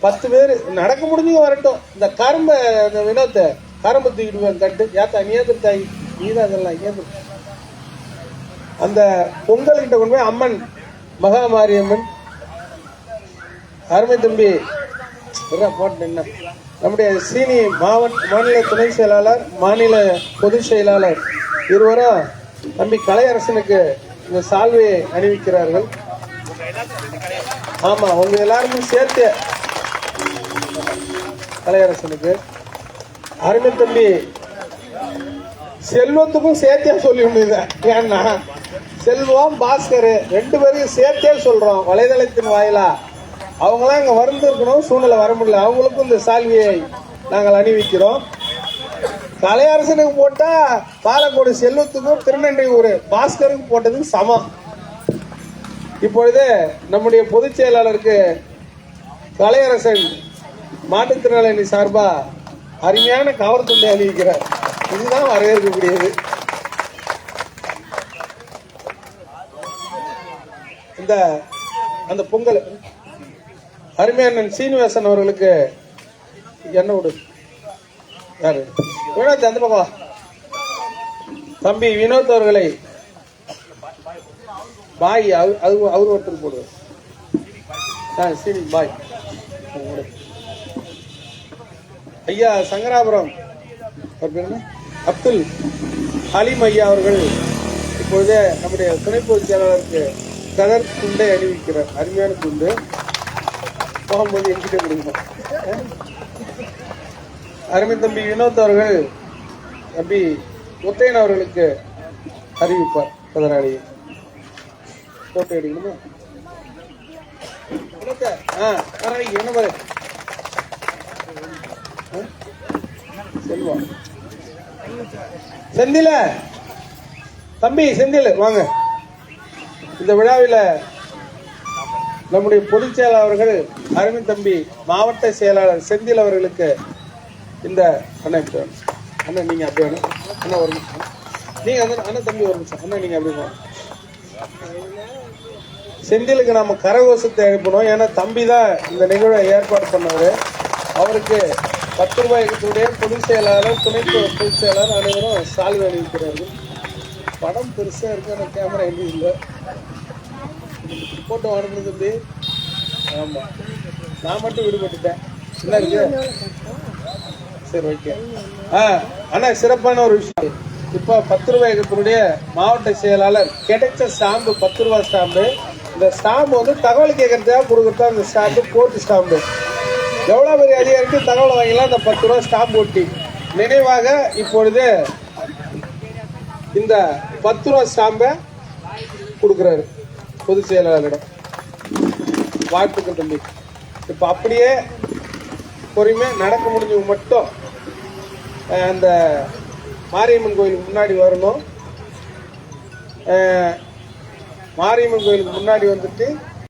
10 பேர் நடக்க முடிஞ்சவங்க வரட்டும். இந்த கரும்பை, இந்த வினோத்தை கரும்பு தூக்கிடுவேன் கட்டு. ஏத்தா நீ ஏந்திருத்தாய், நீதான் அதெல்லாம் ஏந்திரு. அந்த பொங்கல் கிட்ட கொண்டு போய் அம்மன், மகாமாரியம்மன், அருமை தம்பி போட்டு என்ன நம்முடைய சீனி மாநில துணை செயலாளர், மாநில பொதுச் செயலாளர் இருவரும் தம்பி கலையரசனுக்கு இந்த சால்வையை அணிவிக்கிறார்கள். ஆமா, உங்க எல்லாருமே சேர்த்து கலையரசனுக்கு, அருமை தம்பி செல்வத்துக்கும் சேர்த்தே சொல்லி முடியுது. ஏன்னா செல்வம், பாஸ்கர் 2 பேரையும் சேர்த்தே சொல்றோம் வலைதளத்தின் வாயிலா. அவங்களாம் இங்க இருக்கணும், சூழ்நிலை வர முடியல. அவங்களுக்கும் இந்த சால்வியை நாங்கள் அணிவிக்கிறோம். கலையரசனுக்கு போட்டா பாலக்கோடு செல்வத்துக்கும் திருநெல்வேலி பாஸ்கருக்கு போட்டதுக்கு சமம். இப்பொழுது நம்முடைய பொதுச் செயலாளருக்கு கலையரசன் மாற்றுத்திறனாளி சார்பா அருமையான கவர் துண்டை அணிவிக்கிறார். இதுதான் வரவேற்கக்கூடியது. அந்த பொங்கல் அருமையான சீனிவாசன் அவர்களுக்கு என்ன விடு, யாரு வினோத், அந்த பக்கம் தம்பி வினோத் அவர்களை பாய், அவர் ஒருத்தர் போடுவார். சீனி பாய். ஐயா சங்கராபுரம் அப்துல் ஹலீம் ஐயா அவர்கள் இப்பொழுது நம்முடைய துணை பொதுச் செயலாளருக்கு கதர் துண்டை அணிவிக்கிறார். அருமையான துண்டு. போகும்போது என்கிட்ட கொடுக்கணும். அருமை தம்பி வினோத் அவர்கள் தம்பி முத்தையன் அவர்களுக்கு அறிவிப்பார். கதராளியை போட்டோ எடுக்கணுமா? என்ன பாரு செல்வா, செந்தில தம்பி, செந்தில் வாங்க. இந்த விழாவில் நம்முடைய பொதுச் செயலாளர் அவர்கள் அருமை தம்பி மாவட்ட செயலாளர் செந்தில் அவர்களுக்கு இந்த அண்ணன் நீங்க அப்படி வேணும். அண்ணா ஒரு நிமிஷம், நீங்க அண்ணன் தம்பி ஒரு நிமிஷம், அண்ணா நீங்க அப்படி வேணும். செந்திலுக்கு நம்ம கரகோஷத்தை அனுப்பணும். ஏன்னா தம்பி தான் இந்த நிகழ்வை ஏற்பாடு பண்ணாரு. அவருக்கு 10 ரூபாய்க்குடைய பொதுச் செயலாளர், துணை பொதுச் செயலாளர் அனைவரும் சால்வை அணிவிக்கிறார்கள். படம் பெருசா இருக்கு, அந்த கேமரா எதுவும் இல்லை. போட்டோ அனுப்புறது எப்படி? ஆமா, நான் மட்டும் விடுபட்டுட்டேன். என்ன இருக்கு? சரி, ஓகே. ஆனா சிறப்பான ஒரு விஷயம். இப்ப 10 ரூபாய்க்குடைய மாவட்ட செயலாளர் கிடைச்ச ஸ்டாம்பு 10 ரூபாய் ஸ்டாம்பு. இந்த ஸ்டாம்பு தகவல் கேட்கறதுக்காக கொடுக்கறதா. இந்த ஸ்டாம்பு கோர்ட் ஸ்டாம்பு. எவ்வளோ பெரிய அதிகாரிக்கு தகவல் வாங்கிலாம் இந்த 10 ரூபா ஸ்டாம்ப் ஒட்டி நினைவாக இப்பொழுது இந்த 10 ரூபா ஸ்டாம்பை கொடுக்குறாரு பொதுச் செயலாளரிடம். வாழ்த்துக்கள் தம்பி. இப்போ அப்படியே பொறுமையாக நடக்க முடிஞ்சவங்க மட்டும் அந்த மாரியம்மன் கோயிலுக்கு முன்னாடி வரணும். மாரியம்மன் கோயிலுக்கு முன்னாடி வந்துட்டு